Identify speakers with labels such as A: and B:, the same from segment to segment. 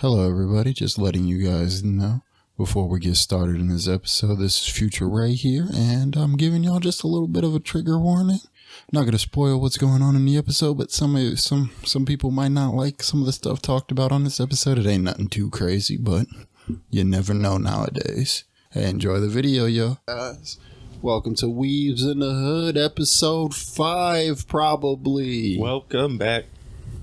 A: Hello, everybody. Just letting you guys know before we get started in this episode, this is Future Ray here, and I'm giving y'all just a little bit of a trigger warning. Not going to spoil what's going on in the episode, but some people might not like some of the stuff talked about on this episode. It ain't nothing too crazy, but you never know nowadays. Hey, enjoy the video, yo. Guys, welcome to Weebs in the Hood, episode 5, probably.
B: Welcome back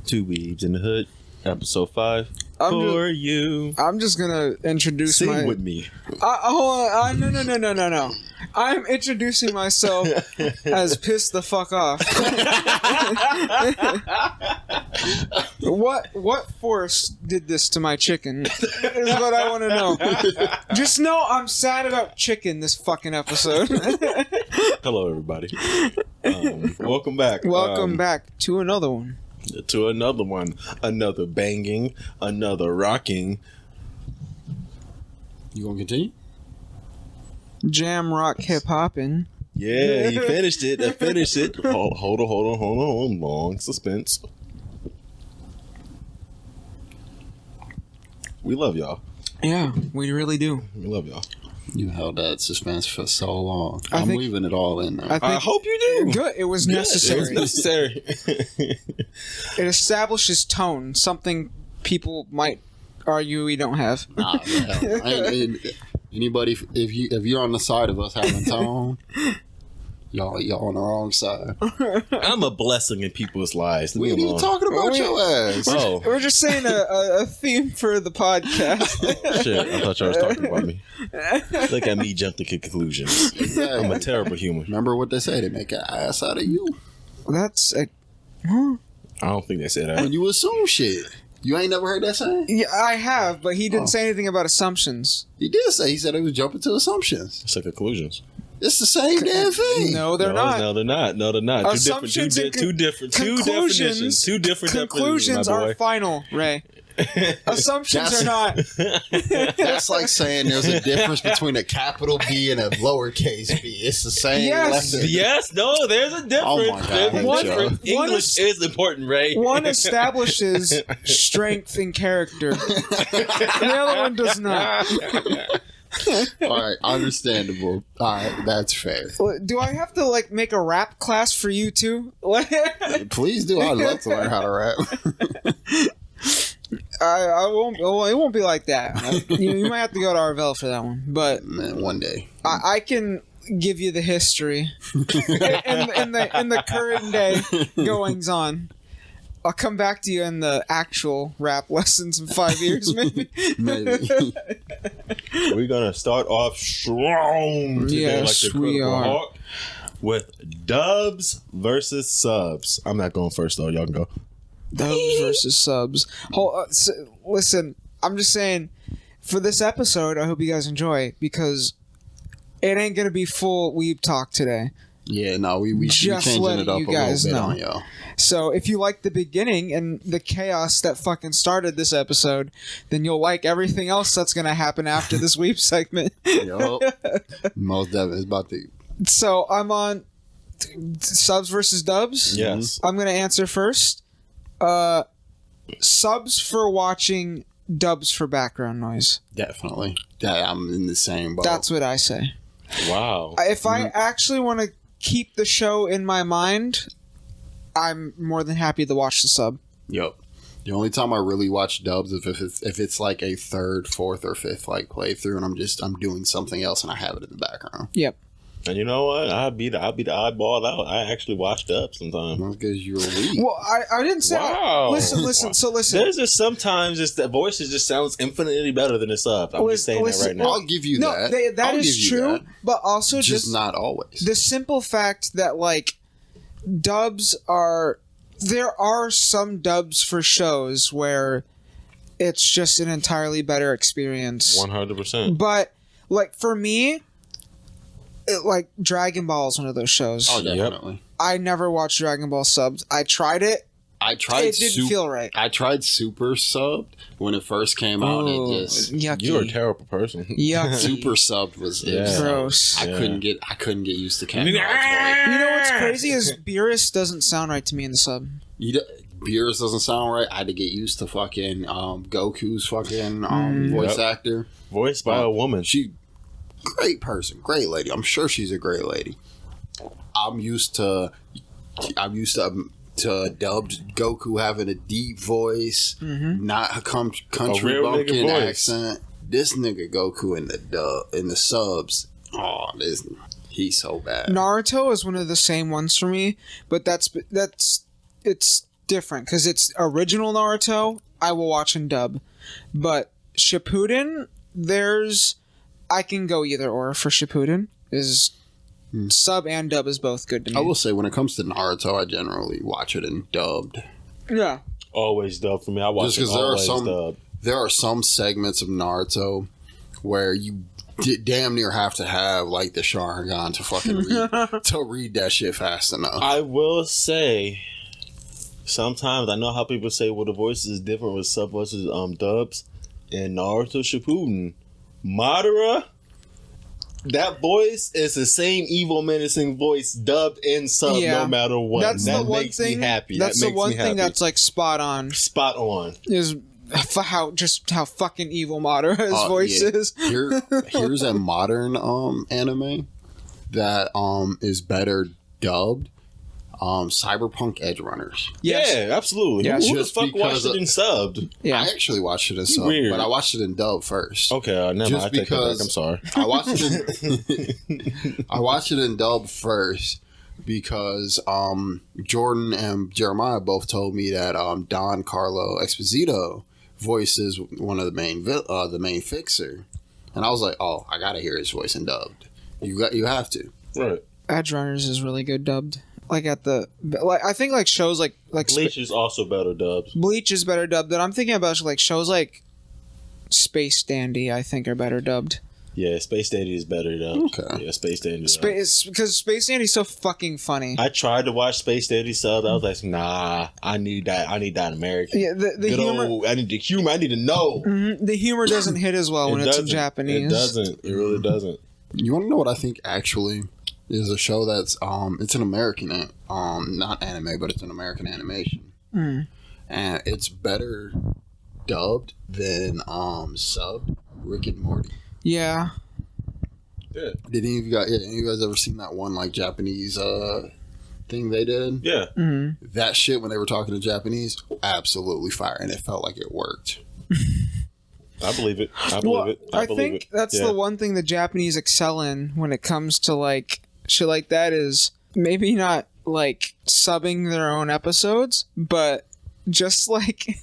B: to Weebs in the Hood, episode 5. I'm
C: just gonna introduce
B: Sing with me.
C: Hold on. No. I'm introducing myself as Piss the Fuck Off. What force did this to my chicken? Is what I want to know. Just know I'm sad about chicken this fucking episode.
B: Hello, everybody. Welcome back.
C: Welcome back to another one.
B: To another one. Another banging. Another rocking.
A: You gonna continue?
C: Jam rock hip hopping.
B: Yeah, he finished it. I finished it. Hold on. Long suspense. We love y'all.
C: Yeah, we really do.
B: We love y'all.
A: You held that suspense for so long. I'm leaving it all in there.
B: I hope you do.
C: Good. It was necessary.
B: It was necessary.
C: It establishes tone, something people might argue we don't have.
A: Nah, hell. Anybody, if you're on the side of us having tone, y'all on the wrong side.
B: I'm a blessing in people's lives.
A: We ain't talking about your ass.
C: We're just saying a theme for the podcast.
B: Shit, I thought y'all was talking about me. Look at me jump to conclusions.
A: Exactly.
B: I'm a terrible human.
A: Remember what they say? They make an ass out of you.
C: That's a...
B: I don't think they said that.
A: When you assume shit. You ain't never heard that saying?
C: Yeah, I have, but he didn't say anything about assumptions.
A: He did say. He said it was jumping to assumptions.
B: It's like conclusions.
A: It's the same damn thing.
C: No, they're not.
B: No, they're not.
C: Assumptions
B: two different definitions. Two different
C: conclusions are final, Ray. Assumptions are not.
A: That's like saying there's a difference between a capital B and a lowercase b. It's the same.
B: Yes. No, there's a difference.
A: Oh my God.
B: English is important, Ray.
C: One establishes strength and character. The other one does not.
A: All right, understandable. All right, that's fair.
C: Do I have to make a rap class for you too?
A: Please do. I'd love to learn how to rap.
C: I won't. It won't be like that. You might have to go to Arvell for that one, but
A: one day
C: I can give you the history in the current day goings on. I'll come back to you in the actual rap lessons in 5 years, maybe.
A: Maybe.
B: We're gonna start off strong today,
C: yes,
B: like the
C: we are.
B: Hawk, with dubs versus subs. I'm not going first though. Y'all can go.
C: Dubs versus subs. Listen, I'm just saying, for this episode, I hope you guys enjoy, because it ain't gonna be full weeb talk today.
A: Yeah, no, we
C: just
A: changing
C: letting
A: it up
C: you
A: a
C: guys
A: little bit
C: know.
A: on y'all.
C: So if you like the beginning and the chaos that fucking started this episode, then you'll like everything else that's gonna happen after this weeb segment.
A: Yup. Most definitely is about to.
C: So I'm on subs versus dubs.
B: Yes.
C: I'm gonna answer first. Subs for watching, dubs for background noise.
A: Definitely. I'm in the same boat.
C: That's what I say.
B: Wow.
C: If I actually want to keep the show in my mind, I'm more than happy to watch the sub.
A: Yep. The only time I really watch dubs is if it's like a third, fourth, or fifth playthrough, and I'm doing something else and I have it in the background.
C: Yep.
B: And you know what? I'll be the oddball out. I actually watch dubs sometimes.
A: Not because you're weak.
C: Well, I didn't say.
B: Wow.
C: Listen. So listen.
B: There's just sometimes the voices just sounds infinitely better than the sub. I'm just saying that right now.
A: I'll give you that.
C: That is true, but also
A: just not always.
C: The simple fact that dubs are. There are some dubs for shows where it's just an entirely better experience.
B: 100%.
C: But for me, Dragon Ball is one of those shows.
A: Oh, definitely.
B: Yep.
C: I never watched Dragon Ball subs. I tried it. It didn't feel right.
A: I tried Super Subbed when it first came out. It just
C: yucky.
B: You're a terrible person.
C: Yucky.
A: Super Subbed was
C: gross.
A: I couldn't get used to Cat.
C: You know what's crazy is Beerus doesn't sound right to me in the sub.
A: Beerus doesn't sound right, I had to get used to fucking Goku's fucking voice actor.
B: Voiced by a woman.
A: She, great person, great lady. I'm sure she's a great lady. I'm used to dubbed Goku having a deep voice, not a country bumpkin accent. This nigga Goku in the subs, he's so bad.
C: Naruto is one of the same ones for me, but it's different because it's original Naruto. I will watch in dub, but Shippuden, I can go either or for Shippuden. Is sub and dub is both good to me.
A: I will say when it comes to Naruto, I generally watch it in dubbed.
C: Yeah,
B: always dub for me. I watch it always dub.
A: There are some segments of Naruto where you damn near have to have like the Sharingan to fucking read that shit fast enough.
B: I will say, sometimes I know how people say, well, the voice is different with sub versus dubs. In Naruto Shippuden, Madara, that voice is the same evil menacing voice dubbed and sub no matter what.
C: That's
B: that
C: the one
B: makes
C: thing,
B: me happy.
C: That's the one thing that's like spot on.
B: Spot on.
C: Is how fucking evil Madara's voice is.
A: Here's a modern anime that is better dubbed. Cyberpunk Edge Runners.
C: Yes.
B: Yeah, absolutely.
C: Yes.
B: Who the fuck watched it in subbed?
C: Yeah.
A: I actually watched it in sub, but I watched it in dub first.
B: Okay, never mind. I take that back. I'm sorry.
A: I watched it in dub first because Jordan and Jeremiah both told me that Don Carlo Exposito voices one of the main fixer, and I was like, oh, I gotta hear his voice in dubbed. You have to.
B: Right.
C: Edge Runners is really good dubbed. Like I think like shows like
B: Bleach is also better dubbed.
C: Bleach is better dubbed. But I'm thinking about like shows like Space Dandy. I think are better dubbed.
B: Yeah, Space Dandy is better dubbed. Okay. Yeah, Space Dandy.
C: Because Space Dandy's so fucking funny.
B: I tried to watch Space Dandy sub. I was like, nah, I need that. I need that American.
C: Yeah, the humor.
B: I need the humor. I need to know.
C: Mm-hmm, the humor doesn't hit as well when it's in Japanese.
B: It doesn't. It really doesn't.
A: You want to know what I think actually is a show that's it's an American not anime, but it's an American animation, and it's better dubbed than subbed. Rick and Morty.
C: Yeah.
B: Yeah.
A: Did any of you guys ever seen that one like Japanese thing they did?
B: Yeah.
C: Mm-hmm.
A: That shit when they were talking in Japanese, absolutely fire, and it felt like it worked.
B: I believe it. I
C: think that's the one thing the Japanese excel in when it comes to like shit like that is maybe not like subbing their own episodes, but just like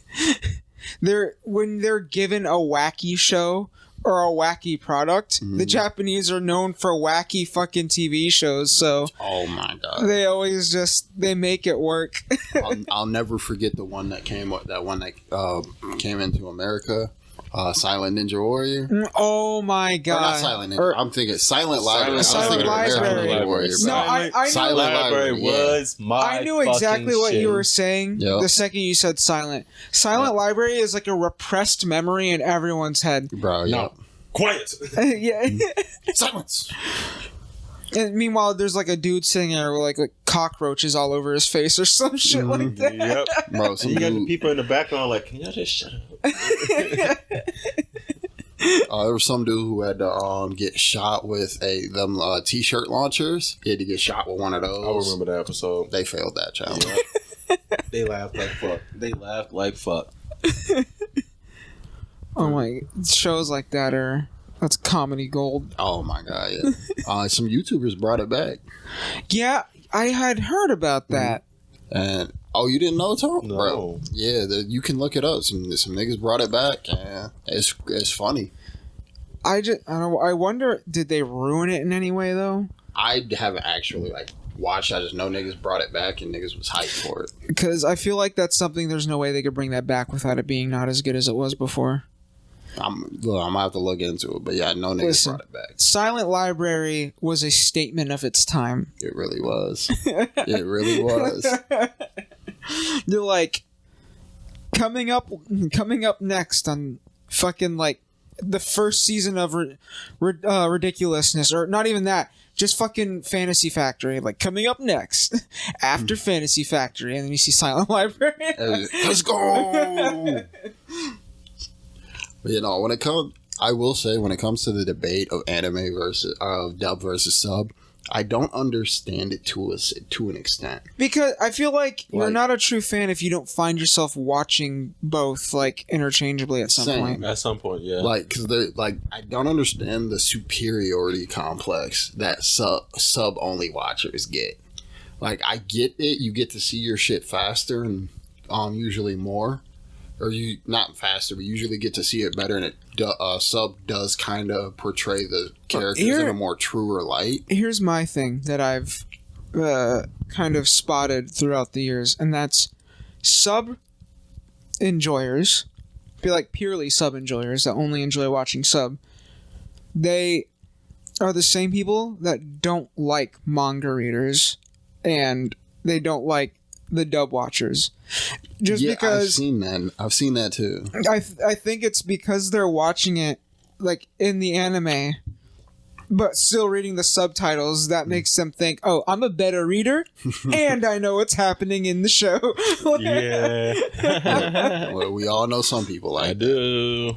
C: when they're given a wacky show or a wacky product, the Japanese are known for wacky fucking TV shows, so
A: oh my god,
C: they make it work.
A: I'll never forget the one that came into America. Silent Ninja Warrior.
C: Oh my god!
A: Or not Silent Ninja. I'm thinking Silent Library.
C: Silent Library.
A: Warrior,
C: no, I knew
B: Silent Library was my.
C: I knew exactly what you were saying the second you said Silent. Silent Library is like a repressed memory in everyone's head.
A: Bro,
B: no. Quiet.
C: Yeah.
A: Silence.
C: And meanwhile, there's like a dude sitting there with like cockroaches all over his face or some shit like that.
B: Yep. Bro, and you got the people in the background like, can y'all just shut up?
A: There was some dude who had to get shot with them t-shirt launchers. He had to get shot with one of those.
B: I remember that episode.
A: They failed that challenge.
B: Yeah. They laughed like fuck.
C: Oh my, shows like that that's comedy gold.
A: Oh my god, yeah. Some YouTubers brought it back.
C: Yeah, I had heard about that.
A: And you didn't know, Tom?
B: No.
A: Bro, yeah, you can look it up. Some niggas brought it back, and it's funny.
C: I wonder, did they ruin it in any way though?
A: I haven't actually watched. I just know niggas brought it back, and niggas was hyped for it.
C: Because I feel like that's something. There's no way they could bring that back without it being not as good as it was before.
A: I'm gonna have to look into it, but yeah, I know niggas brought it back.
C: Silent Library was a statement of its time.
A: It really was. It really was.
C: They're like coming up next on fucking like the first season of Ridiculousness, or not even that, just fucking Fantasy Factory, like coming up next after Fantasy Factory, and then you see Silent Library.
A: Let's go. But, when it comes, I will say, when it comes to the debate of anime versus dub versus sub, I don't understand it to an extent.
C: Because I feel like you're not a true fan if you don't find yourself watching both, like, interchangeably at some point.
B: At some point, yeah.
A: Because I don't understand the superiority complex that sub only watchers get. Like, I get it. You get to see your shit faster and usually more. Or you not faster, but usually get to see it better, and it sub does kind of portray the characters in a more truer light. Here's
C: my thing that I've kind of spotted throughout the years, and that's sub enjoyers, be like purely sub enjoyers that only enjoy watching sub. They are the same people that don't like manga readers, and they don't like the dub watchers. Just because I've seen that too. I think it's because they're watching it like in the anime, but still reading the subtitles that makes them think, "Oh, I'm a better reader, and I know what's happening in the show."
B: Yeah.
A: Well, we all know some people like
B: I do.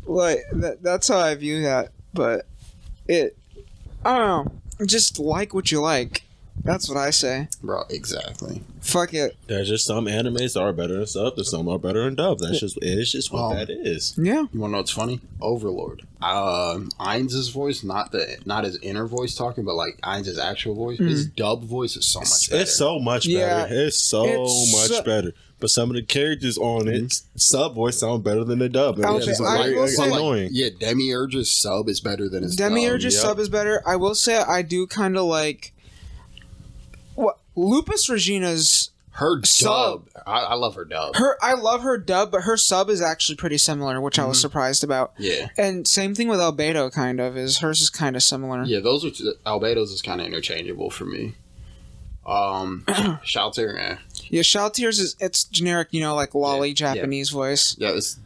C: Like that's how I view that. But I don't know. Just like what you like. That's what I say.
A: Bro, exactly.
C: Fuck it.
B: There's just some animes that are better in sub, and some are better in dub. It's just what that is.
C: Yeah.
A: You wanna know what's funny? Overlord. Ainz's voice, not his inner voice talking, but like Ainz's actual voice. His dub voice is so much better.
B: It's so much better. It's so much better. But some of the characters on it, sub voice sound better than the dub. It's just annoying.
A: Yeah, Demiurge's sub is better than his dub.
C: Demiurge's sub is better. I will say I do kind of like Lupus Regina's
A: sub. I love her dub.
C: I love her dub, but her sub is actually pretty similar, which I was surprised about.
A: Yeah.
C: And same thing with Albedo, kind of. Hers is kind of similar.
A: Yeah, Albedo's is kind of interchangeable for me. Shaltier, eh.
C: Yeah, Shaltier's it's generic, like lolly Japanese voice.
A: Yeah, it's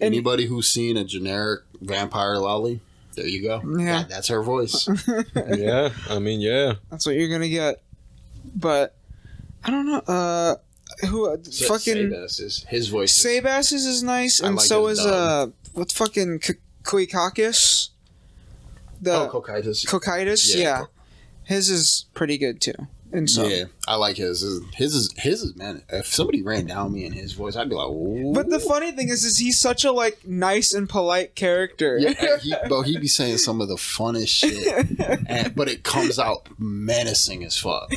A: anybody who's seen a generic vampire lolly, there you go. Yeah. That's her voice.
B: Yeah, I mean, yeah.
C: That's what you're gonna get. But I don't know. Fucking
A: his voice.
C: Sabas's is nice, and so is what's fucking Koikakis?
A: Cocytus.
C: Yeah. His is pretty good too. And so,
A: yeah, I like his. His is man. If somebody ran down me in his voice, I'd be like, "Ooh."
C: But the funny thing is he's such a nice and polite character.
A: Yeah, he be saying some of the funnest shit, but it comes out menacing as fuck.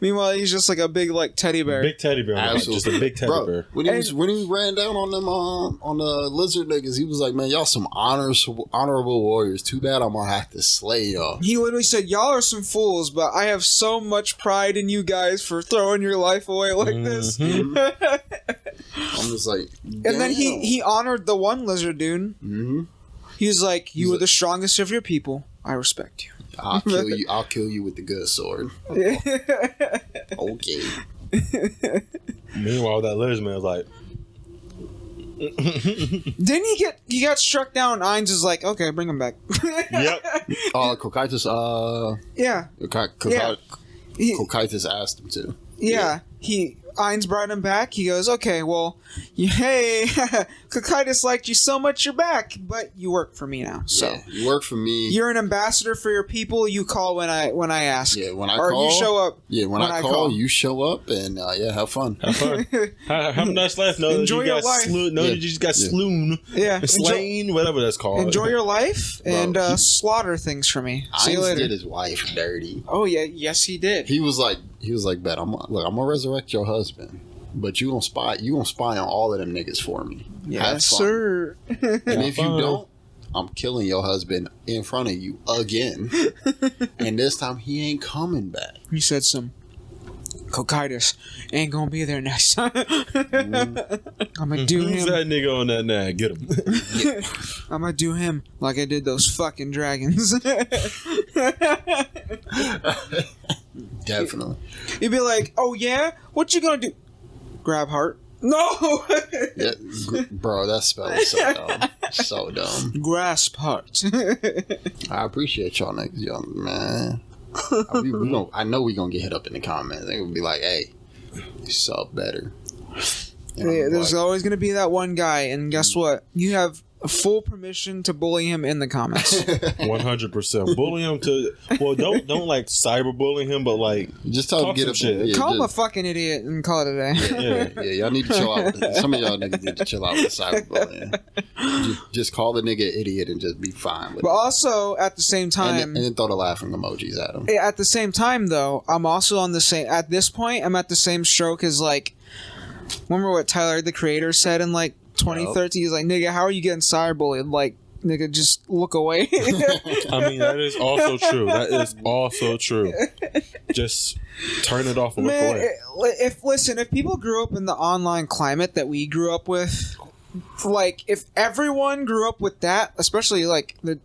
C: Meanwhile, he's just like a big teddy bear.
B: Big teddy bear, absolutely. Just a big teddy bear.
A: When he ran down on them on the lizard niggas, he was like, "Man, y'all some honorable warriors. Too bad I'm gonna have to slay y'all."
C: He literally said, "Y'all are some fools, but I have so much pride in you guys for throwing your life away like this."
A: I'm just like, damn.
C: And then he honored the one lizard dude. He was like, "You are the strongest of your people. I respect you.
A: I'll kill you with the good sword." Okay.
B: Meanwhile, that lizard man was like,
C: Didn't he got struck down? Ainz is like, "Okay, bring him back."
B: Yep.
A: Cocytus.
C: Yeah.
A: Cocytus asked him to.
C: Yeah. Ainz brought him back. He goes, "Okay, well, hey, Cocytus liked you so much you're back, but you work for me now. So
A: yeah, you work for me.
C: You're an ambassador for your people. You call when I ask.
A: Yeah, when I
C: or
A: call.
C: You show up.
A: Yeah, when I call, you show up, and have fun.
B: Have fun. Have a nice life.
C: Enjoy your life.
B: You just got sloon.
C: Yeah,
B: slain, whatever that's called.
C: Enjoy your life and slaughter things for me. See you later.
A: Did his wife dirty.
C: Oh yeah, yes he did.
A: He was like, "Bet I'm gonna resurrect your husband, but you gonna spy on all of them niggas for me.
C: Yes, sir.
A: And if you don't, I'm killing your husband in front of you again. And this time he ain't coming back."
C: He said some Cocytus ain't gonna be there next time. I'm gonna do him.
B: Who's that nigga on that nag? Get him.
A: Yeah.
C: I'm gonna do him like I did those fucking dragons.
A: Definitely.
C: You'd be like, "Oh yeah? What you gonna do?" Grab heart. No!
A: Yeah, bro, that spell is so dumb. So dumb.
C: Grass part.
A: I appreciate y'all niggas, young man. I know we gonna get hit up in the comments. They gonna be like, "Hey, you sub better."
C: Yeah, there's always going to be that one guy, and guess what? You have full permission to bully him in the comments.
B: 100%. Bully him to... Well, don't like cyberbully him, but like...
A: Just tell him get up
B: shit.
A: Yeah,
C: Call him a fucking idiot and call it a day.
A: Yeah, y'all need to chill out. Some of y'all niggas need to chill out with the cyberbullying. Just call the nigga an idiot and just be fine with
C: But
A: it.
C: also, at the same time...
A: And then throw the laughing emojis at him.
C: At the same time, though, I'm also on the same... At this point, I'm at the same stroke as, like... Remember what Tyler, the Creator, said in, like, 2013? He's like, nigga, how are you getting cyberbullied? Like, nigga, just look away.
B: I mean, that is also true. That is also true. Just turn it off and look away.
C: If people grew up in the online climate that we grew up with, like, if everyone grew up with that, especially, like, the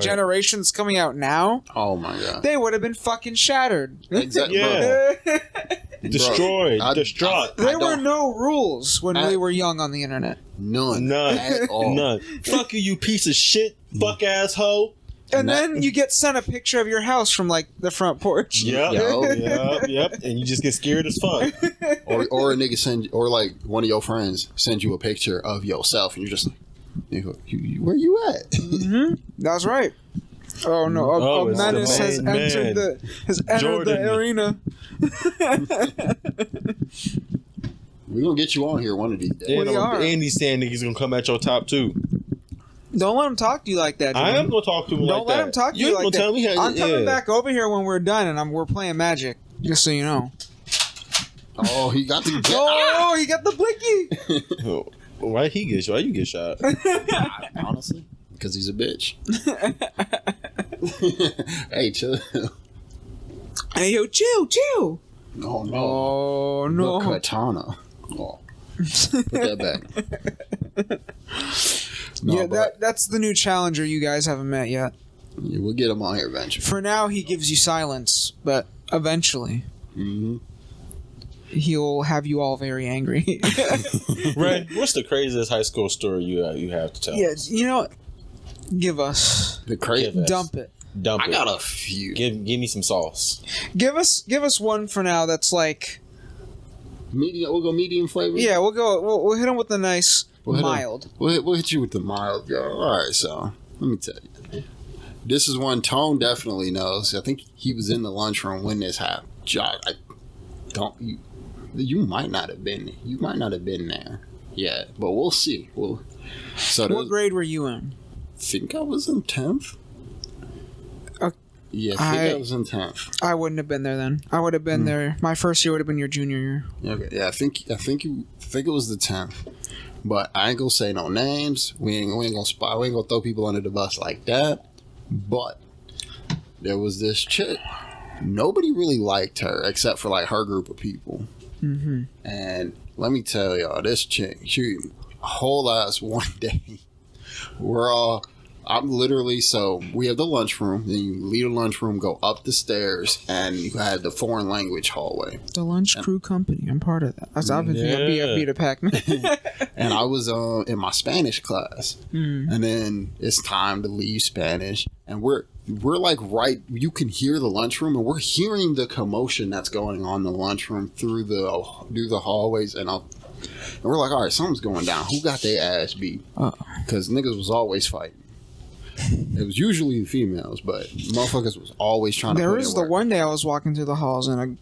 C: generations coming out now,
A: Oh my god.
C: they would have been fucking shattered.
A: Exactly.
B: Yeah.
A: Bro.
B: Destroyed.
A: Bro,
B: distraught.
C: There were no rules when we were young on the internet.
A: None.
B: None.
A: At all.
B: None. Fuck you piece of shit. Fuck asshole.
C: And then you get sent a picture of your house from, like, the front porch.
B: Yep. And you just get scared as fuck.
A: Or a nigga like one of your friends sends you a picture of yourself and you're just like, nigga, where you at?
C: Mm-hmm. That's right. Oh no! A menace has entered the arena.
A: We're gonna get you on here one of these days.
B: And
C: We are.
B: Andy's saying that he's gonna come at your top too.
C: Don't let him talk to you like that. Jimmy.
B: I am gonna talk to him like that.
C: Don't let him talk to you like that.
B: Tell me how,
C: I'm coming back over here when we're done, and we're playing Magic. Just so you know.
A: Oh, he got the
C: Oh, he got the blicky.
B: Why you get shot?
A: Honestly, because he's a bitch. Hey, chill.
C: Hey, yo, chill.
A: Oh no.
C: Oh no.
A: The katana. Oh. Put that back. No,
C: Yeah, that's the new challenger you guys haven't met yet.
A: Yeah, we'll get him on here eventually.
C: For now, he gives you silence, but eventually, he'll have you all very angry.
B: Ray, what's the craziest high school story you have to tell?
C: Yeah, you know, give us.
A: The crazy.
C: Dump it.
B: Dump
A: I
B: it.
A: got a few.
B: Give me some sauce.
C: Give us one for now. That's like
A: Medium. We'll go medium flavor.
C: yeah. We'll hit him with the nice mild.
A: We'll hit you with the mild, yo. All right, so let me tell you. This is one Tone definitely knows. I think he was in the lunchroom when this happened. You might not have been. You might not have been there. Yeah, but we'll see. What
C: grade were you in?
A: I think I was in 10th. Yeah, I think I was in 10th.
C: I wouldn't have been there then. I would have been there. My first year would have been your junior year.
A: Okay. Yeah, I think it was the 10th. But I ain't gonna say no names. We ain't gonna throw people under the bus like that. But there was this chick. Nobody really liked her except for like her group of people. Mm-hmm. And let me tell y'all, this chick, she whole ass one day. I'm literally, so we have the lunchroom, then you leave the lunchroom, go up the stairs, and you had the foreign language hallway.
C: The Lunch Crew Company, I'm part of that. I've been thinking BFB to Pac-Man.
A: And I was in my Spanish class. And then it's time to leave Spanish. And we're like you can hear the lunchroom, and we're hearing the commotion that's going on in the lunchroom through the hallways. And we're like, all right, something's going down. Who got their ass beat? Because niggas was always fighting. It was usually the females, but motherfuckers was always trying to.
C: There was the one day I was walking through the halls and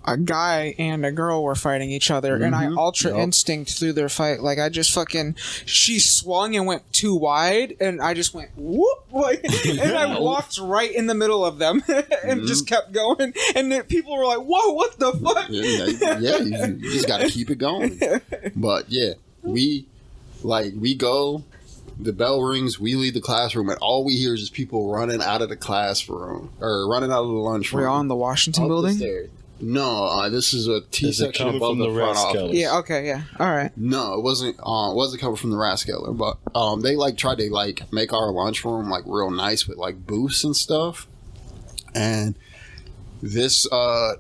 C: a guy and a girl were fighting each other, and I ultra instinct through their fight. Like I just she swung and went too wide, and I just went whoop, and I walked right in the middle of them and just kept going. And then people were like, "Whoa, what the fuck?"
A: Yeah, you just got to keep it going. But yeah, we go. The bell rings, we leave the classroom, and all we hear is just people running out of the classroom, or running out of the lunchroom.
C: We're on the Washington building?
A: No, this is a T section above the front office.
C: Yeah, okay, yeah. All right.
A: No, it wasn't coming from the Rascaller, but they tried to make our lunchroom real nice with booths and stuff. And this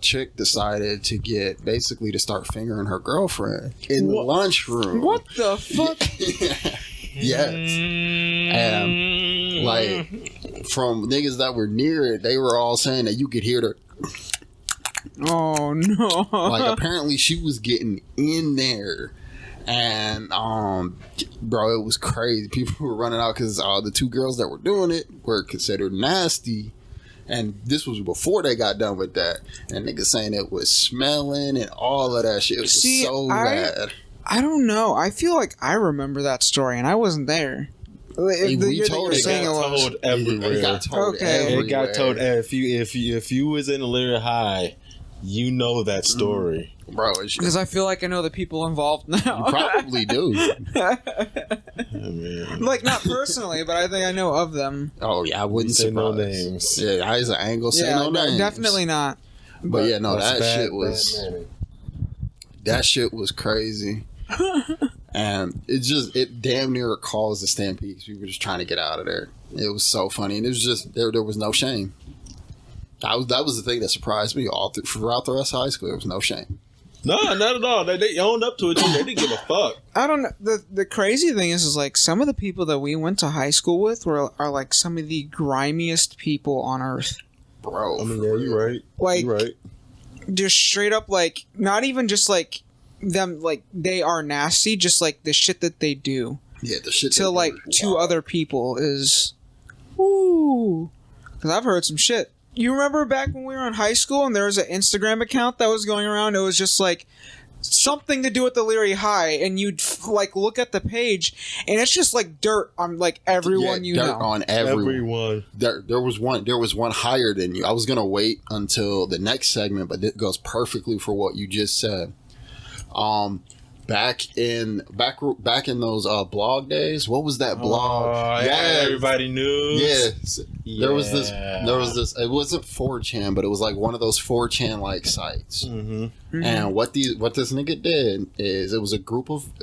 A: chick decided to start fingering her girlfriend in the lunchroom.
C: What the fuck?
A: Yes. And like from niggas that were near it, they were all saying that you could hear the.
C: Oh no!
A: Like apparently she was getting in there, and bro, it was crazy. People were running out because the two girls that were doing it were considered nasty, and this was before they got done with that. And niggas saying it was smelling and all of that shit. It was so bad.
C: I don't know. I feel like I remember that story, and I wasn't there.
B: It got told everywhere.
A: It got told everywhere.
B: It got told if you was in Elyria High, you know that story,
A: bro.
C: Because I feel like I know the people involved now.
A: You probably do.
C: Like not personally, but I think I know of them.
A: Oh yeah, I wouldn't say
B: no names.
A: Yeah, I ain't gonna say no names.
C: Definitely not.
A: But yeah, no, that shit was crazy. And it damn near caused a stampede because we were just trying to get out of there. It was so funny, and it was just there was no shame. That was the thing that surprised me throughout the rest of high school. There was no shame.
B: No, not at all. They owned up to it too. They didn't give a fuck.
C: I don't know. The crazy thing is like some of the people that we went to high school with are like some of the grimiest people on earth.
A: Bro,
B: I mean, yeah, you're right.
C: Like,
B: you're right.
C: Just straight up, like, not even just like them, like they are nasty. Just like the shit that they do.
A: Yeah, the shit
C: to like to other people is, woo. Because I've heard some shit. You remember back when we were in high school and there was an Instagram account that was going around? It was just like something to do with the Elyria High, and you'd like look at the page, and it's just like dirt on like everyone you know.
A: On everyone. There was one higher than you. I was gonna wait until the next segment, but it goes perfectly for what you just said. Back in those blog days, what was that blog?
B: Yeah, everybody knew.
A: Yes. There was this. It wasn't 4chan, but it was like one of those 4chan like sites.
B: Mm-hmm.
C: Mm-hmm.
A: And what this nigga did is it was a group of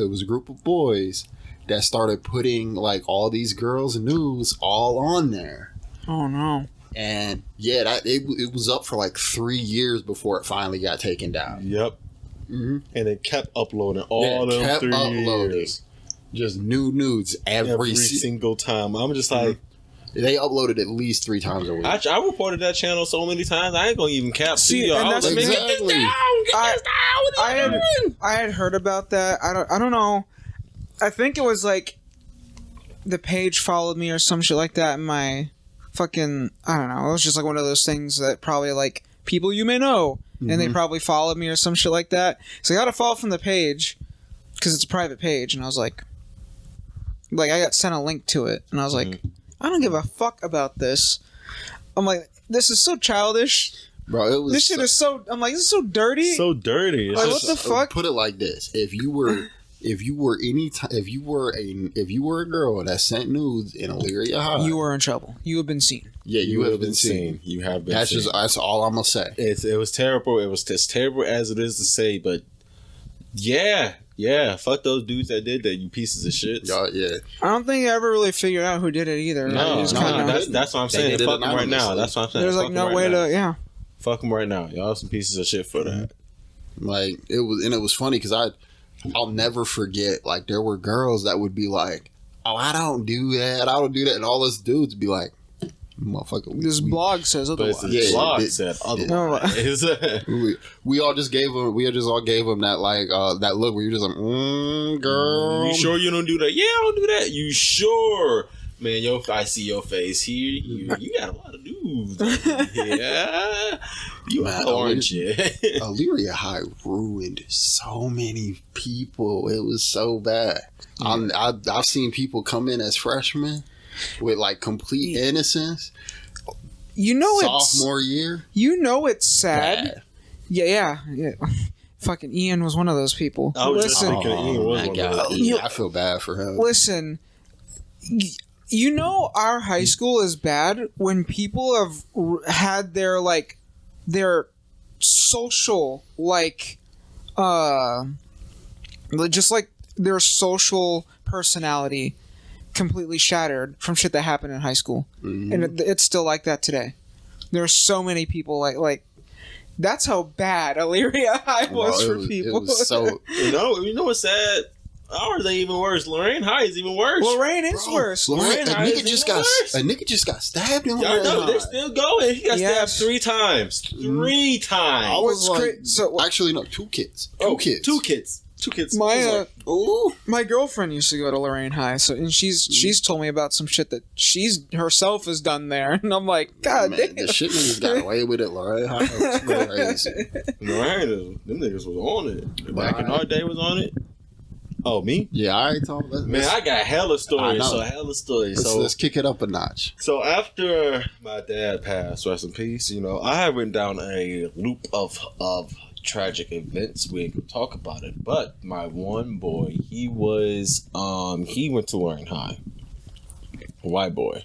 A: boys that started putting like all these girls' news all on there.
C: Oh no.
A: And yeah, it was up for like 3 years before it finally got taken down.
B: Yep.
A: Mm-hmm.
B: And it kept uploading all them 3 years.
A: Just new nudes every
B: single time. I'm just like,
A: they uploaded at least 3 times a week.
B: I reported that channel so many times. I ain't gonna even cap.
C: See, and that's
A: exactly.
C: I had heard about that. I don't know. I think it was like the page followed me or some shit like that. In my fucking, I don't know. It was just like one of those things that probably like people you may know. And they probably followed me or some shit like that. So I got to follow from the page because it's a private page. And I was like, I got sent a link to it. And I was like, I don't give a fuck about this. I'm like, this is so childish.
A: Bro,
C: this shit is so, I'm like, this is so dirty.
B: So dirty.
C: Like, what the fuck?
A: Put it like this. If you were a girl that sent nudes in Elyria High,
C: you were in trouble. You have been seen.
A: Yeah, you have been seen.
B: You have been seen.
A: That's all I'm gonna say.
B: It was terrible. It was as terrible as it is to say, but yeah, fuck those dudes that did that, you pieces of shit.
A: Yeah.
C: I don't think I ever really figured out who did it either.
B: No, that's what I'm saying. Fuck them right now. That's what I'm saying.
C: There's like no way to,
B: Fuck them right now. Y'all some pieces of shit for that.
A: Like it was funny because I'll never forget. Like there were girls that would be like, "Oh, I don't do that. And all us dudes would be like, "Motherfucker,
C: this blog says otherwise."
B: Blog said otherwise.
A: we all just gave them. We just all gave them that like that look where you're just like, girl.
B: You sure you don't do that? Yeah, I don't do that. You sure? Man, I see your face here. You got a lot of dudes. Yeah, you orange.
A: Elyria High ruined so many people. It was so bad. I've seen people come in as freshmen with like complete innocence. Sophomore year.
C: It's sad.
A: Bad.
C: Yeah. Fucking Ian was one of those people.
B: Listen,
A: I feel bad for him.
C: Listen. Our high school is bad when people have had their social just like their social personality completely shattered from shit that happened in high school. And it's still like that today. There's so many people like That's how bad Elyria High was for people.
A: It was so...
B: You know what's sad? Ours ain't even worse. Lorraine High is even worse.
C: Lorraine is worse.
A: Lorraine, a
B: High is
A: nigga just got stabbed in Lorraine
B: Y'all know
A: High.
B: they're still going. He got stabbed
C: Yes.
B: 3 times. 3 times.
A: I was like,
C: so
A: actually, no, 2 kids. 2 kids.
B: 2 kids. 2 kids.
C: My girlfriend used to go to Lorraine High, and she's told me about some shit that she's herself has done there, and I'm like, God
A: Man,
C: damn.
A: the shit niggas got away with it, Lorraine High. It was crazy.
B: Lorraine, them niggas was on it. Back in our day was on it. Oh, me?
A: Yeah, I ain't talking about
B: Man, I got hella stories.
A: Let's kick it up a notch.
B: So after my dad passed, rest in peace, I had went down a loop of tragic events. We ain't gonna talk about it. But my one boy, he went to Lorraine High. A white boy.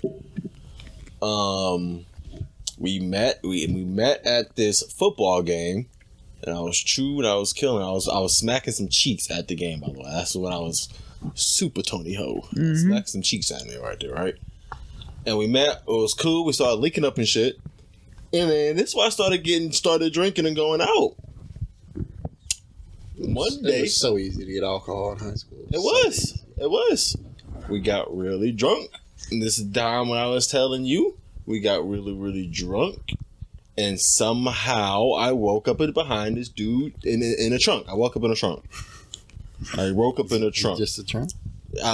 B: We met at this football game. And I was chewing, I was killing, I was smacking some cheeks at the game, by the way. That's when I was super Tony Ho. I was smacking some cheeks at me right there, right? And we met, it was cool, we started linking up and shit. And then this is why I started drinking and going out. One day.
A: It was so easy to get alcohol in high school.
B: It was. We got really drunk. And this is the time when I was telling you, we got really, really drunk. And somehow I woke up behind this dude in a trunk. I woke up in a trunk.
A: Just a trunk?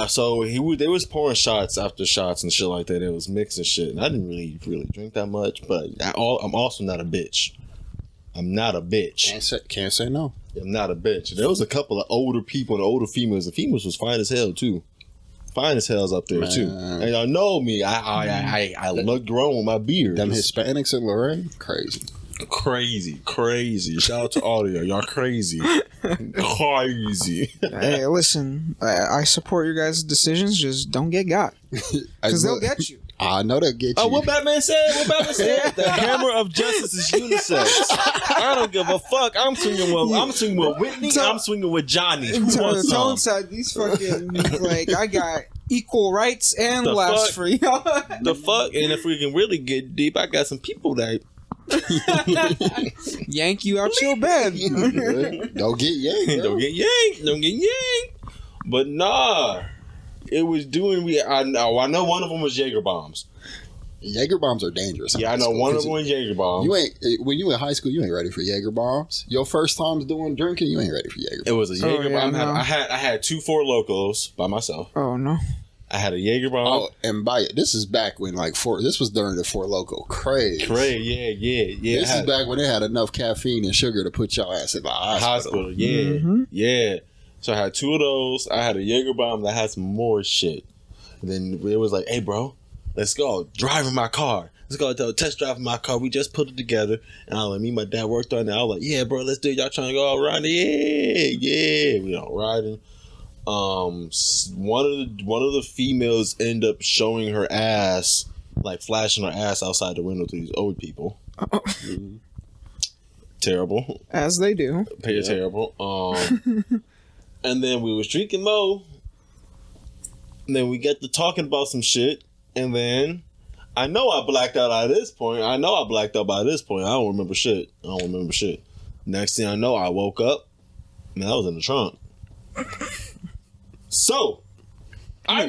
B: So they was pouring shots after shots and shit like that. It was mixing shit. And I didn't really drink that much, but I'm also not a bitch. I'm not a bitch.
A: Can't say no.
B: I'm not a bitch. There was a couple of older people and older females. The females was fine as hell too. Fine as hell's up there too. And y'all know me. I look grown with my beard.
A: Them Hispanics in Lorraine,
B: Crazy. Shout out to all of y'all crazy. Crazy.
C: Hey, listen, I support your guys' decisions. Just don't get got, because they'll get you.
A: I know they'll get you.
B: Oh, what Batman said? The hammer of justice is unisex. I don't give a fuck. I'm swinging with Whitney. I'm swinging with Johnny.
C: Tell inside these fucking like I got equal rights and laughs for y'all.
B: The fuck? And if we can really get deep, I got some people that
C: yank you out your bed.
A: Don't get yanked.
B: Don't get yanked. But nah. It was doing. I know one of them was Jaeger bombs.
A: Jaeger bombs are dangerous.
B: Yeah, I know one of them was Jaeger bombs.
A: When you in high school, you ain't ready for Jaeger bombs. Your first times doing drinking, you ain't ready for Jaeger bombs.
B: It was a Jaeger bomb.
C: No.
B: I had 2 Four Locos by myself.
C: Oh no.
B: I had a Jaeger bomb.
A: Oh, and this is back when this was during the Four Loko craze.
B: Yeah.
A: This is back when they had enough caffeine and sugar to put your ass in the hospital.
B: Yeah. So I had 2 of those. I had a Jaeger bomb that had some more shit. And then it was like, hey, bro, let's go. Driving my car. Let's go test driving my car. We just put it together. And I was like, me and my dad worked on it. I was like, yeah, bro, let's do it. Y'all trying to go all around it? Yeah. We all riding. One of the females end up showing her ass, like flashing her ass outside the window to these old people. Terrible.
C: As they do.
B: Terrible. And then we was drinking more. And then we get to talking about some shit. And then I know I blacked out by this point. I don't remember shit. Next thing I know, I woke up. And I was in the trunk. So, I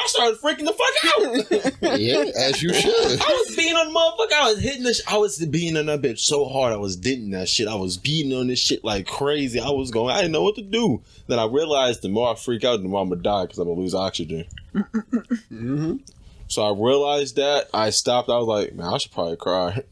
B: started freaking the fuck out.
A: Yeah, as you should.
B: I was beating on the motherfucker. I was beating on that bitch so hard. I was denting that shit. I was beating on this shit like crazy. I didn't know what to do. Then I realized the more I freak out, the more I'm gonna die because I'm gonna lose oxygen.
A: Mm-hmm.
B: So I realized that. I stopped. I was like, man, I should probably cry.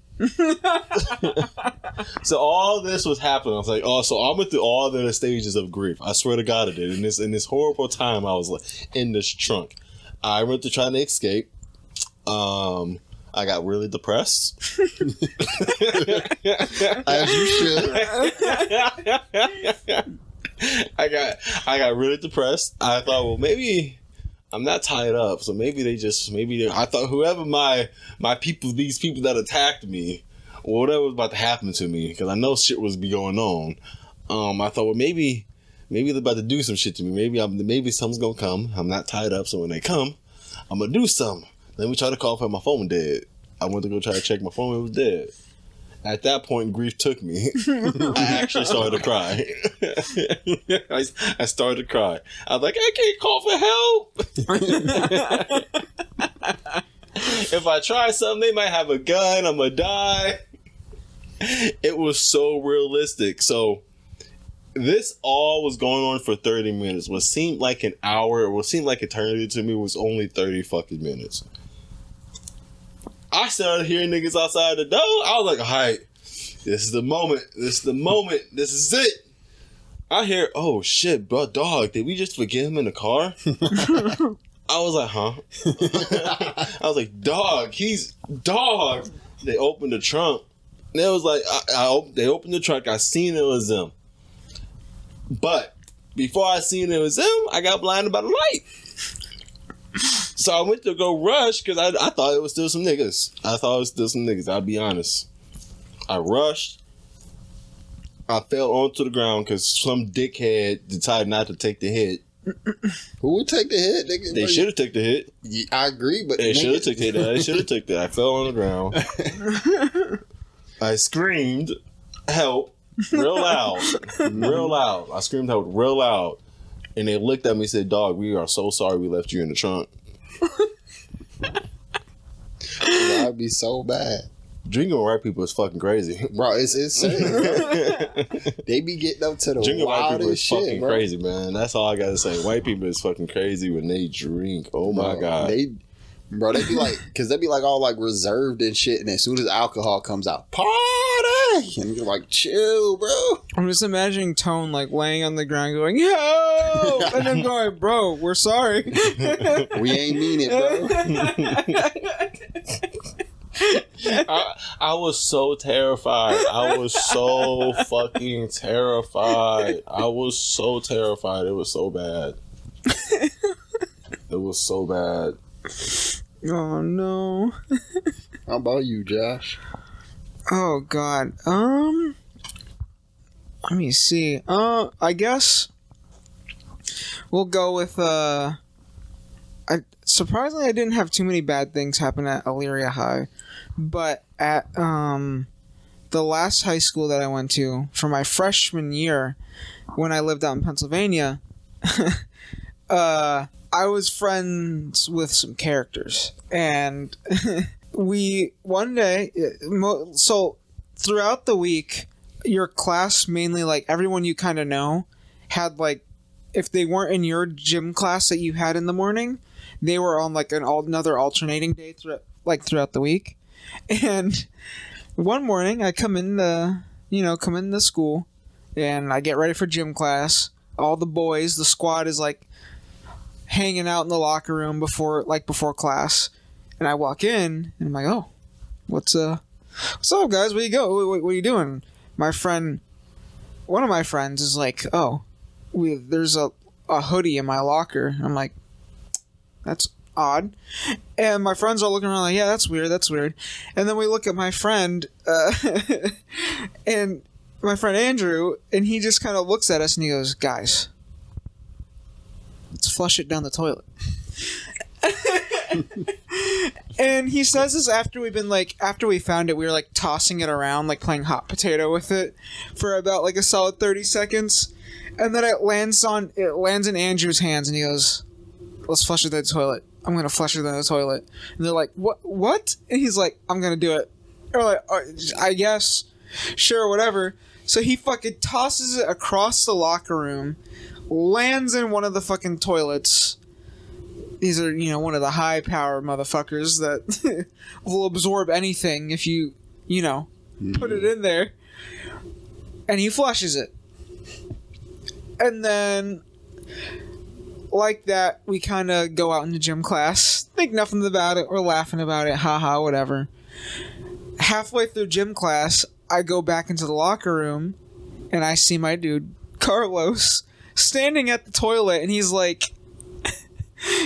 B: So all this was happening. I was like, oh, so I went through all the stages of grief. I swear to God I did. In this horrible time, I was like in this trunk. I went to try to escape. I got really depressed.
A: As you should.
B: I got really depressed. I thought, well, maybe I'm not tied up, so I thought whoever my people, these people that attacked me, whatever was about to happen to me, because I know shit was be going on. I thought, well, maybe they're about to do some shit to me. Maybe something's gonna come. I'm not tied up, so when they come, I'm gonna do something. Then we tried to call for my phone dead. I went to go try to check my phone, it was dead. At that point, grief took me. I actually started to cry. I started to cry. I was like, I can't call for help. If I try something, they might have a gun. I'm going to die. It was so realistic. So this all was going on for 30 minutes. What seemed like an hour, what seemed like eternity to me was only 30 fucking minutes. I started hearing niggas outside the door. I was like, all right, this is the moment. This is the moment. This is it. I hear, oh shit, bro, dog, did we just forget him in the car? I was like, huh? I was like, dog, he's dog. They opened the trunk. And it was like, they opened the trunk. I seen it was them. But before I seen it was them, I got blinded by the light. So I went to go rush because I thought it was still some niggas. I'll be honest. I rushed. I fell onto the ground because some dickhead decided not to take the hit.
A: Who would take the hit?
B: They should have taken the hit.
A: Yeah, I agree, but
B: they should have taken the hit. They should have taken that. I fell on the ground. I screamed, help, real loud. Real loud. I screamed help real loud. And they looked at me and said, dog, we are so sorry we left you in the trunk.
A: That'd be so bad.
B: Drinking with white people is fucking crazy.
A: Bro, it's insane. They be getting up to the
B: drinking white people is
A: shit,
B: fucking
A: bro.
B: crazy, man. That's all I gotta say. White people is fucking crazy when they drink. Oh my God.
A: They be like, because they be like all like reserved and shit, and as soon as alcohol comes out, party! And you're like, chill, bro.
C: I'm just imagining Tone like laying on the ground going, yo! And then going, bro, we're sorry.
A: We ain't mean it, bro.
B: I was so terrified. I was so fucking terrified. I was so terrified. It was so bad. It was so bad.
C: Oh no.
A: How about you, Josh?
C: Oh God. Let me see. I guess we'll go with surprisingly I didn't have too many bad things happen at Elyria High, but at the last high school that I went to for my freshman year when I lived out in Pennsylvania, I was friends with some characters, and we one day, so throughout the week, your class, mainly like everyone you kind of know, had like, if they weren't in your gym class that you had in the morning, they were on like another alternating day throughout the week. And one morning I come in the school and I get ready for gym class. All the boys, the squad is like hanging out in the locker room before class. And I walk in and I'm like, oh, what's up guys? Where you go? What are you doing? One of my friends is like, oh, there's a hoodie in my locker. I'm like, that's odd. And my friends are looking around like, yeah, that's weird. And then we look at my friend, and my friend Andrew, and he just kind of looks at us and he goes, guys, let's flush it down the toilet. And he says this after we found it, we were like tossing it around, like playing hot potato with it for about like a solid 30 seconds. And then it lands in Andrew's hands and he goes, let's flush it down the toilet. I'm going to flush it down the toilet. And they're like, what? And he's like, I'm going to do it. And we're like, oh, I guess. Sure, whatever. So he fucking tosses it across the locker room, lands in one of the fucking toilets. These are, one of the high power motherfuckers that will absorb anything if you put it in there. And he flushes it. And then, like that, we kind of go out into gym class, think nothing about it, we're laughing about it, haha, whatever. Halfway through gym class, I go back into the locker room, and I see my dude, Carlos, standing at the toilet, and he's like,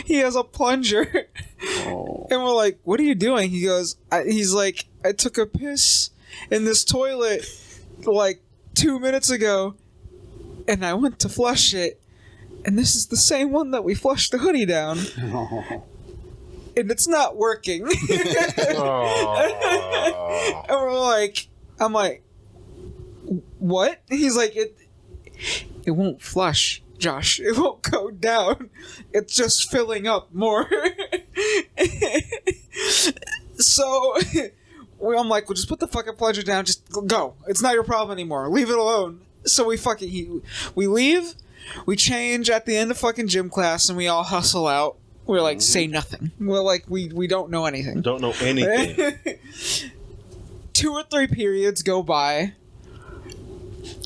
C: he has a plunger. Oh. And we're like, what are you doing? He's like, I took a piss in this toilet like 2 minutes ago, and I went to flush it, and this is the same one that we flushed the hoodie down. Oh. And it's not working. Oh. And we're like, I'm like, what? He's like, it won't flush, Josh. It won't go down. It's just filling up more. So I'm like, well, just put the fucking plunger down. Just go. It's not your problem anymore. Leave it alone. So we leave. We change at the end of fucking gym class, and we all hustle out. We're like, say nothing. We're like, we don't know anything.
B: Don't know anything.
C: 2 or 3 periods go by,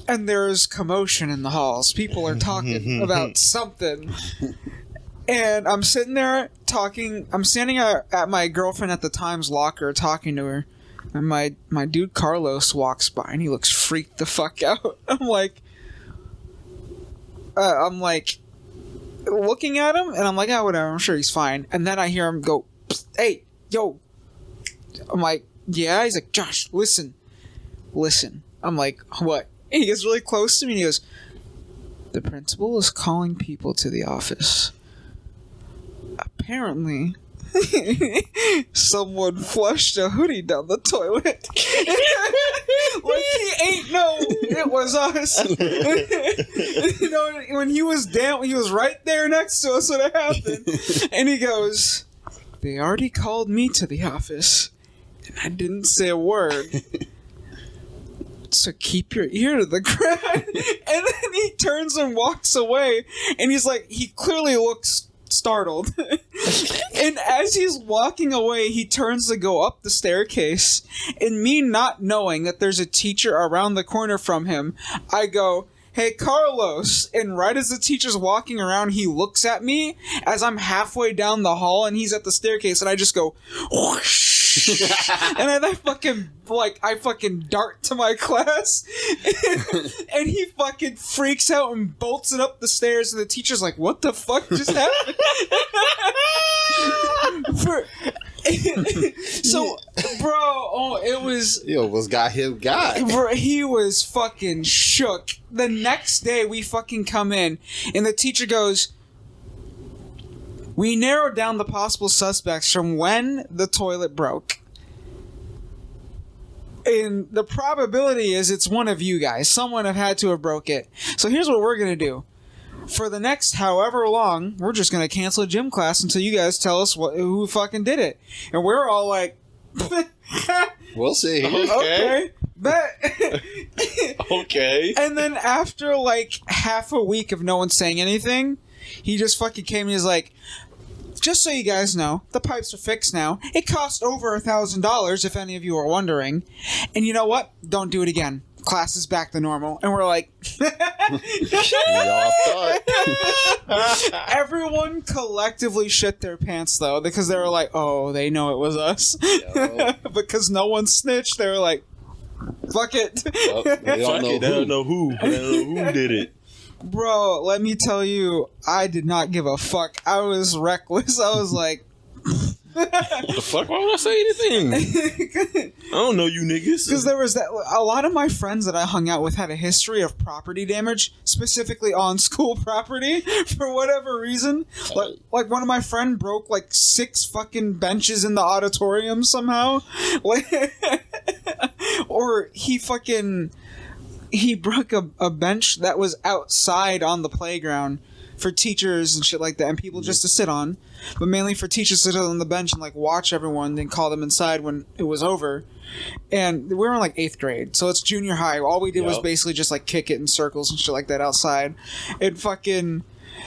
C: and there's commotion in the halls. People are talking about something. And I'm sitting there talking. I'm standing at my girlfriend at the time's locker talking to her. And my dude Carlos walks by, and he looks freaked the fuck out. I'm like looking at him, and I'm like, oh, whatever, I'm sure he's fine. And then I hear him go, hey, yo. I'm like, yeah? He's like, Josh, listen. I'm like, what? And he gets really close to me, and he goes, the principal is calling people to the office. Apparently, someone flushed a hoodie down the toilet. Like, he ain't know it was us. You know, when he was down, he was right there next to us when it happened. And he goes, they already called me to the office, and I didn't say a word. So keep your ear to the ground. And then he turns and walks away, and he's like, he clearly looks startled. And as he's walking away, he turns to go up the staircase, and me not knowing that there's a teacher around the corner from him, I go, hey, Carlos. And right as the teacher's walking around, he looks at me as I'm halfway down the hall, and he's at the staircase, and I just go, whoosh. And then I fucking dart to my class, and he fucking freaks out and bolts it up the stairs, and the teacher's like, what the fuck just happened? So, bro, it was...
B: Yo, was got him guy.
C: Bro, he was fucking shook. The next day, we fucking come in, and the teacher goes, we narrowed down the possible suspects from when the toilet broke. And the probability is it's one of you guys. Someone have had to have broke it. So here's what we're going to do. For the next however long, we're just going to cancel gym class until you guys tell us who fucking did it. And we're all like...
B: We'll see.
C: Okay. Bet.
B: Okay.
C: And then after like half a week of no one saying anything, he just fucking came and he's like, just so you guys know, the pipes are fixed now. It cost over $1,000, if any of you are wondering. And you know what? Don't do it again. Class is back to normal. And we're like...
B: Y'all thought.
C: Everyone collectively shit their pants, though, because they were like, oh, they know it was us. Because no one snitched. They were like, fuck it.
B: Well, they don't know who. They don't know who did it.
C: Bro, let me tell you, I did not give a fuck. I was reckless. I was like...
B: What the fuck? Why would I say anything? I don't know you niggas.
C: Because there was that... A lot of my friends that I hung out with had a history of property damage, specifically on school property, for whatever reason. Like one of my friends broke like 6 fucking benches in the auditorium somehow. Like, or he broke a bench that was outside on the playground for teachers and shit like that, and people just to sit on, but mainly for teachers to sit on the bench and like watch everyone, then call them inside when it was over. And we were in like 8th grade, so it's junior high. All we did was basically just like kick it in circles and shit like that outside. And fucking,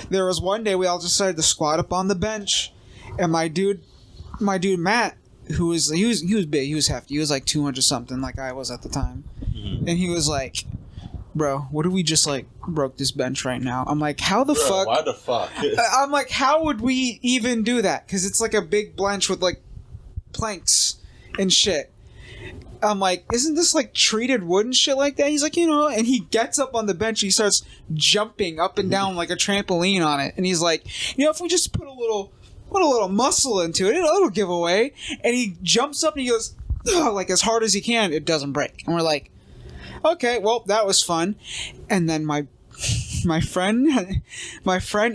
C: there was one day we all decided to squat up on the bench, and my dude Matt, he was big, he was hefty, he was like 200 something, like I was at the time, and he was like, bro, what if we just like broke this bench right now? I'm like, how the fuck?
B: Why the fuck?
C: I'm like, how would we even do that? Because it's like a big bench with like planks and shit. I'm like, isn't this like treated wood and shit like that? He's like, and he gets up on the bench, he starts jumping up and down like a trampoline on it, and he's like, if we just put a little muscle into it, it'll give away. And he jumps up and he goes, like as hard as he can, it doesn't break. And we're like, okay, well, that was fun. And then my friend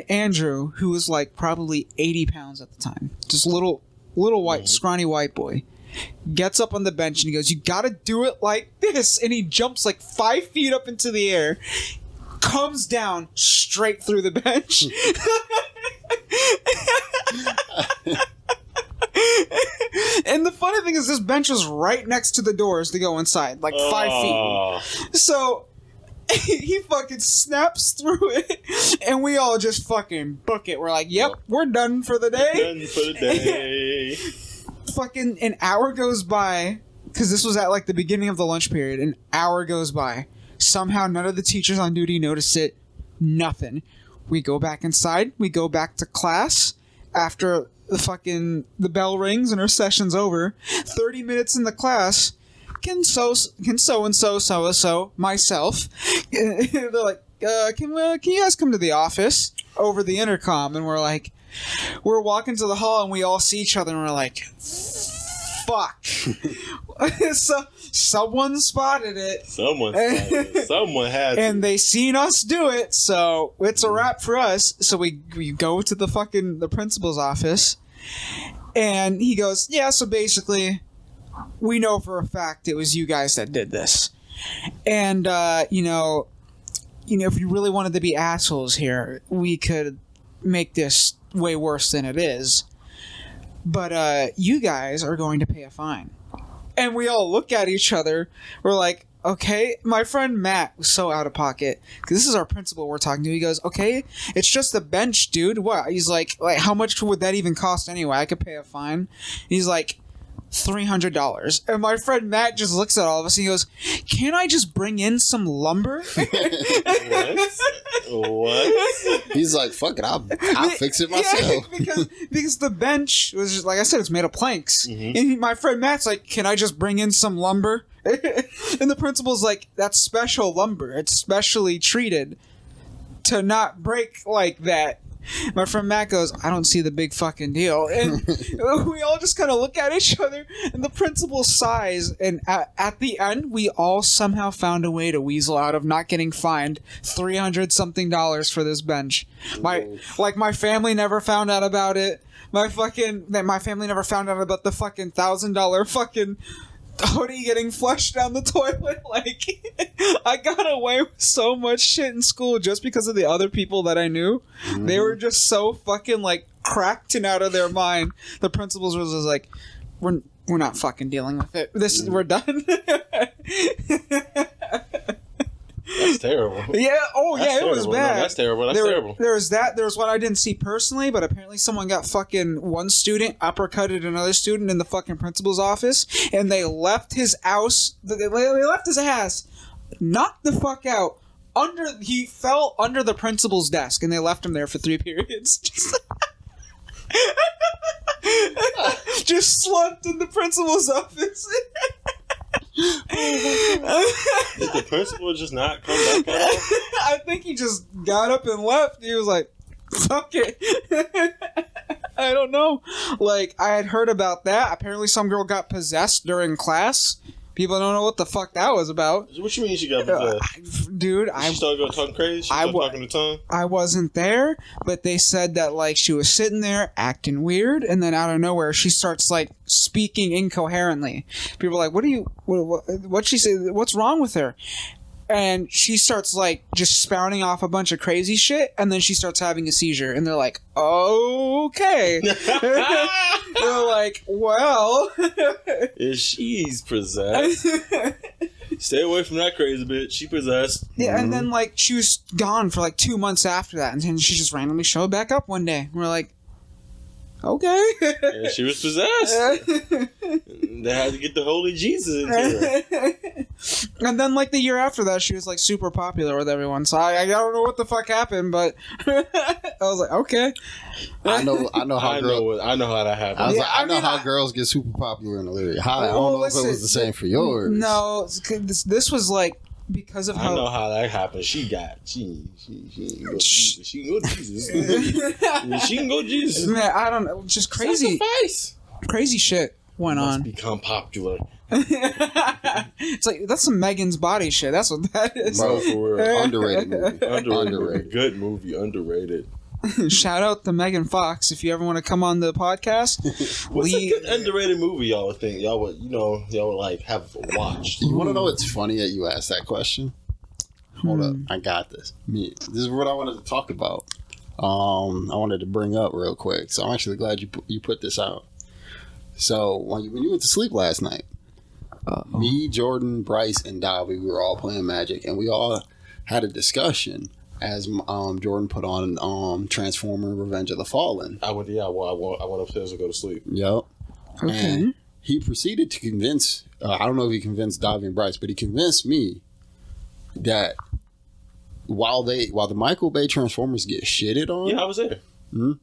C: Andrew, who was like probably 80 pounds at the time, just little white, scrawny white boy, gets up on the bench and he goes, "You gotta do it like this," and he jumps like 5 feet up into the air, comes down straight through the bench. And the funny thing is, this bench was right next to the doors to go inside, like 5 feet. So he fucking snaps through it, and we all just fucking book it. We're like, "Yep, we're done for the day."
B: Done for the day.
C: Fucking an hour goes by, because this was at like the beginning of the lunch period. An hour goes by. Somehow none of the teachers on duty notice it. Nothing. We go back inside. We go back to class after the bell rings and our session's over. 30 minutes in the class. Can so and so myself. They're like, can you guys come to the office over the intercom? And we're walking to the hall and we all see each other and we're like, fuck. So someone spotted it. Someone
B: had to.
C: And they seen us do it, so it's a wrap for us. So we go to the principal's office, and he goes, "Yeah, so basically, we know for a fact it was you guys that did this. And, you know, if you really wanted to be assholes here, we could make this way worse than it is. But you guys are going to pay a fine." And we all look at each other. We're like, okay. My friend Matt was so out of pocket, because this is our principal we're talking to. He goes, "Okay, it's just a bench, dude. What?" He's like, "How much would that even cost anyway? I could pay a fine." He's like, $300. And my friend Matt just looks at all of us and he goes, "Can't I just bring in some lumber?"
B: What?
A: He's like, "Fuck it, I'll fix it myself."
C: Yeah, because the bench was just, like I said, it's made of planks.
B: Mm-hmm.
C: And my friend Matt's like, "Can I just bring in some lumber?" And the principal's like, "That's special lumber. It's specially treated to not break like that." My friend Matt goes, "I don't see the big fucking deal." And we all just kind of look at each other, and the principal sighs, and at the end, we all somehow found a way to weasel out of not getting fined $300-something for this bench. My family never found out about it. My family never found out about the fucking $1,000 fucking hoodie getting flushed down the toilet. Like, I got away with so much shit in school just because of the other people that I knew. Mm-hmm. They were just so fucking like cracked and out of their mind. The principals was just like, we're not fucking dealing with it. We're done.
B: That's terrible.
C: Yeah. Oh,
B: that's
C: yeah.
B: terrible.
C: It was bad.
B: No, that's terrible. That's terrible.
C: There was that. There was one I didn't see personally, but apparently someone got fucking one student uppercutted another student in the fucking principal's office, and they left his house. They left his ass, knocked the fuck out. He fell under the principal's desk, and they left him there for 3 periods. Just slumped in the principal's office.
B: Did the principal just not come back at all?
C: I think he just got up and left. He was like, "Fuck it." I don't know. Like, I had heard about that. Apparently some girl got possessed during class. People don't know what the fuck that was about.
B: What you mean she got possessed?
C: Dude,
B: she started talking crazy? She started talking to tongue?
C: I wasn't there, but they said that, like, she was sitting there acting weird, and then out of nowhere, she starts, like, speaking incoherently. People are like, what'd she say? What's wrong with her? And she starts, like, just spouting off a bunch of crazy shit, and then she starts having a seizure. And they're like, okay. They're like, well.
B: If she's possessed. Stay away from that crazy bitch. She possessed.
C: Yeah, and then, like, she was gone for, like, 2 months after that. And then she just randomly showed back up one day. And we're like, okay.
B: Yeah, she was possessed. They had to get the holy Jesus into her.
C: And then, like, the year after that, she was, like, super popular with everyone. So I don't know what the fuck happened, but I was like, okay.
A: I know how
B: that happened.
A: I know how girls get super popular in the lyric. I don't know if it was the same for yours.
C: No, this was, like, because of how...
B: I know how that happened. She can go Jesus. She can go Jesus. She can go Jesus.
C: Man, I don't know. Just crazy.
B: Sacrifice.
C: Crazy shit went on.
B: Become popular.
C: It's like, that's some Megan's Body shit. That's what that is.
A: Bro, for real. Underrated movie.
B: Underrated. Good movie. Underrated.
C: Shout out to Megan Fox if you ever want to come on the podcast.
B: What's a good underrated movie y'all would think y'all would like have watched?
A: You want to know what's funny that you asked that question? Hold up, I got this. This is what I wanted to talk about. I wanted to bring up real quick, so I'm actually glad you put this out. So when you went to sleep last night, me, Jordan, Bryce, and Dobby, we were all playing Magic, and we all had a discussion as Jordan put on Transformer: Revenge of the Fallen.
B: I went upstairs to go to sleep.
A: Yep.
C: Okay.
A: And he proceeded to convince. I don't know if he convinced Dobby and Bryce, but he convinced me that while the Michael Bay Transformers get shitted on.
B: Yeah, I was there.
A: Mm-hmm.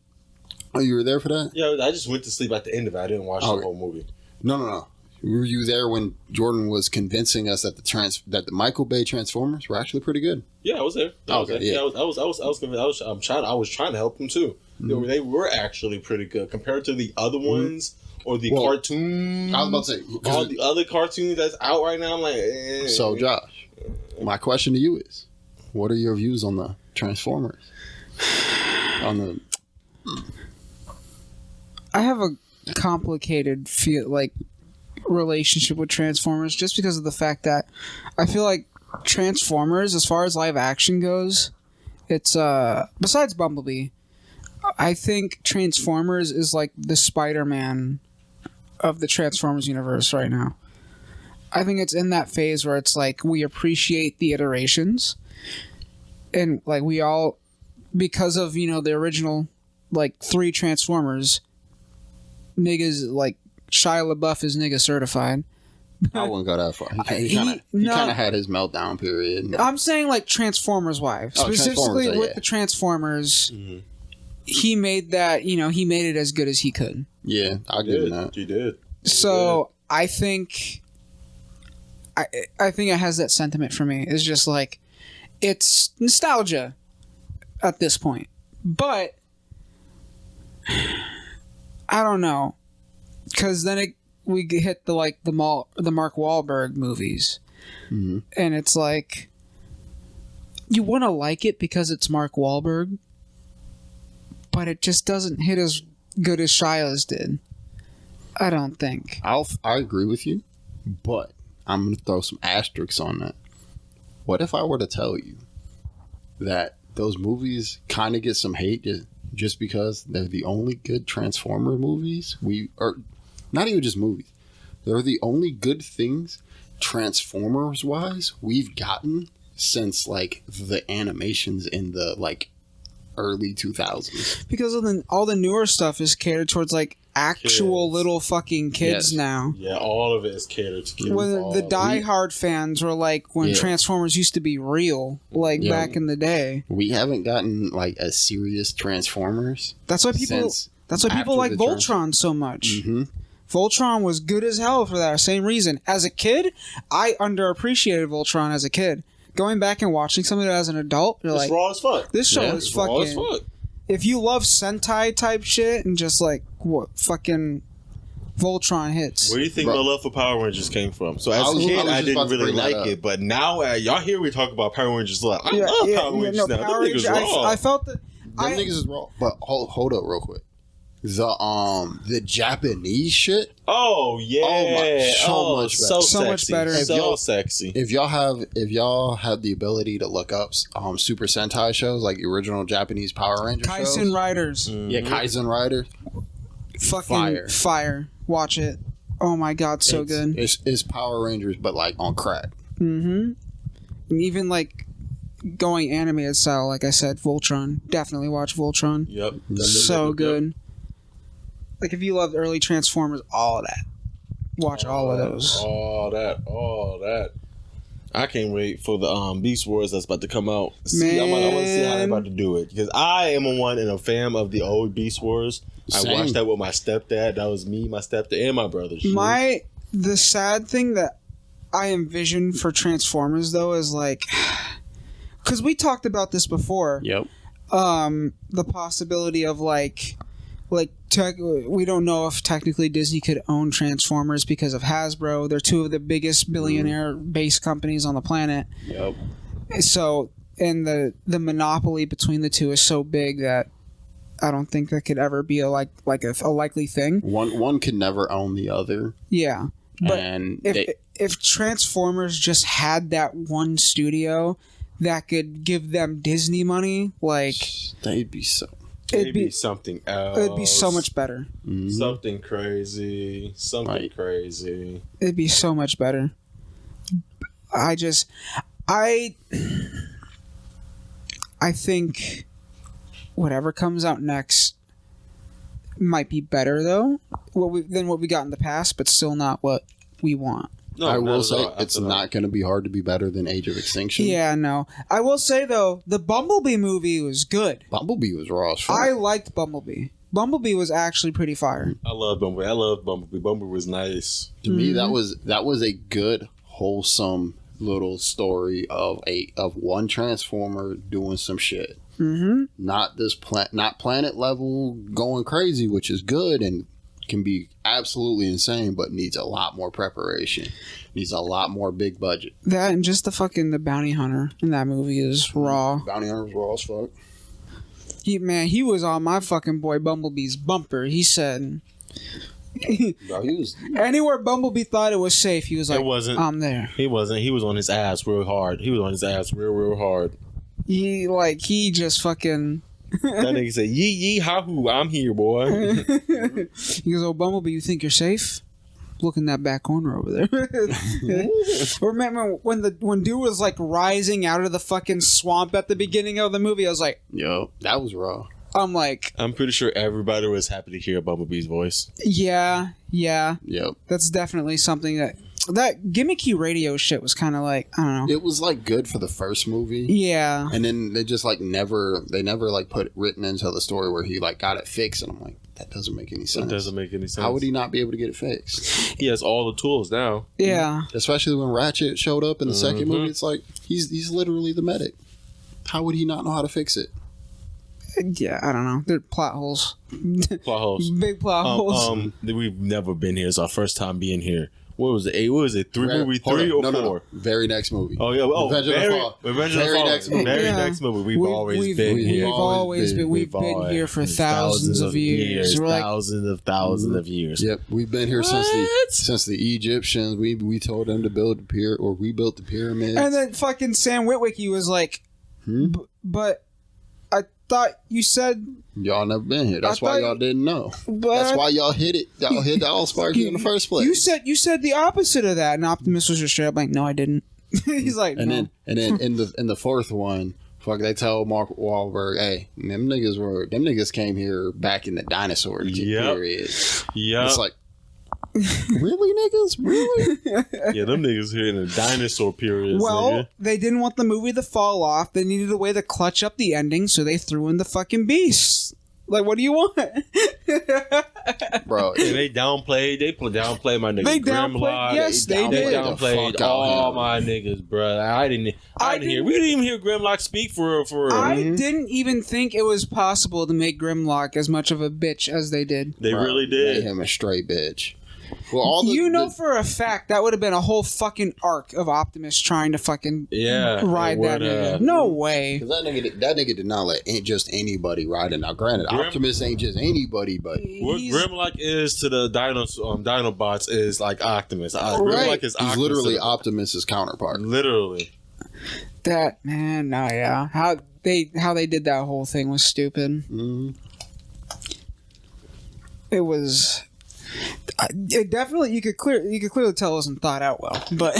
A: Oh, you were there for that?
B: Yeah, I just went to sleep at the end of it. I didn't watch the whole movie.
A: No. Were you there when Jordan was convincing us that the Michael Bay Transformers were actually pretty good?
B: Yeah, I was there. I was trying to help them too.
A: Mm-hmm.
B: They were actually pretty good compared to the other ones or the cartoons.
A: I was about to say
B: all the other cartoons that's out right now. I'm like,
A: So Josh, my question to you is, what are your views on the Transformers?
C: I have a complicated relationship with Transformers just because of the fact that I feel like Transformers, as far as live action goes, it's besides Bumblebee, I think Transformers is like the Spider-Man of the Transformers universe right now. I think it's in that phase where it's like we appreciate the iterations, and like we all, because of the original like 3 Transformers, niggas like Shia LaBeouf is nigga certified.
A: I wouldn't go that far. He kind of had his meltdown period.
C: I'm saying like Transformers wise, specifically with the Transformers. Mm-hmm. He made that, he made it as good as he could. Yeah,
A: I'll give him that.
B: He did.
C: So I think it has that sentiment for me. It's just like it's nostalgia at this point, but I don't know, because then we hit the Mark Wahlberg movies, mm-hmm. and it's like you want to like it because it's Mark Wahlberg, but it just doesn't hit as good as Shia's did. I don't think.
A: I agree with you, but I'm gonna throw some asterisks on that. What if I were to tell you that those movies kind of get some hate just because they're the only good Transformer movies or not even just movies, they're the only good things Transformers wise we've gotten since like the animations in the like early 2000s,
C: because of all the newer stuff is catered towards like actual kids. Little fucking kids now.
B: Yeah, all of it is catered to kids.
C: When the diehard fans were like when Transformers used to be real, like back in the day.
A: We haven't gotten like a serious Transformers.
C: That's why people like Voltron so much. Mm-hmm. Voltron was good as hell for that same reason. As a kid, I underappreciated Voltron as a kid. Going back and watching some of it as an adult, you're like,
B: raw as fuck.
C: This show is fucking raw as fuck. If you love Sentai type shit and just like what fucking Voltron hits.
B: Where do you think my love for Power Rangers came from? So as a kid, I didn't really like it, but now y'all hear me talk about Power Rangers a lot. I love Power Rangers now. Them niggas raw.
C: I felt that.
A: Them niggas is raw. But hold up real quick. The Japanese shit.
B: Oh yeah,
A: so
C: much better.
B: So sexy.
A: If y'all have the ability to look up Super Sentai shows like the original Japanese Power Ranger shows.
C: Kaisen Riders.
A: Mm-hmm. Yeah, Kaisen Riders.
C: Fucking fire. Watch it. Oh my god, so good.
A: It's Power Rangers, but like on crack.
C: Mm-hmm. And even like going animated style, like I said, Voltron. Definitely watch Voltron.
B: Yep.
C: So good. Like, if you loved early Transformers, all of that. Watch all of those.
B: All that. I can't wait for the Beast Wars that's about to come out. I want to see how they're about to do it. Because I am a fan of the old Beast Wars.
A: Same.
B: I watched that with my stepdad. That was me, my stepdad, and my brother.
C: The sad thing that I envision for Transformers, though, is like... Because we talked about this before.
A: Yep.
C: The possibility of, we don't know if technically Disney could own Transformers because of Hasbro. They're two of the biggest billionaire-based companies on the planet.
A: Yep.
C: So, and the monopoly between the two is so big that I don't think that could ever be a likely thing.
A: One could never own the other.
C: Yeah, but
A: And
C: if Transformers just had that one studio that could give them Disney money, like
A: they'd be so.
B: It'd be something else.
C: It'd be so much better.
A: Mhm.
B: Something crazy. Something
A: Right.
B: crazy.
C: It'd be so much better. I think whatever comes out next might be better though than what we got in the past, but still not what we want.
B: No,
A: I
B: not
A: will
B: at
A: say
B: all.
A: it's
B: Not at all.
A: not going to be hard to be better than Age of Extinction.
C: Yeah, no. I will say though, the Bumblebee movie was good.
A: Bumblebee was raw as fuck.
C: I liked Bumblebee. Bumblebee was actually pretty fire.
B: I love Bumblebee. I love Bumblebee. Bumblebee was nice.
A: To me, that was a good, wholesome little story of one Transformer doing some shit.
C: Mm-hmm.
A: Not this not planet level going crazy, which is good and can be absolutely insane, but needs a lot more preparation. Needs a lot more big budget.
C: That and just the bounty hunter in that movie is raw.
A: Bounty Hunter was raw as fuck.
C: He was on my fucking boy Bumblebee's bumper. He said
A: Bro, he was
C: anywhere Bumblebee thought it was safe, he was like,
B: It wasn't.
C: I'm there.
B: He wasn't. He was on his ass real hard. He was on his ass real hard.
C: He just fucking
B: That nigga said, yee yee ha hoo, I'm here, boy.
C: he goes, "Oh, Bumblebee, you think you're safe? Look in that back corner over there." Remember when dude was like rising out of the fucking swamp at the beginning of the movie? I was like,
A: yo, that was raw.
C: I'm like,
B: I'm pretty sure everybody was happy to hear Bumblebee's voice.
C: yeah,
A: Yep.
C: that's definitely something that gimmicky radio shit was kind of like, I don't know.
A: It was like good for the first movie.
C: Yeah.
A: And then they just like never like put it written into the story where he like got it fixed, and I'm like, that doesn't make any sense.
B: It doesn't make any sense.
A: How would he not be able to get it fixed?
B: He has all the tools now.
C: Yeah.
A: Especially when Ratchet showed up in the second
B: Mhm.
A: movie, it's like he's literally the medic. How would he not know how to fix it?
C: Yeah, I don't know. They're plot holes.
B: Plot holes.
C: Big plot holes.
B: We've never been here. It's our first time being here. What was it? What was it? Movie
A: Hold
B: three
A: on.
B: or
A: No.
B: four?
A: Very next movie.
B: Oh yeah. Oh,
A: Revenge of the Fall.
B: Revenge of
A: Very
B: the Fall.
A: next movie.
B: Very
C: Yeah.
B: next movie. We've always
C: We've
B: been here.
C: always been. We've been here for thousands of years. We're like,
B: thousands of years.
A: Yep, we've been here
B: What?
A: since the Egyptians. We told them to build we built the pyramids.
C: and then fucking Sam Witwicky was like, but I thought you said,
A: Y'all never been here. That's
C: I
A: why
C: thought-
A: y'all didn't know.
C: but
A: That's why y'all hit it. Y'all hit the Allspark in the first place.
C: You said the opposite of that, and Optimus was just straight up like, no, I didn't. He's like,
A: And
C: no.
A: then in the fourth one, they tell Mark Wahlberg, hey, them niggas came here back in the dinosaur period.
B: Yeah.
A: It's like, really, niggas? Really?
B: Yeah, them niggas here in the dinosaur period.
C: Well, they didn't want the movie to fall off. They needed a way to clutch up the ending, so they threw in the fucking beasts. Like, what do you want?
A: Bro,
B: And they downplayed my niggas.
C: They
B: Grimlock.
C: downplayed- yes, they
B: They
C: did.
B: downplayed
A: The fuck out
B: all
A: him.
B: my niggas, bro. I didn't hear. We didn't even hear Grimlock speak for.
C: I didn't even think it was possible to make Grimlock as much of a bitch as they did.
B: They
A: bro,
B: really
A: made
B: did.
A: him a straight bitch. Well, all the,
C: You know for a fact that would have been a whole fucking arc of Optimus trying to fucking
B: Yeah,
C: ride
B: it
C: that
B: would,
C: nigga. No way.
A: because that nigga did not let just anybody ride it. Now, granted, Optimus ain't just anybody, but
B: What
C: He's-
B: Grimlock is to the Dinobots is like Optimus.
C: Right.
B: Grimlock is
A: he's
B: Optimus
A: literally
B: to the-
A: Optimus's counterpart.
B: Literally.
C: That man, no, yeah. How they did that whole thing was stupid.
A: Mhm.
C: It was. It definitely you could clearly tell it wasn't thought out well, but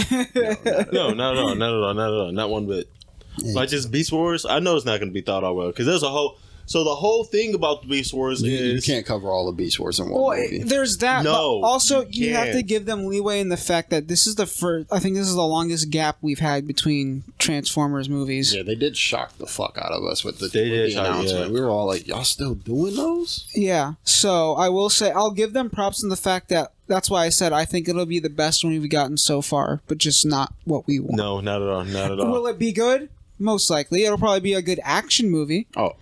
B: No, not at all. Not one bit.
A: Yeah.
B: Like this Beast Wars, I know it's not going to be thought out well because there's a whole. So the whole thing about the Beast Wars
A: You
B: is
A: can't cover all the Beast Wars in one
C: well,
A: movie.
C: there's that.
B: No,
C: but also
B: you
C: you have to
B: can't.
C: give them leeway in the fact that this is the first. I think this is the longest gap we've had between Transformers movies.
A: Yeah, they did shock the fuck out of us with the
B: They did shock,
A: announcement.
B: yeah.
A: We were all like, y'all still doing those?
C: Yeah, so I will say I'll give them props in the fact that that's why I said I think it'll be the best one we've gotten so far, but just not what we want.
B: no, not at all, not at all.
C: Will it be good? Most likely. It'll probably be a good action movie.
A: Oh.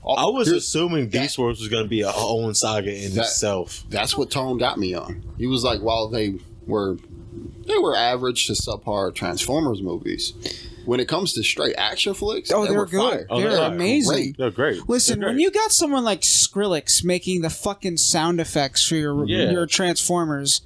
B: I was
A: Here's-
B: assuming Beast Wars was going to be a own saga in
A: That-
B: itself.
A: That's what Tone got me on. He was like, while they were average to subpar Transformers movies, when it comes to straight action flicks,
C: Oh,
A: they
C: they're
A: were
C: good.
A: fire.
C: They're amazing.
A: Great.
B: They're great.
C: Listen,
B: They're
C: when
B: great.
C: you got someone like Skrillex making the fucking sound effects for your Transformers,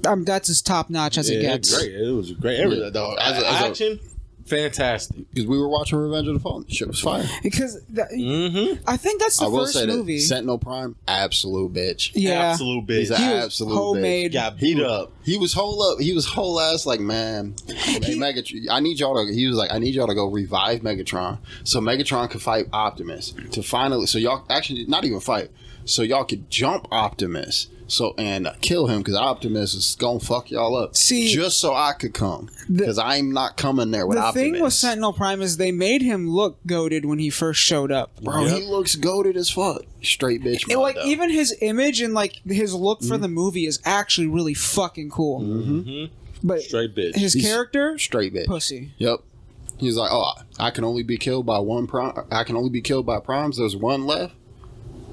C: that's as top notch as it gets.
B: Great. It was great. Everything.
A: Yeah.
B: As action, fantastic.
A: Because we were watching Revenge of the Fallen. Shit was fire.
C: Because I think that's the
A: I will
C: first
A: say
C: movie.
A: that Sentinel Prime, absolute bitch.
C: Yeah,
B: Absolute bitch.
A: He's an
C: He was
A: absolute
C: homemade.
A: bitch.
B: Got beat up.
A: He was whole ass like, man, hey, Megatron. I need y'all to go revive Megatron so Megatron could fight Optimus to finally, so y'all actually not even fight, so y'all could jump Optimus. So and kill him because Optimus is gonna fuck y'all up.
C: See,
A: just so I could come because I'm not coming there with
C: the
A: Optimus.
C: thing with Sentinel Prime is they made him look goated when he first showed up.
A: Bro, he looks goated as fuck. Straight bitch.
C: And, like
A: though.
C: even his image and like his look for the movie is actually really fucking cool.
B: Mm-hmm.
C: But
B: Straight bitch.
C: his character,
A: straight bitch.
C: pussy.
A: Yep. He's like, oh, I can only be killed by one prime. I can only be killed by primes. There's one left.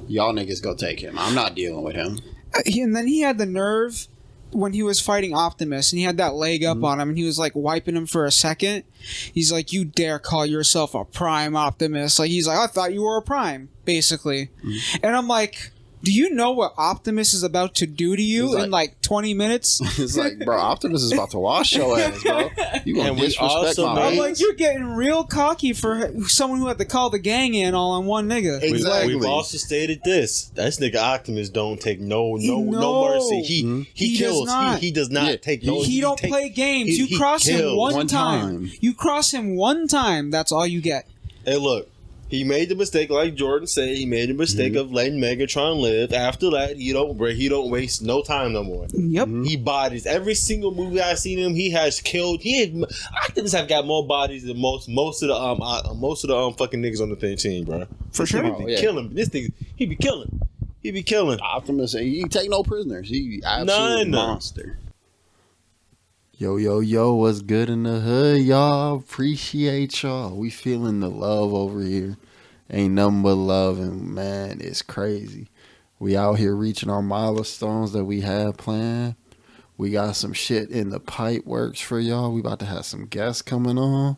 A: Y'all niggas go take him. I'm not dealing with him.
C: And then he had the nerve when he was fighting Optimus, and he had that leg up on him, and he was like wiping him for a second. He's like, "You dare call yourself a Prime Optimus?" Like he's like, "I thought you were a Prime," basically. And I'm like, do you know what Optimus is about to do to you in like 20 minutes?
A: It's like, bro, Optimus is about to wash your ass, bro. You gonna
B: And we
A: disrespect
B: also
A: my
B: know-
C: I'm
A: man.
C: like, you're getting real cocky for someone who had to call the gang in all on one nigga.
A: Exactly.
B: We've also stated this. That nigga Optimus don't take no
C: No.
B: mercy. He
C: He
B: kills.
C: does not.
B: He does not
A: Yeah.
B: take no.
C: He don't play games. You cross him
B: kills.
C: one
A: One
C: time.
A: time.
C: You cross him one time. That's all you get.
B: Hey, look. He made the mistake, like Jordan said. He made the mistake of letting Megatron live. After that, he don't waste no time no more.
C: Yep.
B: He bodies every single movie I've seen him. He has killed. Optimus have got more bodies than most of the fucking niggas on the team, bro.
C: For sure.
B: He be killing. This thing, he be killing. He be killing.
A: Optimus, he take no prisoners. He absolute
B: None.
A: monster. Yo, what's good in the hood, y'all? Appreciate y'all. We feeling the love over here. Ain't nothing but love, and man, it's crazy. We out here reaching our milestones that we have planned. We got some shit in the pipe works for y'all. We about to have some guests coming on.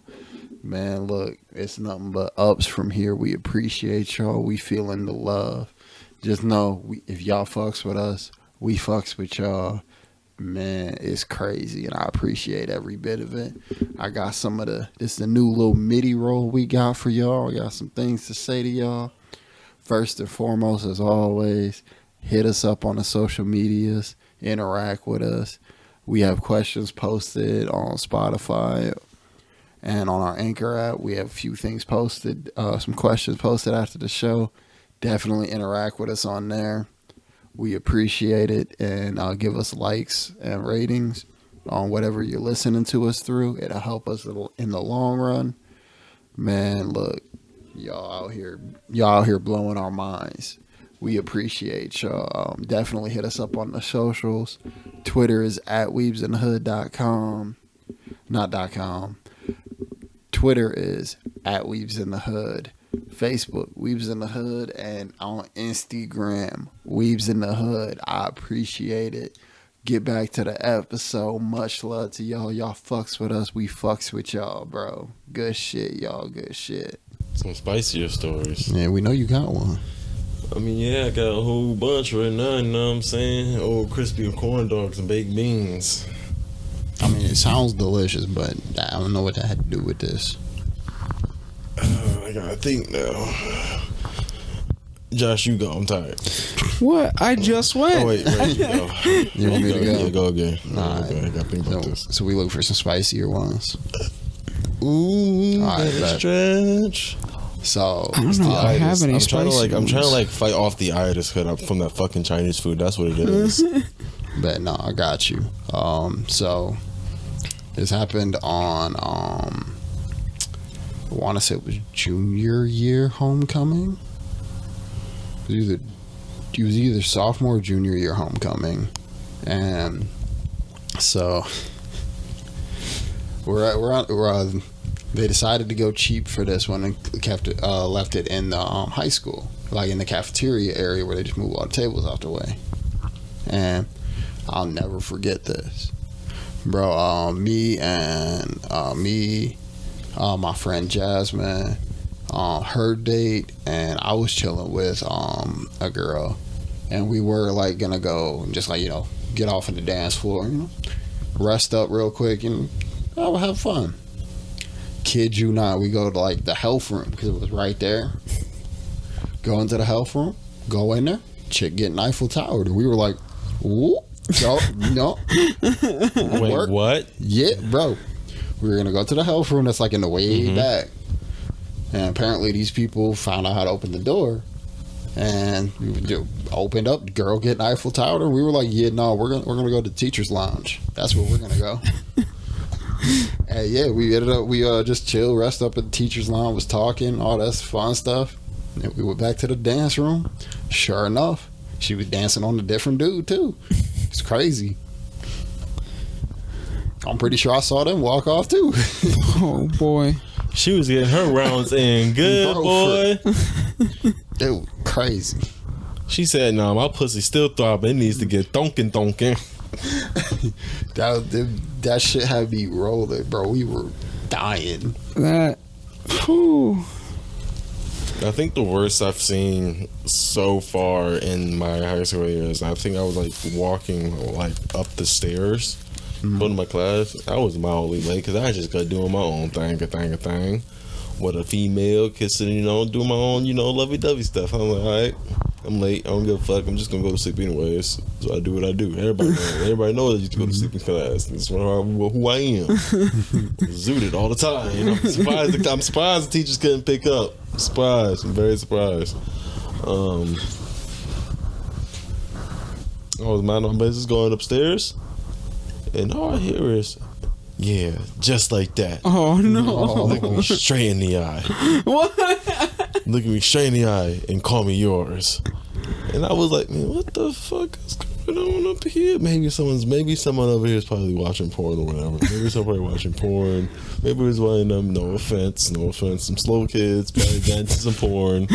A: Man, look, it's nothing but ups from here. We appreciate y'all. We feeling the love. Just know, if y'all fucks with us, we fucks with y'all. Man, it's crazy, and I appreciate every bit of it. I got it's the new little MIDI roll we got for y'all. I got some things to say to y'all. First and foremost, as always, hit us up on the social medias, interact with us. We have questions posted on Spotify and on our Anchor app. We have a few things posted, some questions posted after the show. Definitely interact with us on there. We appreciate it, and give us likes and ratings on whatever you're listening to us through. It'll help us in the long run. Man, look, y'all out here blowing our minds. We appreciate y'all. Definitely hit us up on the socials. Twitter is at weebsinthehood.com. Not .com. Twitter is at weebsinthehood. Facebook, Weebs in the Hood, and on Instagram, Weebs in the Hood. I appreciate it. Get back to the episode. Much love to y'all. Y'all fucks with us. We fucks with y'all, bro. Good shit, y'all. Good shit.
B: Some spicier stories.
A: Yeah, we know you got one.
B: I mean, yeah, I got a whole bunch right now, you know what I'm saying? Old crispy corn dogs and baked beans.
A: I mean, it sounds delicious, but I don't know what that had to do with this.
B: I gotta think now. Josh, you go. I'm tired.
C: What? I just went.
B: Oh, wait, you go.
A: You want me to go?
B: Yeah, go again.
A: Nah,
B: Okay, I gotta think about this.
A: So we look for some spicier ones.
B: Ooh,
A: All right,
B: that's stretch.
A: So
C: I don't know if I
B: Itis.
C: have any
B: I'm trying
C: spicy
B: to
C: ones.
B: fight off the itis from that fucking Chinese food. That's what it is.
A: but no, I got you. So this happened on I want to say it was junior year homecoming. It was either sophomore or junior year homecoming, and so they decided to go cheap for this one and kept it, left it in the high school, like in the cafeteria area where they just move all the tables out the way. And I'll never forget this, bro. Me, my friend Jasmine, her date, and I was chilling with a girl, and we were like gonna go just like, you know, get off of the dance floor, you know, rest up real quick and have fun. Kid you not, we go to like the health room because it was right there. Go into the health room, go in there, chick getting Eiffel Towered, and we were like, ooh, no.
B: Wait, what?
A: Yeah, bro. We were gonna go to the health room that's like in the way back, and apparently these people found out how to open the door, and we opened up. Girl getting Eiffel Towered, and we were like, yeah, no, we're gonna go to the teacher's lounge. That's where we're gonna go. And yeah, we ended up just chill, rest up at the teacher's lounge, was talking, all that fun stuff. And we went back to the dance room. Sure enough, she was dancing on a different dude too. It's crazy. I'm pretty sure I saw them walk off too.
C: Oh boy.
B: She was getting her rounds in good, boy.
A: Dude, crazy.
B: She said, "No, my pussy still throbbing. It needs to get thonkin."
A: That shit had me rolling, bro. We were dying.
C: That. Whew.
B: I think the worst I've seen so far in my high school years, I think I was like walking like up the stairs, going to my class. I was mildly late because I just got doing my own thing with a female kissing, you know, doing my own, you know, lovey-dovey stuff. I'm like, all right, I'm late. I don't give a fuck. I'm just gonna go to sleep anyways. So I do what I do. Everybody knows I used to go to sleep in class. It's who I am. Zooted all the time. You know, I'm surprised the teachers couldn't pick up. I'm very surprised. I was minding my business going upstairs, and all I hear is, yeah, just like that.
C: Oh no!
B: Look me straight in the eye.
C: What?
B: Look me straight in the eye and call me yours. And I was like, man, what the fuck is going on up here? Maybe someone over here is probably watching porn or whatever. Maybe somebody watching porn. Maybe it was one of them. No offense. Some slow kids probably dancing some porn.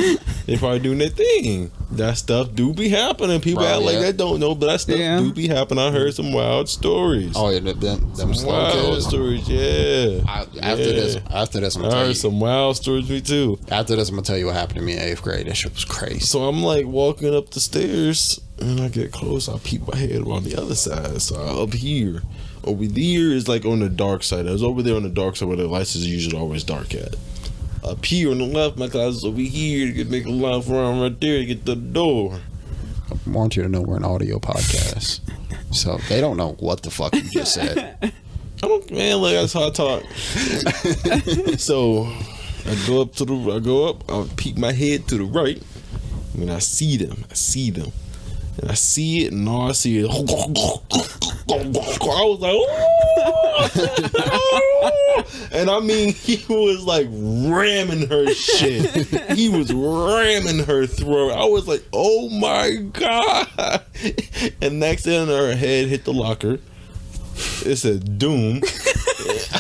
B: They probably doing their thing. That stuff do be happening. People act like they don't know, but that stuff do be happening. I heard some wild stories.
A: Oh yeah, them slow
B: wild
A: kids.
B: stories. Yeah.
A: After this,
B: I heard some wild stories. Me too.
A: After this, I'm gonna tell you what happened to me in 8th grade. That shit was crazy.
B: So I'm like walking up the stairs, and I get close. I peek my head on the other side. So up here, over there is like on the dark side. I was over there on the dark side where the lights is usually always dark at. Up here on the left, my class is over here. You can make a line around right there to get to the door.
A: I want you to know we're an audio podcast, so they don't know what the fuck you just said.
B: Like that's how I talk. So I go up. I peek my head to the right, and I see them. And I see it, and all I see is I was like, oh! And I mean, he was like ramming her shit. He was ramming her throat. I was like, oh my god! And next thing, her head hit the locker. It said doom.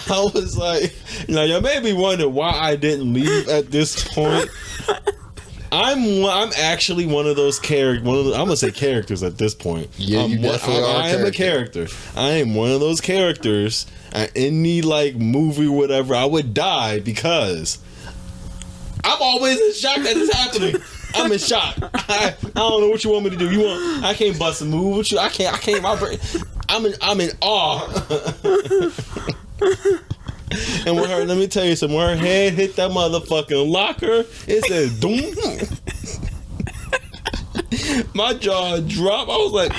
B: I was like, now you may be wondering why I didn't leave at this point. I'm actually one of those characters. I'm gonna say characters at this point.
A: Yeah, you definitely are.
B: I am a character. I am one of those characters. Any like movie, whatever, I would die because I'm always in shock that it's happening. I'm in shock. I don't know what you want me to do. I can't bust a move with you. I can't. My brain. I'm in awe. And let me tell you something, when her head hit that motherfucking locker, it said doom. My jaw dropped. I was like,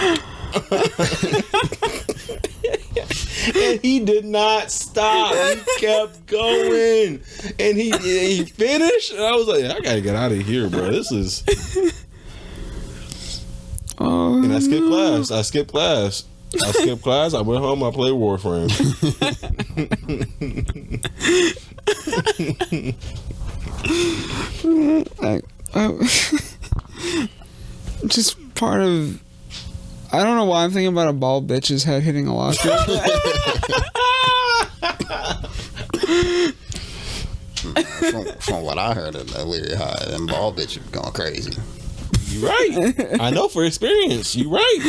B: and he did not stop. He kept going, and he finished. And I was like, I gotta get out of here, bro. This is. And I skipped class. I went home. I played Warframe.
C: Just part of. I don't know why I'm thinking about a bald bitch's head hitting a locker.
A: From what I heard of that Leary High, them bald bitches going crazy.
B: You right. I know for experience. You right.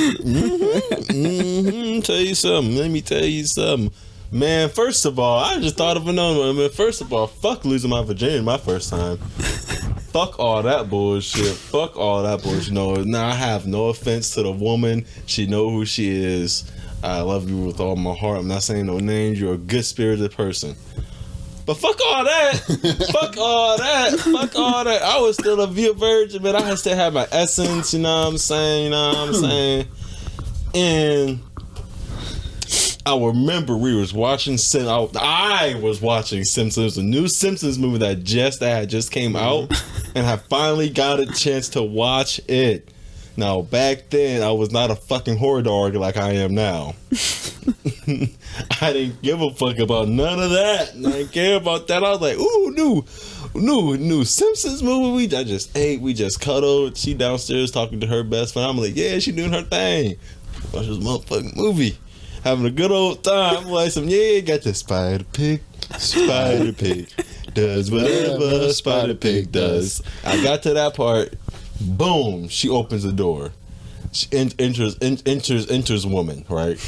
B: Tell you something. Let me tell you something. Man, first of all, I just thought of another one. Man, first of all, fuck losing my virginity my first time. Fuck all that bullshit. Fuck all that bullshit. No, now I have no offense to the woman. She know who she is. I love you with all my heart. I'm not saying no names. You're a good spirited person. But fuck all that. Fuck all that. Fuck all that. I was still a virgin, but I still had my essence. You know what I'm saying? You know what I'm saying? And I remember we was watching I was watching Simpsons, a new Simpsons movie that had just came out, and I finally got a chance to watch it. Now back then I was not a fucking horror dog like I am now. I didn't give a fuck about none of that. I didn't care about that. I was like, ooh, new Simpsons movie. I just ate. We just cuddled. She downstairs talking to her best friend. I'm like, yeah, she doing her thing. Watch this motherfucking movie. Having a good old time. I'm like, got the Spider Pig. Spider Pig does whatever Spider Pig does. I got to that part. Boom. She opens the door. She enters woman, right?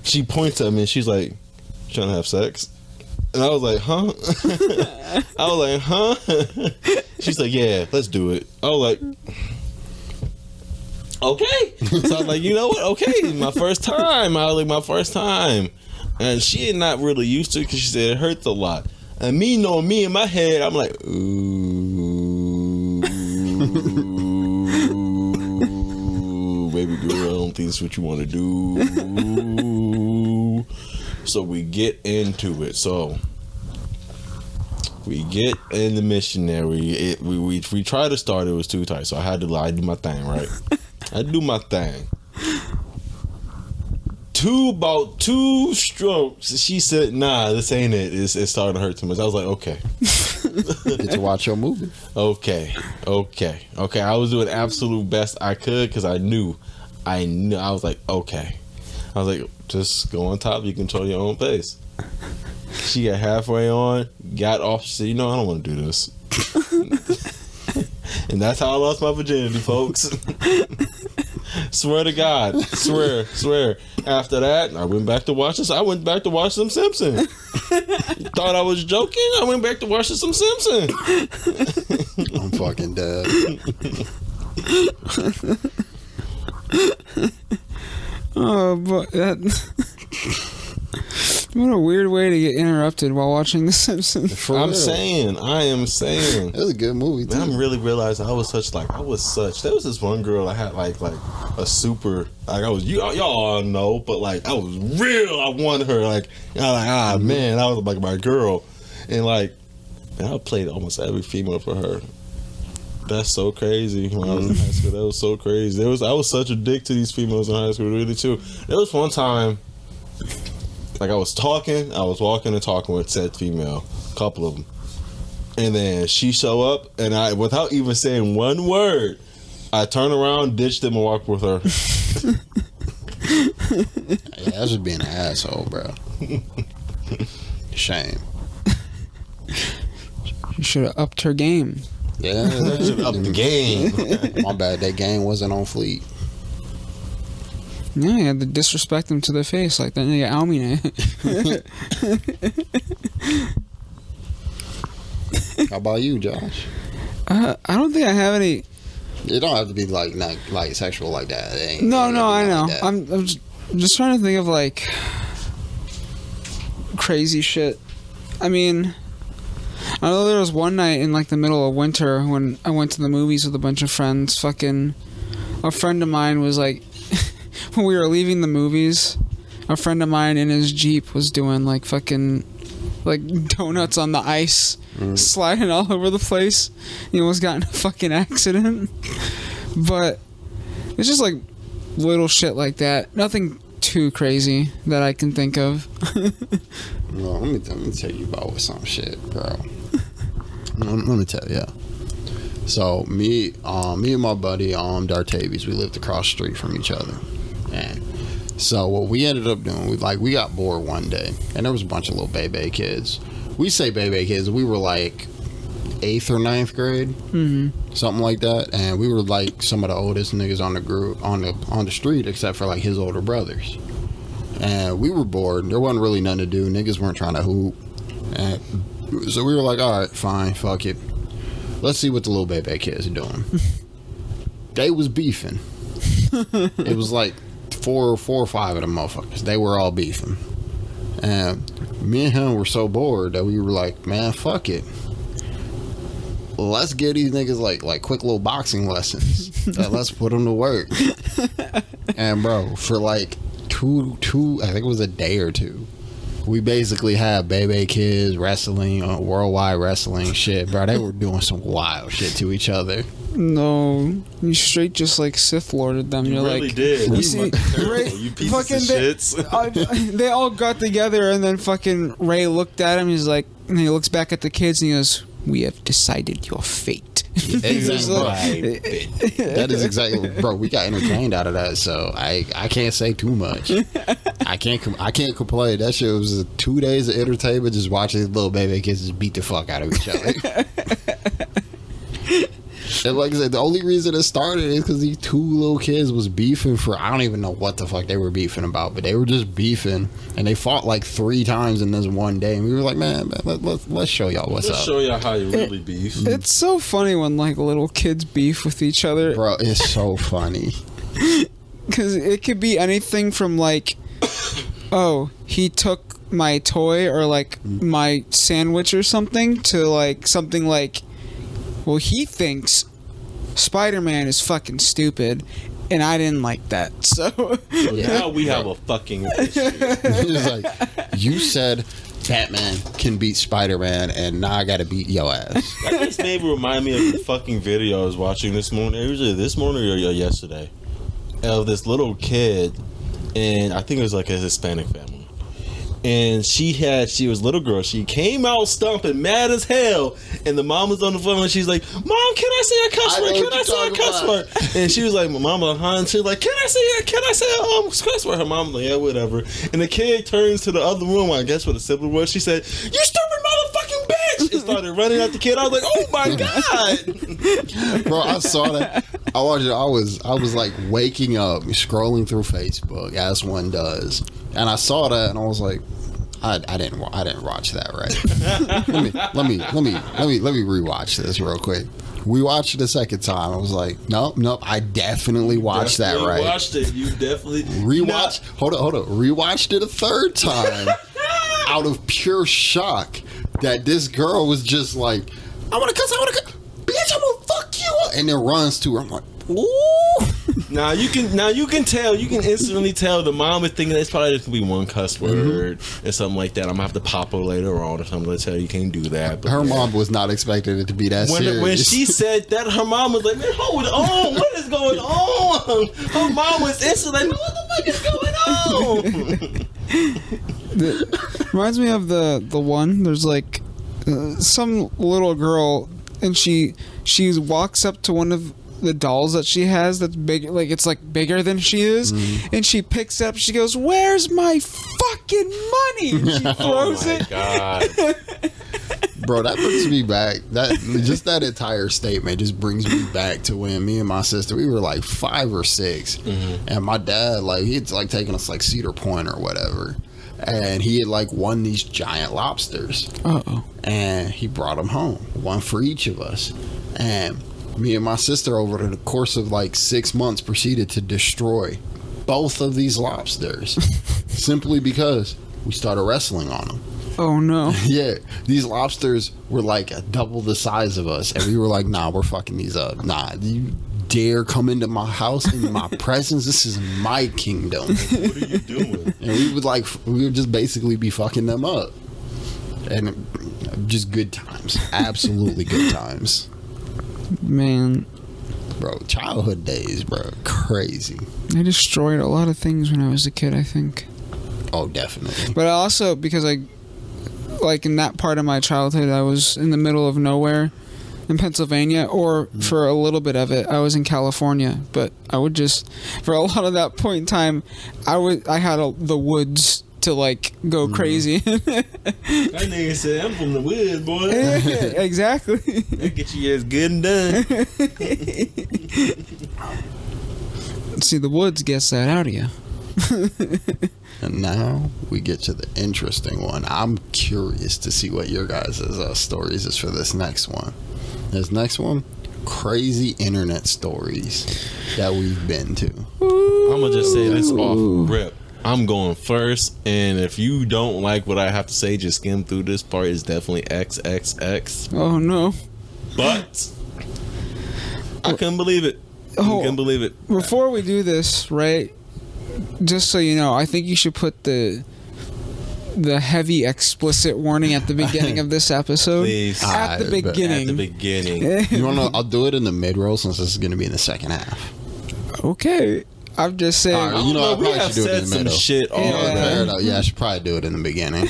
B: She points at me and she's like, trying to have sex? And I was like, huh? She's like, yeah, let's do it. I was like, okay. So I was like, you know what? Okay, my first time. And she is not really used to it because she said it hurts a lot. And me knowing me in my head, I'm like, ooh, baby girl, I don't think that's what you want to do. So we get into it. So we get in the missionary. We tried to start. It was too tight, so I had to do my thing, right? I do my thing. About two strokes, she said, "Nah, this ain't it. It's starting to hurt too much." I was like, "Okay."
A: Get to watch your movie.
B: Okay. I was doing absolute best I could because I knew. I was like, okay. I was like, just go on top. You control your own pace. She got halfway on, got off. She said, "You know, I don't want to do this." And that's how I lost my virginity, folks. Swear to God. Swear. After that, I went back to watch this. I went back to watch some Simpsons. Thought I was joking. I went back to watch some Simpsons.
A: I'm fucking dead.
C: Oh, but that... What a weird way to get interrupted while watching The Simpsons.
B: I am saying.
A: It was a good movie, too.
B: Man, I'm really realizing there was this one girl I had like a super, like I was, y'all all know, but like I was real, I wanted her, like, I was like, man, I was like my girl. And like, man, I played almost every female for her. That's so crazy. When I was in high school, that was so crazy. I was such a dick to these females in high school, really too. There was one time, like I was walking and talking with said female, a couple of them, and then she show up, and I, without even saying one word, I turn around, ditched them, and walked with her.
A: Yeah, that's just being an asshole, bro. Shame.
C: You should have upped her game.
A: Yeah,
B: Should up the game.
A: My bad. That game wasn't on fleek.
C: Yeah, you had to disrespect them to their face like that. Nigga Almine.
A: How about you, Josh?
C: I don't think I have any.
A: It don't have to be like not like sexual like that. It ain't,
C: No,
A: it
C: I
A: ain't
C: know.
A: like that.
C: I'm just trying to think of like crazy shit. I mean, I know there was one night in like the middle of winter when I went to the movies with a bunch of friends. Fucking a friend of mine was like, when we were leaving the movies, a friend of mine in his Jeep was doing like fucking like donuts on the ice, sliding all over the place. He almost got in a fucking accident. But it's just like little shit like that. Nothing too crazy that I can think of.
A: Well, let me tell you about some shit, bro. Let me tell you. So me and my buddy Dartavius, we lived across the street from each other. And so what we ended up doing, we got bored one day, and there was a bunch of little baby kids. We say baby kids, we were like 8th or 9th grade, something like that, and we were like some of the oldest niggas on the group on the street, except for like his older brothers. and we were bored. There wasn't really nothing to do. Niggas weren't trying to hoop. And so we were like, all right, fine, fuck it. Let's see what the little baby kids are doing. They was beefing. It was like four or five of them motherfuckers. They were all beefing. And me and him were so bored that we were like, man, fuck it. Let's give these niggas like quick little boxing lessons. Let's put them to work. And bro, for like two, I think it was a day or two, we basically had baby kids wrestling, worldwide wrestling shit, bro. They were doing some wild shit to each other.
C: No, you straight just like Sith Lorded them. You're
B: really
C: like,
B: did.
C: You see, Ray,
B: You pieces
C: fucking
B: of shits.
C: they all got together, and then fucking Ray looked at him. He's like, and he looks back at the kids, and he goes, "We have decided your fate."
A: Exactly.
B: Right.
A: That is exactly, bro. We got entertained out of that, so I can't say too much. I can't complain. That shit was 2 days of entertainment, just watching these little baby kids just beat the fuck out of each other. And like I said, the only reason it started is because these two little kids was beefing for, I don't even know what the fuck they were beefing about, but they were just beefing, and they fought like 3 times in this one day, and we were like, man let's show y'all what's up.
B: Let's show y'all how you really beef.
C: It's so funny when like little kids beef with each other,
A: Bro, it's so funny.
C: because it could be anything from like, oh, he took my toy or like my sandwich or something, to like something like, well, he thinks Spider-Man is fucking stupid, and I didn't like that. So
B: now we have a fucking issue.
A: It's like, you said Batman can beat Spider-Man, and now I gotta beat your ass.
B: That just maybe remind me of the fucking video I was watching this morning. It was either this morning or yesterday, of this little kid, and I think it was like a Hispanic family. And she was a little girl. She came out stumping, mad as hell. And the mom was on the phone, and she's like, "Mom, can I say a cuss word? Can I say a cuss word?" And she was like, "My mama, huh?" And she was like, "Can I say a cuss word?" Her mom was like, "Yeah, whatever." And the kid turns to the other room, I guess what a sibling was. She said, "You stupid motherfucking bitch!" And started running at the kid. I was like, "Oh my god!"
A: Bro, I saw that. I watched it. I was like waking up, scrolling through Facebook as one does, and I saw that, and I was like, I didn't watch that right. let me rewatch this real quick. We watched it a second time. I was like, nope, I definitely watched that right.
B: Watched it. You definitely
A: rewatched. Hold on. Rewatched it a third time out of pure shock that this girl was just like, I want to cuss, bitch, I'm gonna fuck you up, and then runs to her. I'm like, ooh.
B: Now you can instantly tell the mom is thinking there's probably just gonna be one cuss word or something like that. I'm gonna have to pop her later on or something to tell you can't do that. But
A: her mom was not expecting it to be that serious.
B: When she said that, her mom was like, "Man, hold on, what is going on?" Her mom was instantly like, "What the fuck is going on?"
C: Reminds me of the one. There's like some little girl, and she walks up to one of the dolls that she has that's big, like it's like bigger than she is, and she picks up, she goes, "Where's my fucking money?" And she throws it.
B: God.
A: Bro, that brings me back. That entire statement just brings me back to when me and my sister, we were like 5 or 6, and my dad, like, he'd like taking us like Cedar Point or whatever, and he had like won these giant lobsters. And he brought them home, one for each of us, and me and my sister, over the course of like 6 months, proceeded to destroy both of these lobsters simply because we started wrestling on them.
C: Oh no.
A: Yeah, these lobsters were like double the size of us, and we were like, nah, we're fucking these up. Nah, you dare come into my house in my presence? This is my kingdom.
B: What are you doing?
A: And we would just basically be fucking them up. And just good times. Absolutely good times.
C: Man,
A: Bro, childhood days, bro. Crazy.
C: I destroyed a lot of things when I was a kid, I think.
A: Oh, definitely.
C: But also, because like in that part of my childhood, I was in the middle of nowhere in Pennsylvania, or for a little bit of it, I was in California. But I would just, for a lot of that point in time, I had the woods to like go crazy.
B: That nigga said, "I'm from the woods, boy."
C: Yeah, exactly.
B: That get you as good and done.
C: See, the woods gets that out of you.
A: And now we get to the interesting one. I'm curious to see what your guys' stories is for this next one. This next one, crazy internet stories that we've been to.
B: I'm gonna just say this off rip. I'm going first, and if you don't like what I have to say, just skim through this part. It's definitely XXX.
C: Oh no!
B: But I couldn't believe it. I couldn't believe it.
C: Before we do this, right? Just so you know, I think you should put the heavy explicit warning at the beginning of this episode.
B: Please.
C: At the beginning.
B: At the beginning.
A: You wanna? I'll do it in the mid-roll since this is gonna be in the second half.
C: Okay. I'm just saying.
A: All right, you know, I
B: we
A: probably
B: have
A: should do it in
B: said
A: the
B: some
A: middle.
B: shit all
C: Yeah.
B: day.
A: Yeah, I should probably do it in the beginning.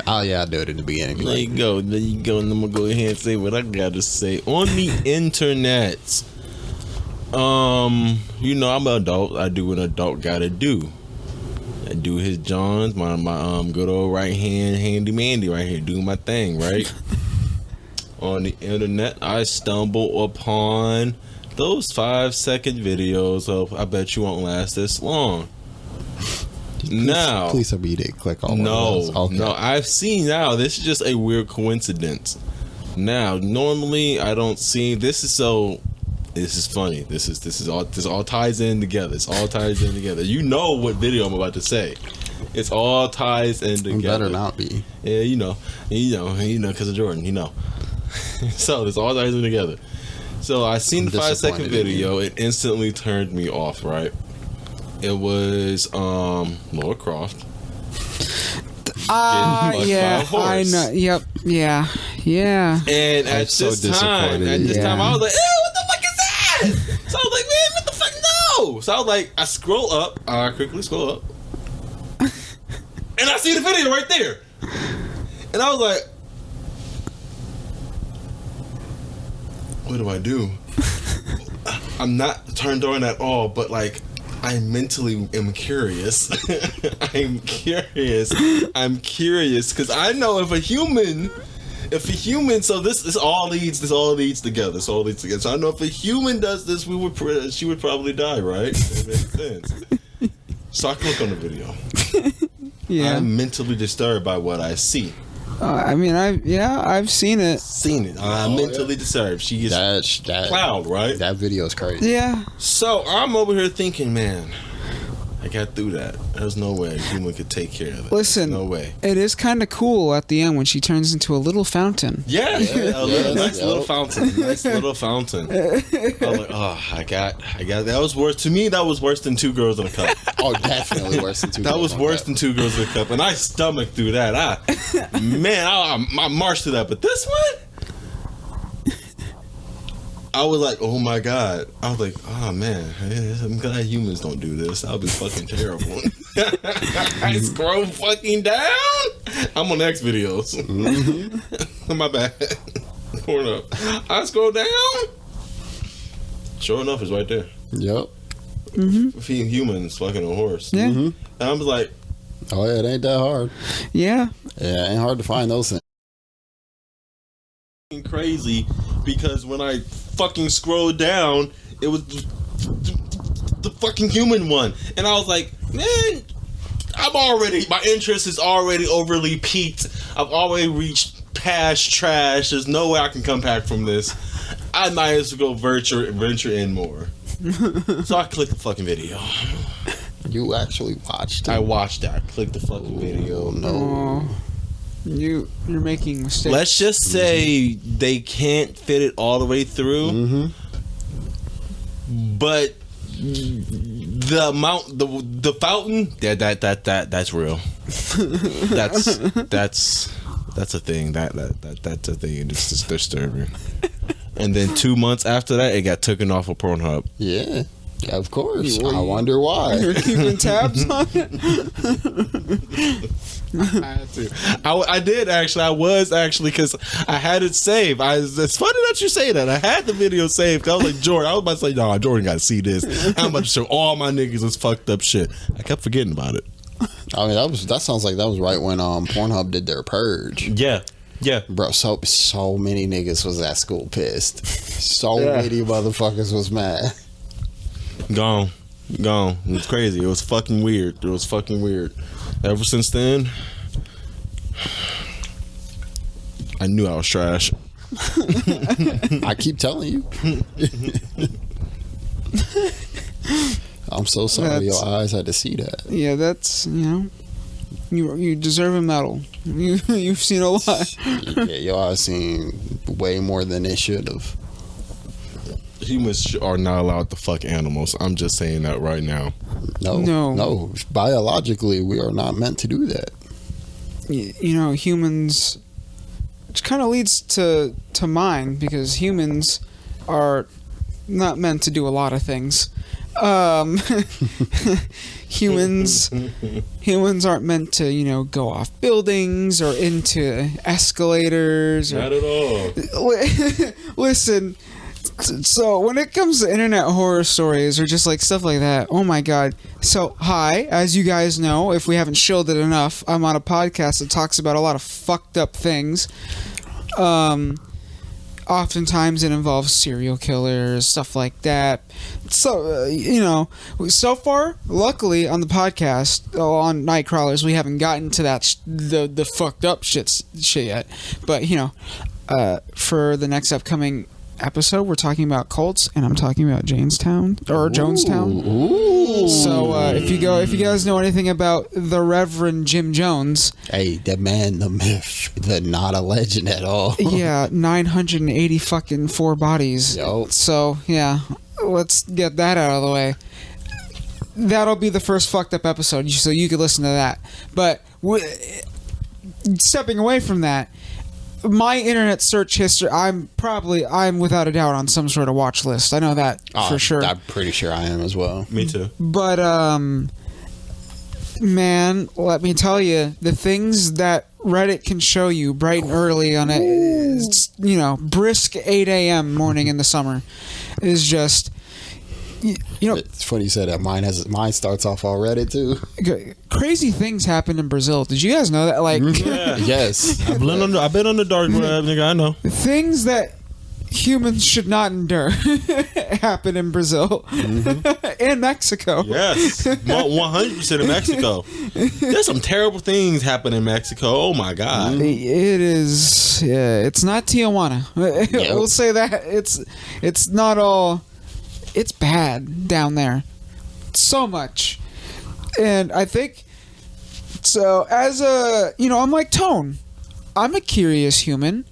A: I'll do it in the beginning.
B: There you go. There you go. And I'm gonna go ahead and say what I gotta say on the internet. You know, I'm an adult. I do what an adult gotta do. I do his Johns, my good old right hand handy mandy right here, doing my thing, right? On the internet, I stumble upon those 5-second videos of I bet you won't last this long. Now,
A: please tell me you didn't click all of
B: no,
A: those. Okay.
B: no, I've seen now. This is just a weird coincidence. Now, normally I don't see this is so. This is funny. This all ties in together. It's all ties in together. You know what video I'm about to say. It's all ties in together.
A: It better not be.
B: Yeah, you know, because of Jordan, you know. So this all ties in together. So I seen the 5-second video. It instantly turned me off. Right. It was Laura Croft.
C: Yeah, I know. Yep, yeah.
B: And at this time, I was like, ew, what the fuck is that? So I was like, man, what the fuck, no. So I was like, I quickly scroll up, and I see the video right there, and I was like, what do I do? I'm not turned on at all, but like, I mentally am curious. I'm curious because I know if a human, so this all leads together. So I know if a human does this, she would probably die, right? It makes sense. So I click on the video.
C: Yeah.
B: I'm mentally disturbed by what I see.
C: I mean, I've seen it.
B: I'm mentally disturbed. She is
A: that
B: cloud, right?
A: That video is crazy.
C: Yeah.
B: So I'm over here thinking, man, I got through that. There's no way a human could take care of it.
C: Listen,
B: no way.
C: It is kind of cool at the end when she turns into a little fountain.
B: Yeah, nice little fountain. Nice little fountain. I was like, oh, I got. That was worse to me. That was worse than 2 girls in a cup.
A: Oh, definitely worse than 2 girls.
B: That was worse than 2 girls in a cup, and I stomached through that. I marched through that, but this one. I was like, oh my god. I was like, oh man, I'm glad humans don't do this. That would be fucking terrible. I scroll fucking down. I'm on X videos. Mm-hmm. My bad. Corn up. I scroll down. Sure enough, it's right there.
A: Yep.
C: Mm-hmm.
B: Feeding humans fucking a horse.
C: Yeah.
A: Mm-hmm.
B: And I was like,
A: oh yeah, it ain't that hard.
C: Yeah.
A: Yeah, it ain't hard to find those things.
B: Crazy because when I fucking scrolled down, it was the fucking human one, and I was like, man, my interest is already overly peaked. I've already reached past trash. There's no way I can come back from this. I might as well go venture in more. So I clicked the fucking video.
A: You actually watched it?
B: I watched it. I clicked the fucking video.
A: Oh, no.
C: You're making mistakes.
B: Let's just say they can't fit it all the way through.
A: Mm-hmm.
B: But the amount, the fountain, that's real. that's a thing. That's a thing. It's just disturbing. And then 2 months after that, it got taken off of Pornhub.
A: Yeah, of course. I wonder why.
C: You're keeping tabs on it.
B: I had to. I did actually. I was actually because I had it saved. It's funny that you say that. I had the video saved. I was like, Jordan. I was about to say, no, Jordan got to see this. I'm about to show all my niggas this fucked up shit. I kept forgetting about it.
A: I mean, that sounds like that was right when Pornhub did their purge.
B: Yeah.
A: Bro, so many niggas was at school pissed. So many motherfuckers was mad.
B: Gone. Gone. It's crazy. It was fucking weird. Ever since then, I knew I was trash.
A: I keep telling you. I'm so sorry your eyes had to see that.
C: Yeah, that's, you deserve a medal. You've seen a lot.
A: Yeah, your eyes seen way more than they should have.
B: Humans are not allowed to fuck animals. I'm just saying that right now.
A: No. Biologically, we are not meant to do that.
C: Humans, which kind of leads to mine, because humans are not meant to do a lot of things. Humans aren't meant to, go off buildings or into escalators.
B: Not at all.
C: Listen, so when it comes to internet horror stories or just like stuff like that, oh my god. So, hi, as you guys know, if we haven't shielded it enough, I'm on a podcast that talks about a lot of fucked up things. Oftentimes it involves serial killers, stuff like that. So, so far, luckily on the podcast, on Nightcrawlers, we haven't gotten to that, the fucked up shit yet. But, for the next upcoming episode, we're talking about cults, and I'm talking about Jonestown.
A: Ooh.
C: So if you guys know anything about the Reverend Jim Jones,
A: hey, the man, the myth, the not a legend at all.
C: Yeah, 980 fucking 4 bodies.
A: Yo.
C: So yeah, let's get that out of the way. That'll be the first fucked up episode, so you can listen to that. But stepping away from that, my internet search history, I'm without a doubt on some sort of watch list. I know that for sure.
A: I'm pretty sure I am as well.
B: Me too.
C: But man, let me tell you, the things that Reddit can show you bright and early on a brisk 8 a.m. morning in the summer is just
A: it's funny you said that. Mine starts off on Reddit too.
C: Crazy things happen in Brazil. Did you guys know that? Like,
B: yeah.
A: Yes,
B: I've been on the dark web, nigga. I know
C: things that humans should not endure happen in Brazil and Mexico.
B: Yes, 100% in Mexico. There's some terrible things happen in Mexico. Oh my god,
C: it is. Yeah, it's not Tijuana.
A: Yep.
C: We'll say that it's not all. It's bad down there, so much, and I think so. As I'm like Tone. I'm a curious human.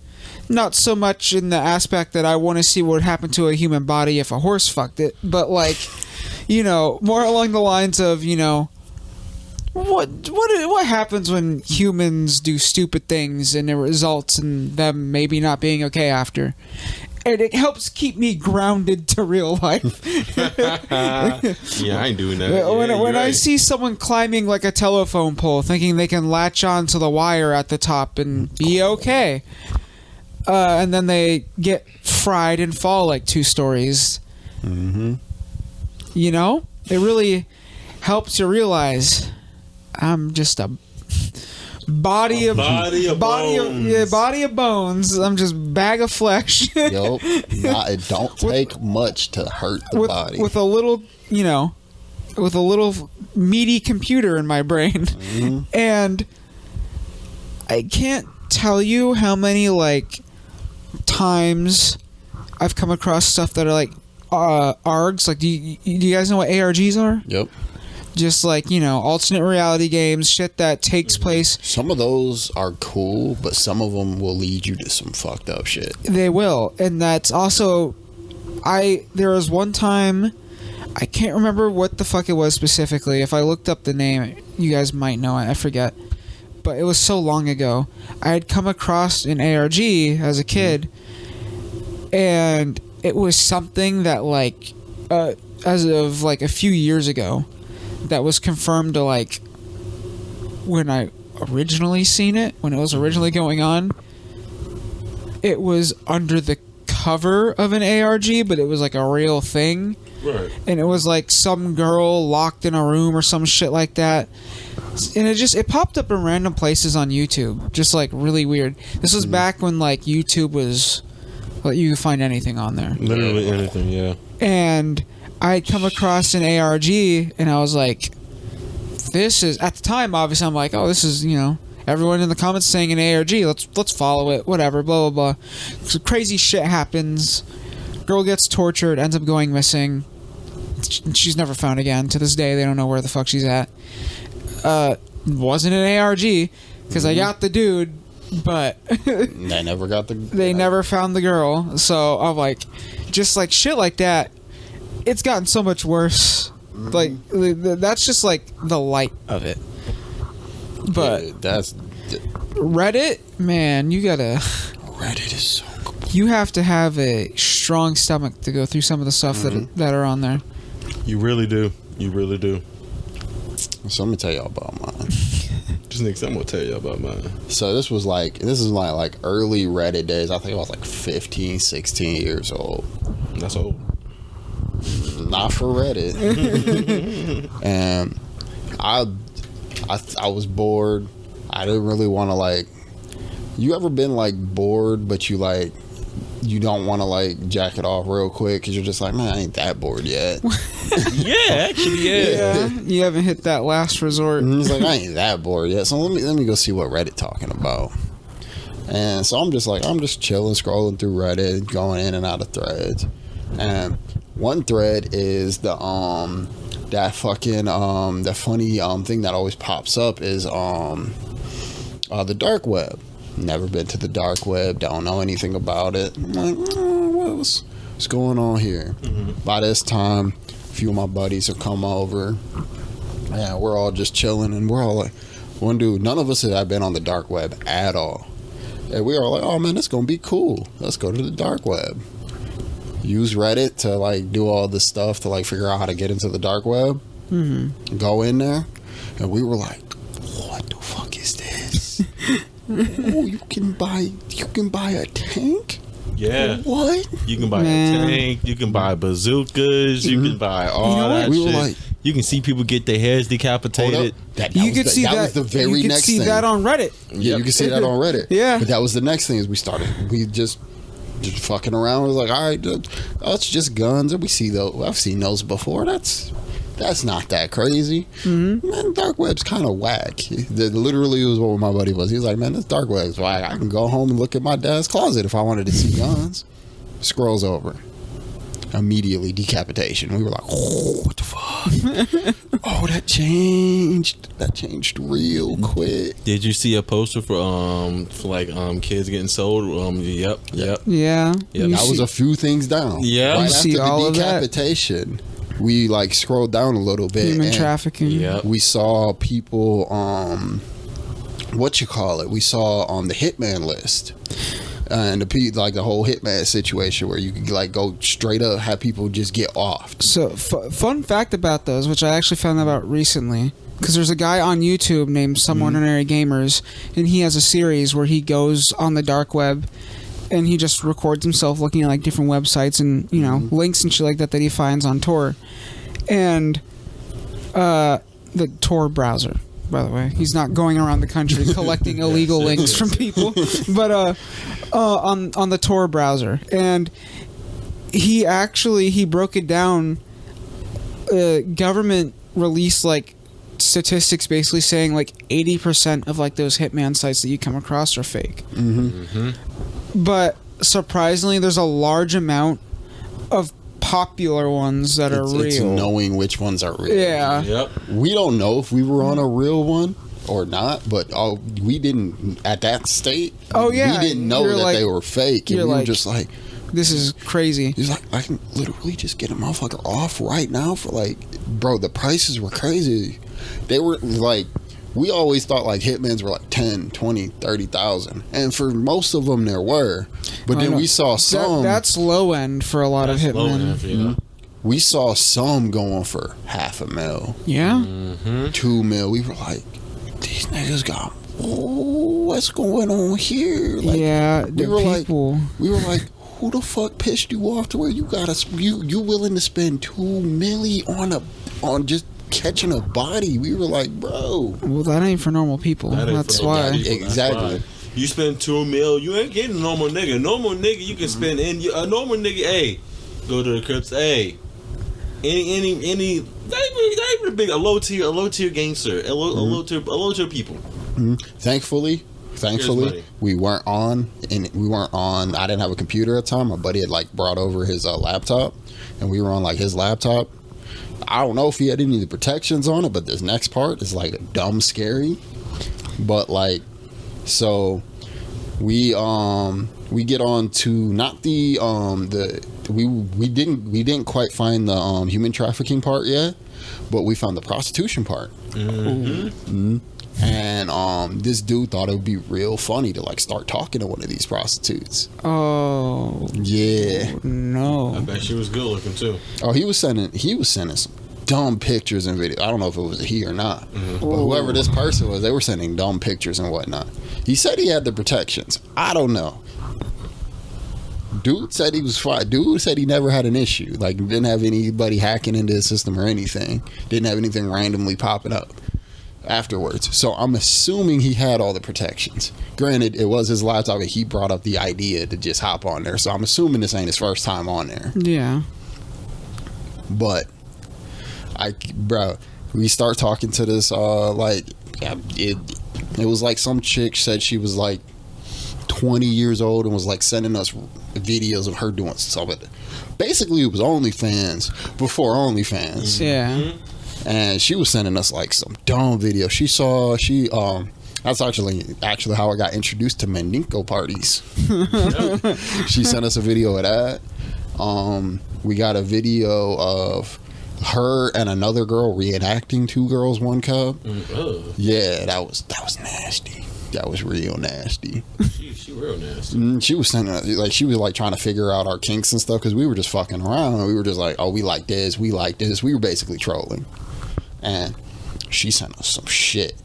C: Not so much in the aspect that I want to see what would happen to a human body if a horse fucked it, but like, more along the lines of, what happens when humans do stupid things and it results in them maybe not being okay after. And it helps keep me grounded to real life.
B: yeah, I ain't doing that.
C: When I see someone climbing like a telephone pole, thinking they can latch onto the wire at the top and be okay, and then they get fried and fall like 2 stories. Mm-hmm. It really helps you realize I'm just a body of bones. I'm just bag of flesh.
A: Yup. It don't take much to hurt the body.
C: With a little, with a little meaty computer in my brain. Mm-hmm. And I can't tell you how many times I've come across stuff that are like ARGs. Like, do you guys know what ARGs are?
A: Yep.
C: Just alternate reality games, shit that takes place.
A: Some of those are cool, but some of them will lead you to some fucked up shit.
C: They will, and that's also, there was one time, I can't remember what the fuck it was specifically. If I looked up the name, you guys might know it. I forget, but it was so long ago. I had come across an ARG as a kid, and it was something that as of a few years ago. That was confirmed to when I originally seen it, when it was originally going on. It was under the cover of an ARG, but it was a real thing.
B: Right. And
C: it was some girl locked in a room or some shit like that. And it popped up in random places on YouTube. Just really weird. This was back when YouTube was you could find anything on there.
B: Literally anything, yeah.
C: And I had come across an ARG, and I was like, this is, at the time, obviously, I'm like, oh, this is, everyone in the comments saying an ARG, let's follow it, whatever, blah, blah, blah. So crazy shit happens. Girl gets tortured, ends up going missing. She's never found again. To this day, they don't know where the fuck she's at. Wasn't an ARG, because I got the dude, but
A: They never got the...
C: they never found the girl. So I'm like, just like shit like that, it's gotten so much worse. Like, that's just like the light of it. But
A: Yeah, that's...
C: Reddit, man, you gotta...
A: Reddit is so...
C: You have to have a strong stomach to go through some of the stuff that are on there.
B: You really do. You really do.
A: So let me tell y'all about mine.
B: Just next time I'm gonna tell you about mine.
A: So this is like early Reddit days. I think I was like 15, 16 years old.
B: That's old.
A: Not for Reddit. And I was bored. I didn't really want to like... You ever been like bored, but you don't want to like jack it off real quick because you're just like, man, I ain't that bored yet.
B: Yeah, actually, yeah.
C: You haven't hit that last resort.
A: And he's like, I ain't that bored yet. So let me go see what Reddit talking about. And so I'm just chilling, scrolling through Reddit, going in and out of threads. And one thread is the that fucking the funny thing that always pops up is the dark web. Never been to the dark web, don't know anything about it. I'm like, what's going on here? By this time, a few of my buddies have come over. Yeah, we're all just chilling, and we're all like, one dude, none of us had been on the dark web at all. And we were all like, oh man, it's gonna be cool. Let's go to the dark web. Use Reddit to like do all this stuff to like figure out how to get into the dark web. Go in there, and we were like, what the fuck is this? Oh, you can buy a tank?
B: Yeah.
A: What?
B: You can buy a tank, you can buy bazookas, you can buy all that
A: we were
B: shit.
A: like,
B: you can see people get their hairs decapitated.
A: That
C: You could see
A: was the very
C: you could
A: next
C: see
A: thing.
C: that on Reddit.
A: Yeah, you can see that on Reddit.
C: Yeah.
A: But that was the next thing is we just fucking around. We was like, all right, it's just guns. And we see those. I've seen those before. That's not that crazy. Man, dark web's kind of whack. That literally was what my buddy was. He was like, man, this dark web's whack. I can go home and look at my dad's closet if I wanted to see guns. Scrolls over. Immediately decapitation. We were like, oh, what the fuck? Oh, that changed real quick.
B: Did you see a poster for kids getting sold? Yep.
C: Yeah.
A: That was a few things down.
B: Yeah.
A: Right
C: You
A: after
C: see all
A: the
C: of that.
A: decapitation, we like scrolled down a little bit.
C: Human
A: and
C: trafficking.
B: Yep.
A: we saw people we saw on the hitman list. And the whole hitman situation where you can like go straight up, have people just get off.
C: So, fun fact about those, which I actually found out recently, because there's a guy on YouTube named Some Ordinary Gamers, and he has a series where he goes on the dark web and he just records himself looking at like different websites and links and shit like that he finds on Tor, and the Tor browser. By the way, he's not going around the country collecting illegal links from people, but on the Tor browser, and he broke it down. Government released like statistics basically saying like 80% of like those hitman sites that you come across are fake. But surprisingly, there's a large amount of popular ones that are real.
A: It's knowing which ones are real.
C: Yeah.
B: Yep.
A: We don't know if we were on a real one or not, but we didn't at that state.
C: Oh, yeah.
A: We didn't know
C: You're
A: that
C: like-
A: they were fake, and
C: you're
A: we were
C: like-
A: just like,
C: This is crazy.
A: he's like, I can literally just get a motherfucker off right now for like, bro, the prices were crazy. They were like, we always thought like hitmans were like 10, 20, 30,000. And for most of them there were. But
C: I
A: then
C: know.
A: we saw some.
C: That's low end for a lot of
B: That's low
C: hitmen.
B: enough, yeah.
A: We saw some going for $500,000,
C: Yeah.
A: $2 million. We were like, these niggas got, what's going on here? Like,
C: Yeah.
A: we
C: The
A: were
C: people.
A: we were like, who the fuck pissed you off to where you willing to spend $2 million on just catching a body? We were like, bro.
C: Well, that ain't for normal people.
B: That ain't
C: That's
B: for
C: why.
B: nobody.
A: Exactly.
B: That's why. You spend $2 million, you ain't getting a normal nigga. Normal nigga, you can spend a normal nigga. Hey, go to the Crips. Hey, any not even a big a low tier gangster, a low tier people.
A: Thankfully, we weren't on. I didn't have a computer at the time. My buddy had like brought over his laptop, and we were on like his laptop. I don't know if he had any of the protections on it, but this next part is like dumb scary. But like, so we get on to not the we didn't quite find the human trafficking part yet, but we found the prostitution part. And this dude thought it would be real funny to like start talking to one of these prostitutes.
C: Oh
A: yeah,
C: no!
B: I bet she was good looking too.
A: Oh, he was sending some dumb pictures and videos. I don't know if it was he or not, but whoever this person was, they were sending dumb pictures and whatnot. He said he had the protections. I don't know. Dude said he was fine. Dude said he never had an issue. Like, didn't have anybody hacking into his system or anything. Didn't have anything randomly popping up afterwards. So I'm assuming he had all the protections. Granted, it was his laptop and he brought up the idea to just hop on there. So I'm assuming this ain't his first time on there.
C: Yeah.
A: But we start talking to this it was like some chick said she was like 20 years old and was like sending us videos of her doing stuff. Basically, it was OnlyFans before OnlyFans.
C: Yeah.
A: And she was sending us like some dumb video. That's actually how I got introduced to Mandinko parties. She sent us a video of that. We got a video of her and another girl reenacting Two Girls, One Cup. Yeah, that was nasty. That was real nasty.
B: She real nasty.
A: She was sending like she was like trying to figure out our kinks and stuff because we were just fucking around. We were just like, oh, we like this, we like this. We were basically trolling, and she sent us some shit.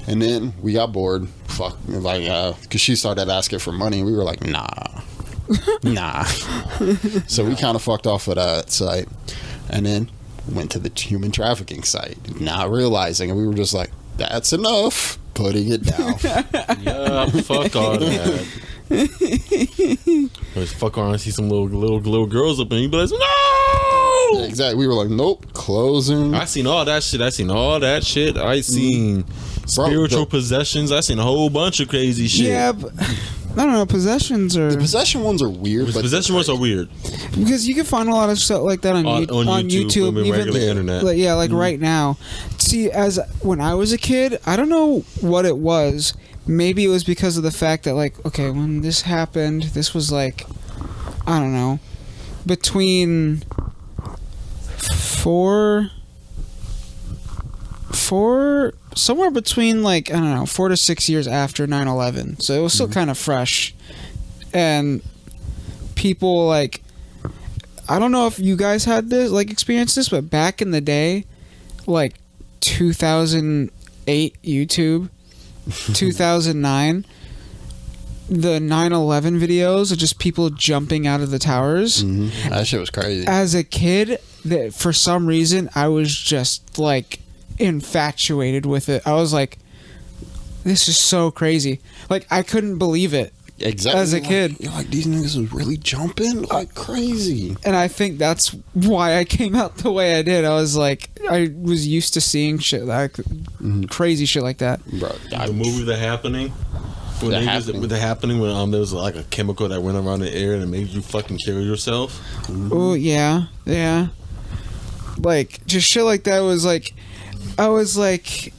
A: And then we got bored, because she started asking for money, and we were like, nah. So we kind of fucked off of that site, and then went to the human trafficking site, not realizing, and we were just like, that's enough. Putting it down.
B: Yeah, fuck all that. Fuck around and see some little girls up and you be like, no!
A: Exactly. We were like, nope, closing.
B: I seen all that shit. I seen spiritual possessions. I seen a whole bunch of crazy shit.
C: Yeah, but I don't know. Possessions are...
A: The possession ones are weird.
B: The possession ones are weird.
C: Because you can find a lot of stuff like that on YouTube,
B: even
C: regular
B: internet.
C: Right now. See, when I was a kid, I don't know what it was. Maybe it was because of the fact that, like, okay, when this happened, this was like, I don't know, between somewhere between, like, I don't know, 4 to 6 years after 9/11. So it was still kind of fresh. And people, like, I don't know if you guys had this, like, experienced this, but back in the day, like 2008 YouTube, 2009, the 9/11 videos of just people jumping out of the towers.
A: That shit was crazy.
C: As a kid, for some reason, I was just like infatuated with it. I was like, this is so crazy. Like, I couldn't believe it.
A: Exactly.
C: As a kid.
A: You're like, these niggas was really jumping like crazy.
C: And I think that's why I came out the way I did. I was like, I was used to seeing shit like crazy shit like that.
A: Bro,
B: the movie The Happening. When there was like a chemical that went around the air and it made you fucking kill yourself.
C: Oh yeah. Like, just shit like that was like, I was like,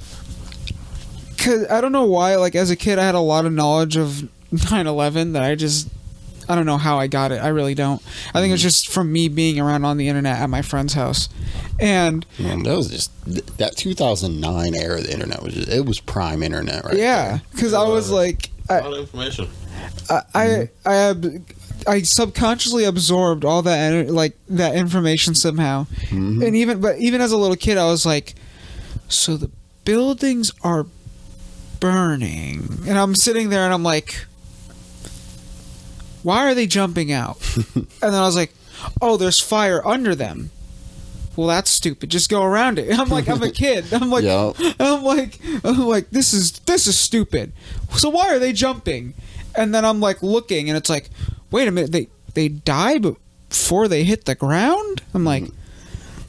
C: cause I don't know why. Like, as a kid, I had a lot of knowledge of 9/11 that I don't know how I got it. I really don't. I think it's just from me being around on the internet at my friend's house. And
A: man, that was just that 2009 era of the internet it was prime internet, right?
C: Yeah, because I was like,
B: a lot of information.
C: I subconsciously absorbed all that that information somehow. And even as a little kid, I was like, so the buildings are burning, and I'm sitting there and I'm like, why are they jumping out? And then I was like, oh, there's fire under them. Well, that's stupid. Just go around it. I'm like, I'm a kid. I'm like, yep. I'm like, this is stupid. So why are they jumping? And then I'm like looking, and it's like, wait a minute, they die before they hit the ground? I'm like,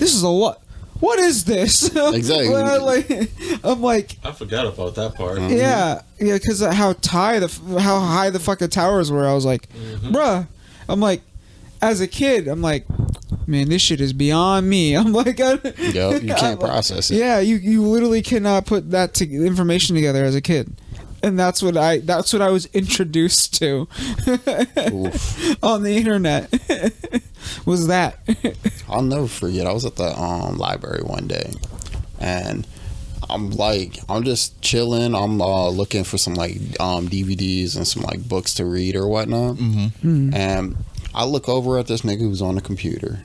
C: this is a what? What is this?
A: Exactly.
C: I'm like,
B: I forgot about that part.
C: yeah, because how high the fucking towers were. I was like, bruh. I'm like, as a kid, I'm like, man, this shit is beyond me. I'm like,
A: you can't process it.
C: Yeah, you literally cannot put that information together as a kid. And that's what I was introduced to on the internet. Was that?
A: I'll never forget. I was at the library one day, and I'm just chilling. I'm looking for some like DVDs and some like books to read or whatnot. And I look over at this nigga who's on the computer,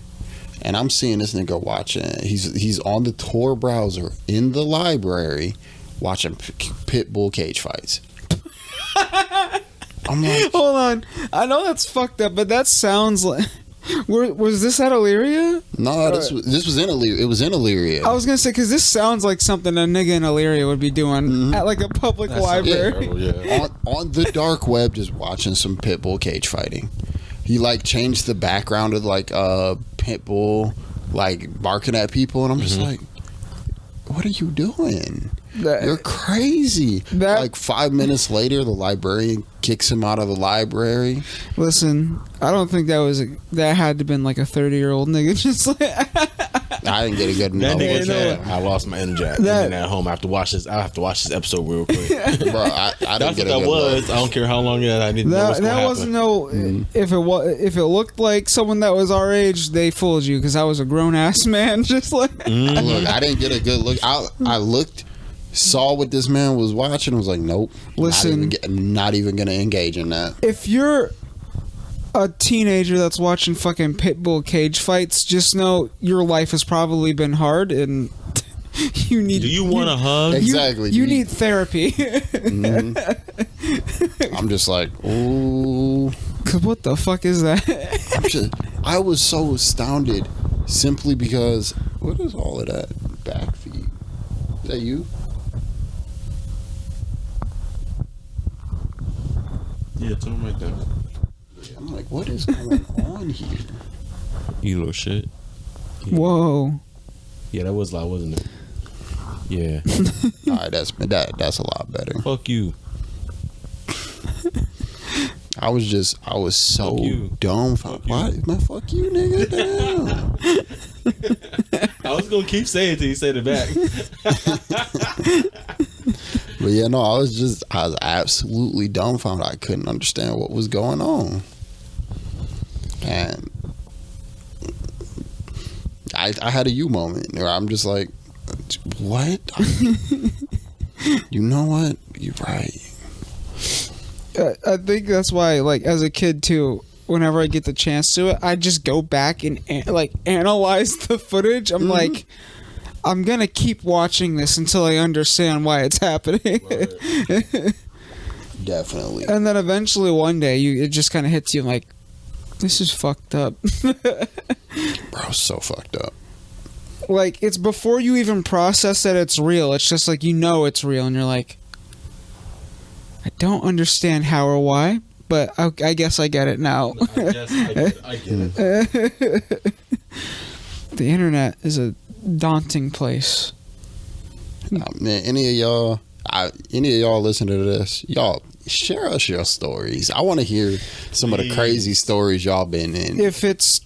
A: and I'm seeing this nigga watching. He's on the Tor browser in the library, watching pit bull cage fights. I'm like,
C: hold on. I know that's fucked up, but that sounds like. Was this at Illyria?
A: No, this was in Illyria. It was in Illyria.
C: I was gonna say because this sounds like something a nigga in Illyria would be doing at like a public library.
A: On the dark web, just watching some pit bull cage fighting. He like changed the background of like pit bull like barking at people, and I'm just like, what are you doing? You're crazy. Like 5 minutes later, the librarian kicks him out of the library.
C: Listen, I don't think that had to been like a 30-year-old nigga. Just like
A: I didn't get a good
B: that nigga
A: enough.
B: I lost my internet. And then at home, I have to watch this. I have to watch this episode real quick.
A: Bro, I didn't get a good
B: look. I don't care how long I need to know what's
C: that wasn't no. If it looked like someone that was our age, they fooled you because I was a grown ass man. Just like
A: look, I didn't get a good look. I looked. Saw what this man was watching, was like, nope.
C: Listen,
A: not even gonna engage in that.
C: If you're a teenager that's watching fucking pit bull cage fights, just know your life has probably been hard, and you need.
B: Do you want a hug?
A: Exactly.
C: You need therapy.
A: I'm just like, ooh.
C: What the fuck is that?
A: I was so astounded, simply because what is all of that back feed? Is that you?
B: Yeah, it's on right there.
A: I'm like, what is going on here?
B: You little shit. Yeah.
C: Whoa.
B: Yeah, that was loud, wasn't it? Yeah.
A: All right, that's a lot better.
B: Fuck you.
A: I was so dumbfounded. What? Man, fuck you, nigga. Damn.
B: I was gonna keep saying it till you said it back.
A: But yeah, no, I was absolutely dumbfounded. I couldn't understand what was going on. And I had a you moment where I'm just like, what? You know what? You're right.
C: I think that's why, like, as a kid too, whenever I get the chance to it, I just go back and like analyze the footage. I'm like, I'm gonna keep watching this until I understand why it's happening.
A: Right. Definitely.
C: And then eventually one day it just kind of hits you like, this is fucked up.
A: Bro, so fucked up.
C: Like, it's before you even process that it's real. It's just like, you know it's real, and you're like, I don't understand how or why, but I guess I get it now.
B: I get it.
C: The internet is a daunting place.
A: Man, any of y'all listen to this, y'all share us your stories. I want to hear some of the crazy stories y'all been in.
C: If it's,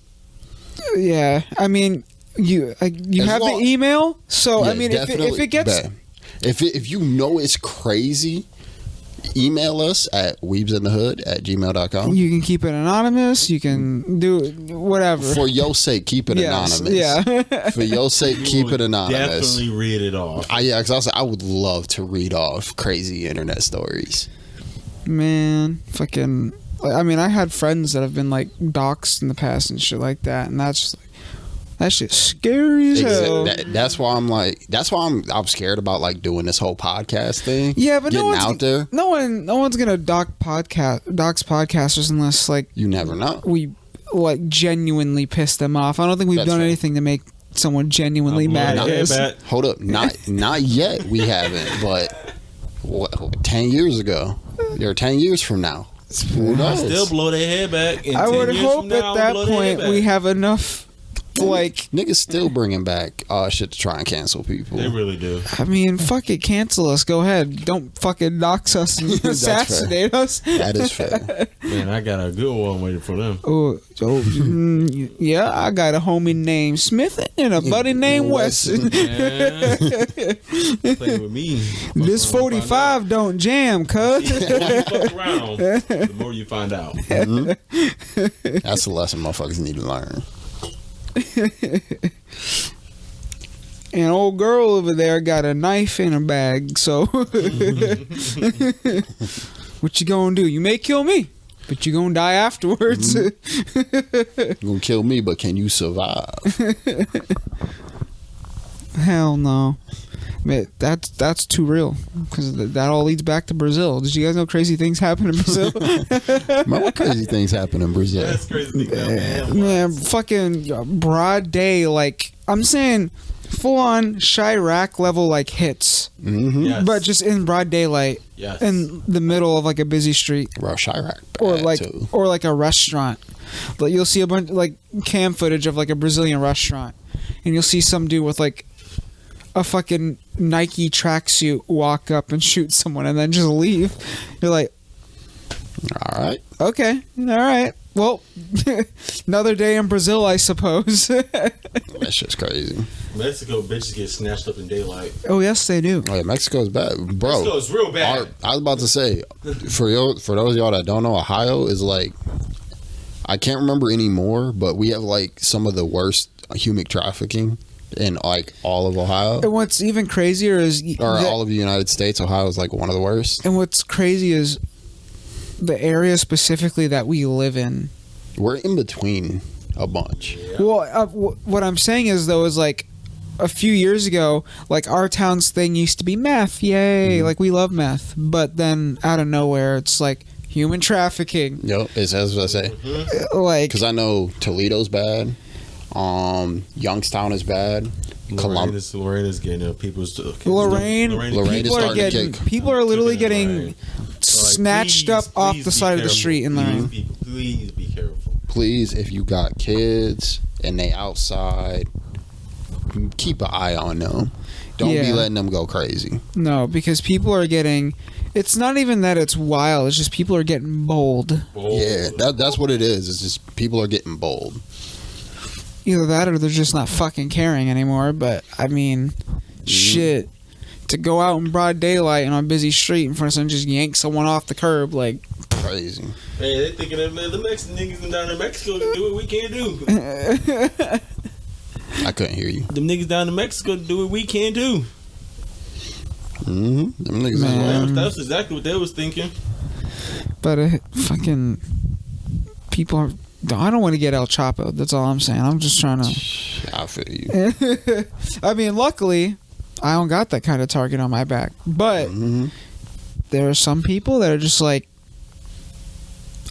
C: yeah, I mean, you have the email, so yeah, I mean, if it gets,
A: if you know it's crazy, email us at weebsinthehood@gmail.com.
C: You can keep it anonymous. You can do whatever.
A: For your sake, keep it anonymous.
C: Yeah.
A: For your sake, keep it anonymous.
B: Definitely read it off.
A: Because I would love to read off crazy internet stories.
C: Man, fucking. I mean, I had friends that have been like doxxed in the past and shit like that, and that's like, that shit's scary as hell.
A: That's why I'm scared about like doing this whole podcast thing.
C: Yeah, but
A: getting out there.
C: No one's gonna dox podcasters unless like
A: you never know.
C: We like genuinely piss them off. I don't think we've done anything to make someone genuinely mad at us.
A: Hold up, not yet. We haven't, but 10 years ago, or 10 years from now,
B: who knows? Still blow their head back.
C: I would hope at that point we have enough Like,
A: niggas still bringing back shit to try and cancel people.
B: They really do.
C: I mean, fuck it, cancel us. Go ahead. Don't fucking dox us and assassinate us.
A: That is fair.
B: Man, I got a good one waiting for them.
C: Yeah, I got a homie named Smith and a buddy named Weston.
B: Yeah. Play with me.
C: This 45 don't jam, cuz.
B: The more you fuck around, the more you find out.
A: Mm-hmm. That's a lesson motherfuckers need to learn.
C: And old girl over there got a knife in her bag, so what you gonna do? You may kill me, but you gonna die afterwards.
A: You're gonna kill me, but can you survive?
C: Hell no. Man, that's too real, because that all leads back to Brazil. Did you guys know crazy things happen in Brazil?
A: Man, what crazy things happen in Brazil?
B: That's crazy.
C: Man, fucking broad day, like, I'm saying full on Chirac level, like, hits.
A: Mm-hmm.
B: Yes.
C: But just in broad daylight.
B: Yes.
C: In the middle of, like, a busy street.
A: Bro, Chirac
C: Or
A: bad,
C: like,
A: too.
C: or like a restaurant. Like, you'll see a bunch, like, cam footage of, like, a Brazilian restaurant. And you'll see some dude with, like, a fucking Nike tracksuit walk up and shoot someone and then just leave. You're like,
A: All right.
C: okay, all right. Well, another day in Brazil, I suppose.
A: That's just crazy.
B: Mexico bitches get snatched up in daylight.
C: Oh, yes, they do.
A: Oh, yeah, Mexico's bad. Bro,
B: Mexico is real bad.
A: I was about to say, for those of y'all that don't know, Ohio is like, I can't remember anymore, but we have like some of the worst human trafficking in like all of Ohio.
C: And what's even crazier is...
A: Or all of the United States. Ohio is like one of the worst.
C: And what's crazy is the area specifically that we live in.
A: We're in between a bunch.
B: Yeah.
C: Well, what I'm saying is, though, is like a few years ago, like our town's thing used to be meth. Yay. Like we love meth. But then out of nowhere, it's like human trafficking.
A: Yep, it's as I say.
C: Like,
A: Because I know Toledo's bad. Youngstown is bad.
B: Lorena's getting people's.
C: Lorraine
A: is
C: people are
A: starting to
C: getting,
A: kick.
C: people are literally
B: Kicking
C: getting
B: Lorraine.
C: snatched up off the side of the street in Lorraine.
B: Please be careful.
A: Please, if you got kids and they outside, keep an eye on them. Don't be
C: Yeah.
A: letting them go crazy.
C: No, because people are getting... It's not even that it's wild. It's just people are getting bold.
A: Yeah, that's what it is. It's just people are getting bold.
C: Either that or they're just not fucking caring anymore. But, I mean, shit. To go out in broad daylight and on a busy street in front of someone, just yank someone off the curb, like...
A: Crazy.
B: Hey, they thinking that the Mexican niggas down in Mexico can do what we can't do.
A: I couldn't hear you.
B: Them niggas down in Mexico do what we can't do.
A: Mm-hmm. Them niggas is
C: Man.
A: wild.
B: That's exactly what they was thinking.
C: But fucking... People are... I don't want to get El Chapo. That's all I'm saying. I'm just trying to...
A: I feel you.
C: I mean, luckily, I don't got that kind of target on my back. But
A: Mm-hmm.
C: there are some people that are just like,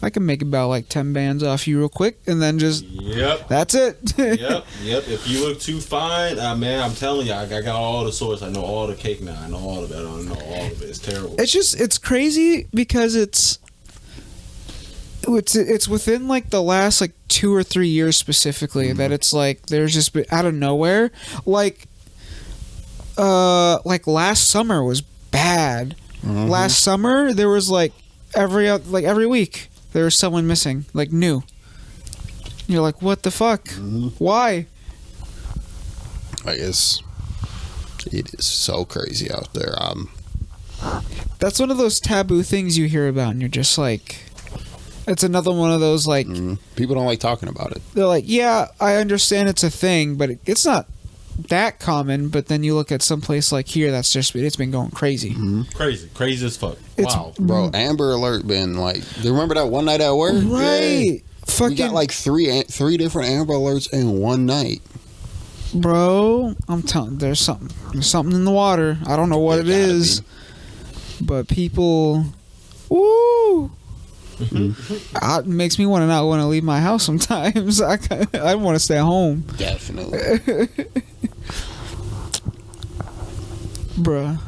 C: I can make about like 10 bands off you real quick, and then just
B: Yep.
C: that's it.
B: Yep. If you look too fine, man, I'm telling you, I got all the source. I know all the cake now. I know all of it. I don't know all of it. It's terrible.
C: It's crazy because it's within like the last like 2 or 3 years specifically that it's like there's just been out of nowhere, like last summer was bad.
A: Mm-hmm.
C: Last summer there was like every week there was someone missing, like new. You're like, what the fuck?
A: Mm-hmm.
C: Why?
A: Like it is so crazy out there.
C: That's one of those taboo things you hear about, and you're just like, it's another one of those like
A: people don't like talking about it.
C: they're like, yeah, I understand it's a thing, but it's not that common. But then you look at some place like here that's just it's been going crazy.
B: Crazy as fuck.
C: It's-
B: Wow.
A: Bro, Amber Alert been like. Do you remember that one night at work?
C: Right.
A: Yeah.
C: Fucking
A: We got like three different Amber Alerts in one night.
C: bro, I'm telling there's something in the water. I don't know what it
A: It gotta
C: is,
A: be.
C: but people, woo. It makes me want to not want to leave my house sometimes. I want to stay at home.
A: Definitely.
C: Bruh.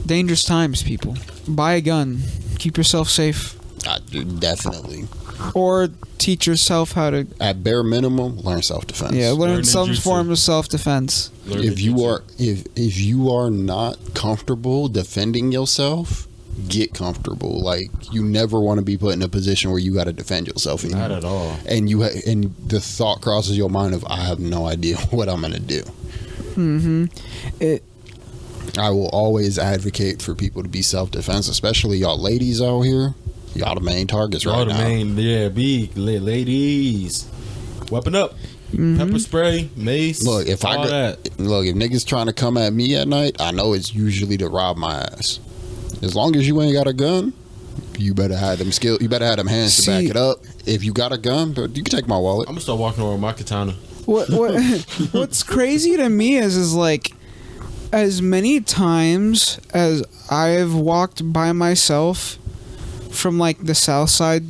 C: Dangerous times, people. Buy a gun. Keep yourself safe.
A: Definitely.
C: Or teach yourself how to.
A: At bare minimum, learn self-defense.
C: Yeah, learn
B: Learn
C: some
B: ninjutsu.
C: form of self-defense.
A: If you are not comfortable defending yourself, get comfortable. Like, you never want to be put in a position where you got to defend yourself.
B: Not at all.
A: And and the thought crosses your mind of, I have no idea what I'm gonna do. I will always advocate for people to be self-defense, especially y'all ladies out here. Y'all the main targets right now.
B: Big ladies. Weapon up. Pepper spray, mace.
A: Look, if niggas trying to come at me at night, I know it's usually to rob my ass. As long as you ain't got a gun, you better have them skill. You better have them hands to back it up. If you got a gun, but you can take my wallet.
B: I'm gonna start walking around with my katana.
C: What's crazy to me is like, as many times as I've walked by myself from like the south side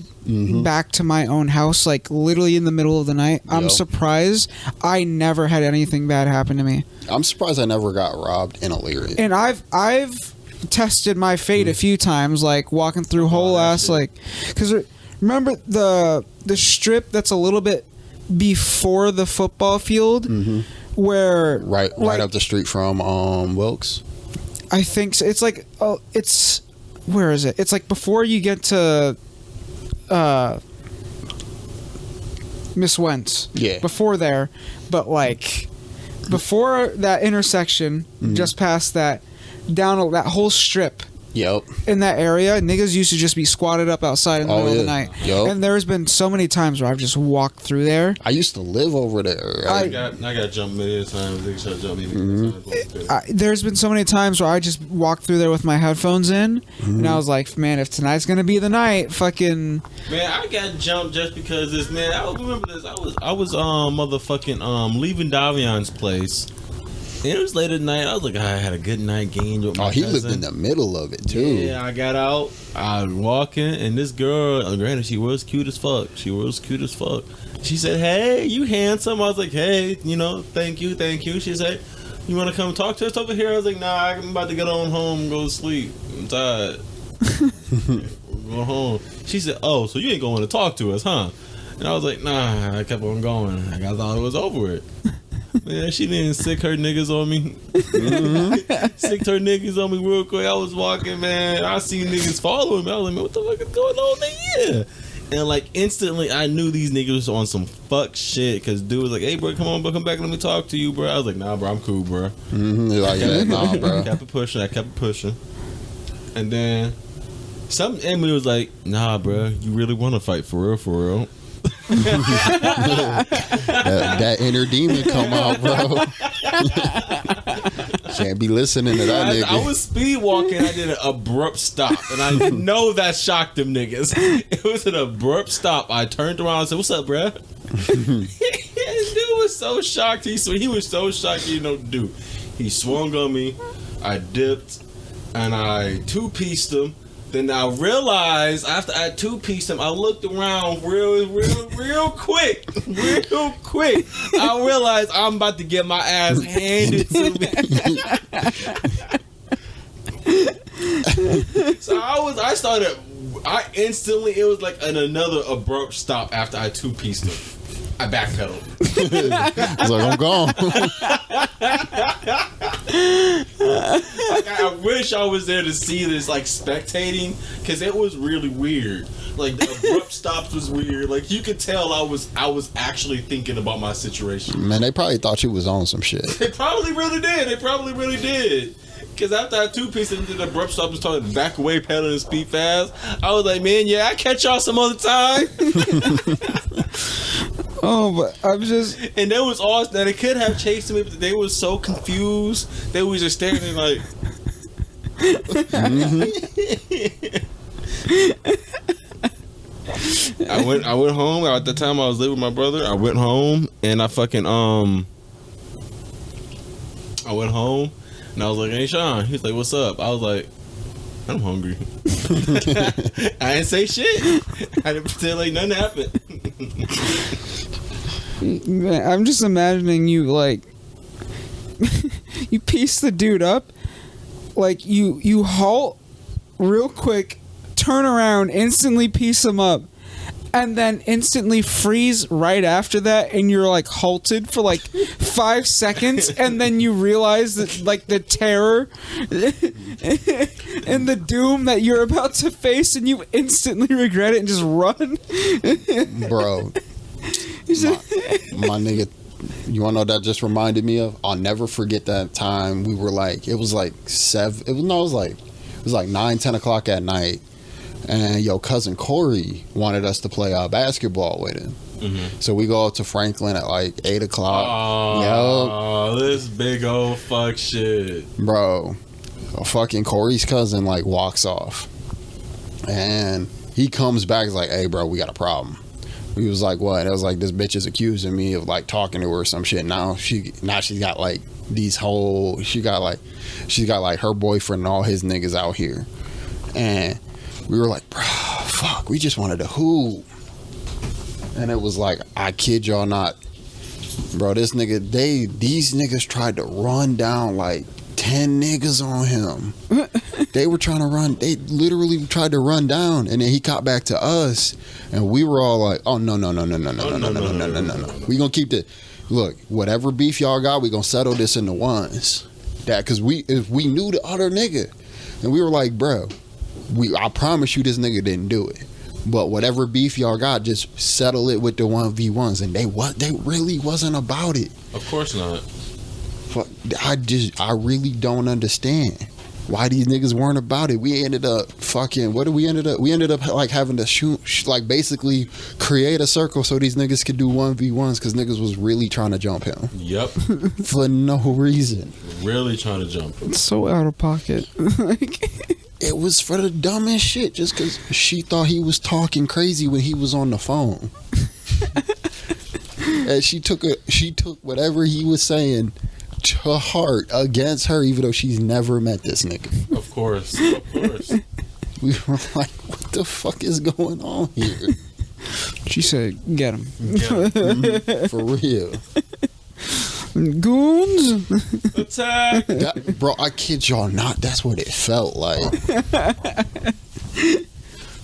C: back to my own house, like literally in the middle of the night, I'm surprised I never had anything bad happen to me.
A: I'm surprised I never got robbed in Elyria.
C: And I've tested my fate a few times, like walking through whole ass, like, because remember the strip that's a little bit before the football field, where
A: right up the street from Wilkes.
C: I think so. It's like, oh, it's, where is it? It's like before you get to Miss Wentz. Yeah. Before there, but like before that intersection, just past that, down that whole strip.
A: Yep.
C: In that area, niggas used to just be squatted up outside in the middle of the night.
A: Yep.
C: And there's been so many times where I've just walked through there.
A: I used to live over there.
B: I got jumped many times. Niggas try to jump me.
C: There's been so many times where I just walked through there with my headphones in, and I was like, man, if tonight's gonna be the night, fucking.
B: Man, I got jumped just because this. Man, I remember this. I was motherfucking leaving Davion's place. And it was late at night. I was like, I had a good night game with my cousin.
A: Lived in the middle of it, too.
B: Yeah, I got out. I was walking, and this girl, granted, she was cute as fuck. She said, hey, you handsome. I was like, hey, thank you. She said, you want to come talk to us over here? I was like, nah, I'm about to get on home and go to sleep. I'm tired. Go home. She said, oh, so you ain't going to talk to us, huh? And I was like, nah. I kept on going. I thought it was over with. Man, she didn't sick her niggas on me. Sicked her niggas on me real quick. I was walking, man. I seen niggas following me. I was like, man, what the fuck is going on here? And like instantly, I knew these niggas was on some fuck shit. Cause dude was like, hey, bro, come on, bro, come back and let me talk to you, bro. I was like, nah, bro, I'm cool, bro.
A: Like that, nah, bro.
B: I kept it pushing. And then something in me was like, nah, bro, you really want to fight for real?
A: that inner demon come out, bro. Can't be listening to that nigga.
B: I was speed walking. I did an abrupt stop, and I know that shocked them niggas. It was an abrupt stop. I turned around and said, "What's up, bro?" This dude was so shocked. He was so shocked. He didn't know what to do. He swung on me. I dipped, and I two-pieced him. Then I realized after I two-pieced him, I looked around real quick. I realized I'm about to get my ass handed to me. So I instantly, it was like another abrupt stop after I two-pieced him. I backpedaled.
A: I was like, I'm gone.
B: Like, I wish I was there to see this, like, spectating, because it was really weird. Like, the abrupt stops was weird. Like, you could tell I was actually thinking about my situation.
A: Man, they probably thought you was on some shit.
B: They probably really did. Because after I two-pieced into the abrupt stop and started back away, pedaling speed fast, I was like, man, yeah, I catch y'all some other time.
C: Oh, but I'm just...
B: And there was all that they could have chased me, but they were so confused. They was just staring at like... I went home. At the time I was living with my brother. I went home and I fucking I went home and I was like, hey Sean. He's like, what's up? I was like, I'm hungry. I didn't say shit. I didn't pretend like nothing happened.
C: Man, I'm just imagining you like you piece the dude up, like you halt real quick, turn around, instantly piece him up, and then instantly freeze right after that, and you're like halted for like 5 seconds, and then you realize that like the terror and the doom that you're about to face, and you instantly regret it and just run.
A: Bro, my nigga, you wanna know what that just reminded me of? I'll never forget that time we were like, it was like 9-10 o'clock at night, and your cousin Corey wanted us to play basketball with him. So we go out to Franklin at like 8 o'clock.
B: Oh, this big old fuck shit.
A: Bro, fucking Corey's cousin like walks off, and he comes back, he's like, hey bro, we got a problem. We was like, what? It was like, this bitch is accusing me of like talking to her or some shit. Now she's got like these whole, she's got like her boyfriend and all his niggas out here. And we were like, bro, fuck, we just wanted to hoop. And it was like, I kid y'all not, bro, these niggas tried to run down like 10 niggas on him. They literally tried to run down, and then he caught back to us, and we were all like, oh no. We gonna keep the, look, whatever beef y'all got, we gonna settle this in the ones. That, cause if we knew the other nigga, and we were like, bro, I promise you this nigga didn't do it. But whatever beef y'all got, just settle it with the 1v1s. And they really wasn't about it.
B: Of course not.
A: Fuck, I really don't understand why these niggas weren't about it. We ended up fucking, we ended up like having to shoot, like basically create a circle so these niggas could do 1v1s, because niggas was really trying to jump him.
B: Yep.
A: For no reason.
B: Really trying to jump him.
C: It's so out of pocket.
A: It was for the dumbest shit, just because she thought he was talking crazy when he was on the phone. And she took whatever he was saying to heart against her, even though she's never met this nigga.
B: Of course.
A: We were like, what the fuck is going on here?
C: She said, get him.
A: For real.
C: Goons.
B: Attack.
A: Bro, I kid y'all not, that's what it felt like.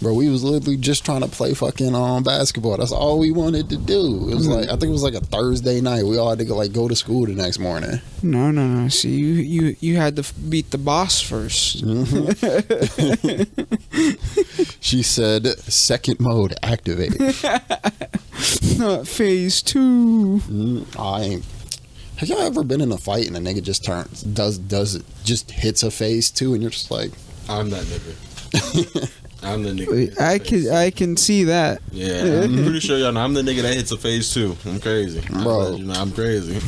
A: Bro, we was literally just trying to play fucking basketball. That's all we wanted to do. It was like, I think it was like a Thursday night. We all had to go to school the next morning.
C: No. See, you had to beat the boss first.
A: She said, second mode activated.
C: Not phase 2.
A: Have y'all ever been in a fight and a nigga just just hits a phase 2 and you're just like,
B: I'm that nigga. I'm the nigga.
C: I can see that.
B: Yeah, I'm pretty sure y'all know I'm the nigga that hits a phase 2. I'm crazy,
A: bro.
B: I'm crazy.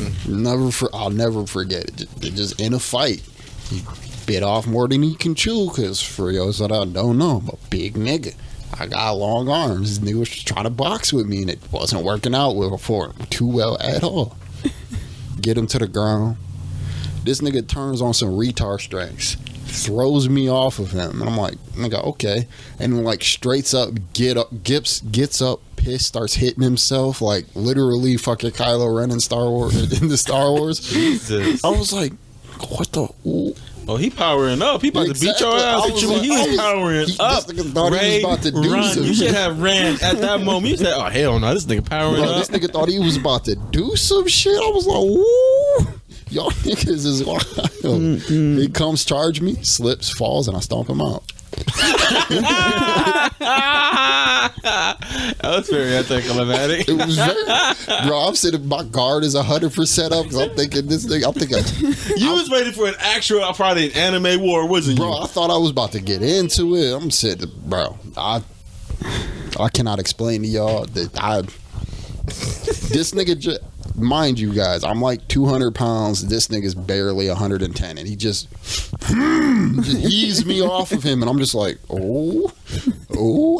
A: I'll never forget it. Just in a fight, he bit off more than he can chew. Cause for those that I don't know, I'm a big nigga. I got long arms. This nigga was just trying to box with me, and it wasn't working out for him too well at all. Get him to the ground. This nigga turns on some retard strengths, throws me off of him, and I'm like, nigga, okay. And then like straights up, gets up, pissed, starts hitting himself like literally fucking Kylo Ren in Star Wars.
B: Jesus.
A: I was like, what the? Ooh.
B: Oh, he powering up. He about to beat your ass. What you mean? He was powering up.
A: This nigga thought he was about to do some
B: You
A: shit.
B: should have ran at that moment. You said, oh, hell no. This nigga powering up.
A: This nigga thought he was about to do some shit. I was like, woo. Y'all niggas is wild. He comes, charge me, slips, falls, and I stomp him out.
B: That was very anticlimactic.
A: It was very, bro. I'm sitting. My guard is 100% up because I'm thinking this thing. I'm thinking
B: you was waiting for an actual, probably an anime war, wasn't you?
A: Bro, I thought I was about to get into it. I'm sitting, bro. I cannot explain to y'all that this nigga just. Mind you guys, I'm like 200 pounds. This nigga's barely 110, and he just eased me off of him, and I'm just like, oh,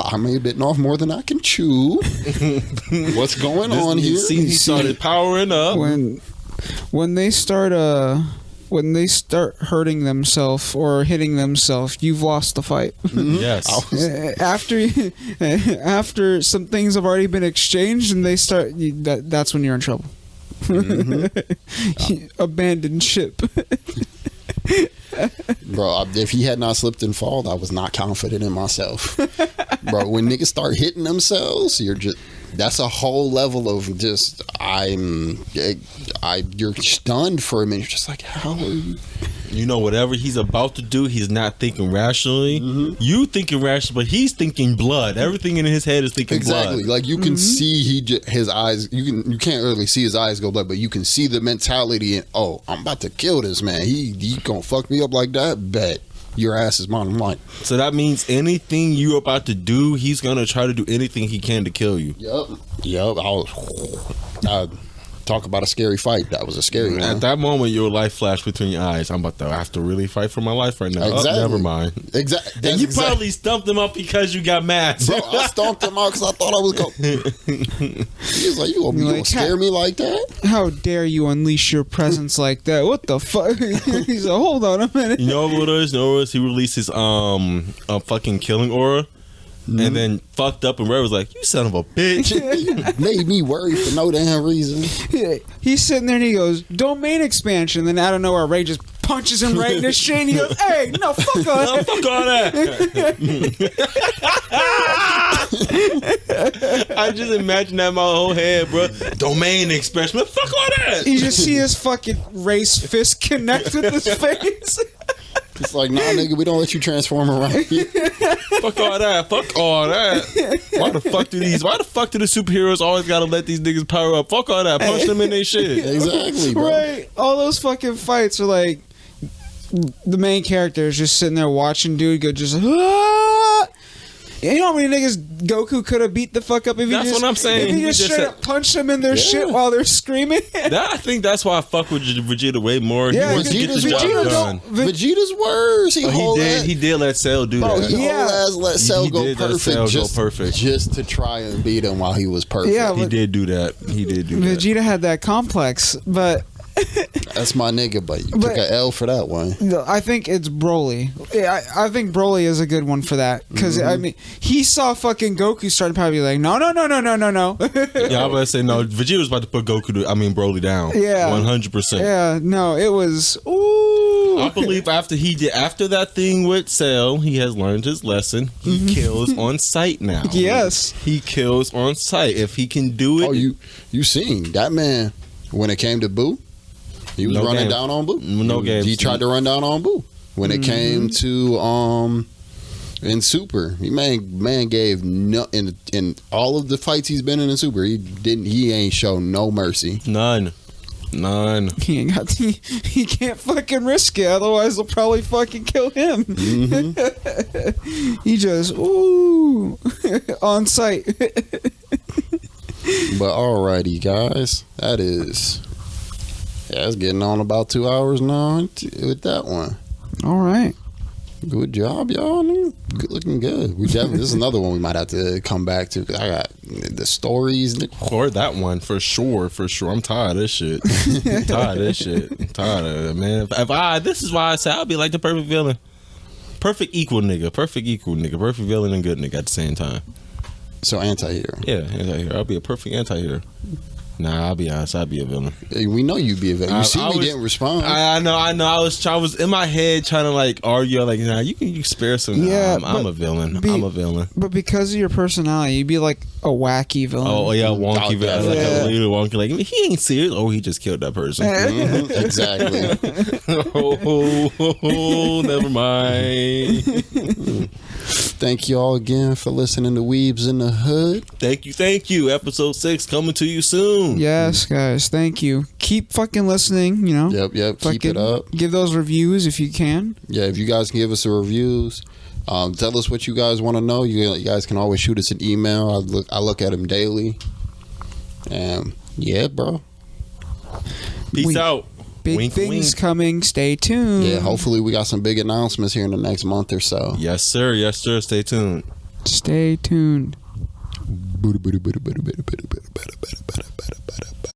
A: I may have bitten off more than I can chew. What's going on here?
B: He started powering up.
C: When they start hurting themselves or hitting themselves, you've lost the fight.
B: Yes.
C: After some things have already been exchanged and they start, that's when you're in trouble. Abandoned ship.
A: Bro, if he had not slipped and fallen, I was not confident in myself. Bro, when niggas start hitting themselves, that's a whole level of just you're stunned for a minute. You're just like, how are you?
B: You know, whatever he's about to do, he's not thinking rationally. You thinking rationally, but he's thinking blood. Everything in his head is thinking
A: Exactly.
B: blood.
A: Like you can see his eyes. You can't really see his eyes go blood, but you can see the mentality. And I'm about to kill this man. He gonna fuck me up like that. Bet your ass is mine. I'm like,
B: So that means anything you're about to do, he's gonna try to do anything he can to kill you.
A: Yep. I talk about a scary fight. That was a scary one.
B: At that moment, your life flashed between your eyes. I'm about to have to really fight for my life right now.
A: Exactly.
B: Never mind.
A: Exactly.
B: And you probably stumped him up because you got mad.
A: Bro, I stomped him out because I thought I was going. He was like, you gonna scare me like that?
C: How dare you unleash your presence like that? What the fuck? He's like, hold on a minute.
B: You know what it is? He released his fucking killing aura. And then fucked up, and Ray was like, "You son of a bitch!"
A: You made me worry for no damn reason.
C: He's sitting there and he goes, "Domain expansion." Then out of nowhere, Ray just punches him right in his shin. He goes, "Hey, no, fuck all that!
B: Fuck all that!" I just imagine that in my whole head, bro. Domain expansion, man, fuck all that.
C: You just see his fucking Ray's fist connect with his face.
A: It's like, nah, nigga, we don't let you transform around here.
B: Fuck all that. Fuck all that. Why the fuck do the superheroes always gotta let these niggas power up? Fuck all that. Punch them in their shit.
A: Exactly, bro.
C: Right. All those fucking fights are like the main character is just sitting there watching dude go just You know how many niggas Goku could have beat the fuck up if he
B: That's what I'm saying.
C: If he just straight up punched them in their shit while they're screaming.
B: I think that's why I fuck with Vegeta way more.
C: Yeah,
B: he wants to get the job done.
A: Vegeta's worse.
B: He did let Cell do that.
A: He let Cell go
B: perfect.
A: Just to try and beat him while he was perfect.
C: Yeah,
B: he did do that.
C: Vegeta had that complex, but
A: that's my nigga, but you took an L for that one.
C: I think it's Broly. I think Broly is a good one for that because I mean he saw fucking Goku start to probably be like no.
B: Yeah, I'm about to say no. Vegeta was about to put Broly down.
C: Yeah,
B: 100%.
C: Yeah, no, it was. Ooh.
B: I believe after that thing with Cell, he has learned his lesson. He kills on sight now.
C: Yes,
B: he kills on sight. If he can do it.
A: Oh, you seen that man when it came to Boo? He was running down on Boo. He tried to run down on Boo. When it came to in Super, man gave no in all of the fights he's been in Super, he ain't shown no mercy.
B: None.
C: He ain't got he can't fucking risk it, otherwise they'll probably fucking kill him. He just on sight.
A: But alrighty, guys, it's getting on about 2 hours now with that one.
C: All right.
A: Good job, y'all. Good looking good. This is another one we might have to come back to. I got the stories.
B: Or that one, for sure. I'm tired of this shit. I'm tired of it, man. This is why I say I'll be like the perfect villain. Perfect equal nigga. Perfect villain and good nigga at the same time.
A: So anti-hero.
B: Yeah, anti-hero. I'll be a perfect anti-hero. Nah, I'll be honest. I'd be a villain.
A: Hey, we know you'd be a villain. Didn't respond.
B: I know. I was in my head trying to like argue, like, nah, you can spare some.
C: Yeah,
B: I'm a villain. I'm a villain.
C: But because of your personality, you'd be like a wacky villain.
B: Oh yeah, wonky villain. Like a little wonky. Like he ain't serious. Oh, he just killed that person.
A: Exactly.
B: Never mind.
A: Thank you all again for listening to Weebs in the Hood.
B: Thank you. Episode 6 coming to you soon.
C: Yes, guys. Thank you. Keep fucking listening, you know.
A: Yep. Keep it up.
C: Give those reviews if you can.
A: Yeah, if you guys can give us the reviews, tell us what you guys want to know. You guys can always shoot us an email. I look at them daily. Yeah, bro.
B: Peace out.
C: Big
B: wink,
C: things
B: wink.
C: coming. Stay tuned.
A: Yeah, hopefully we got some big announcements here in the next month or so.
B: Yes, sir. Stay tuned.
C: Stay tuned.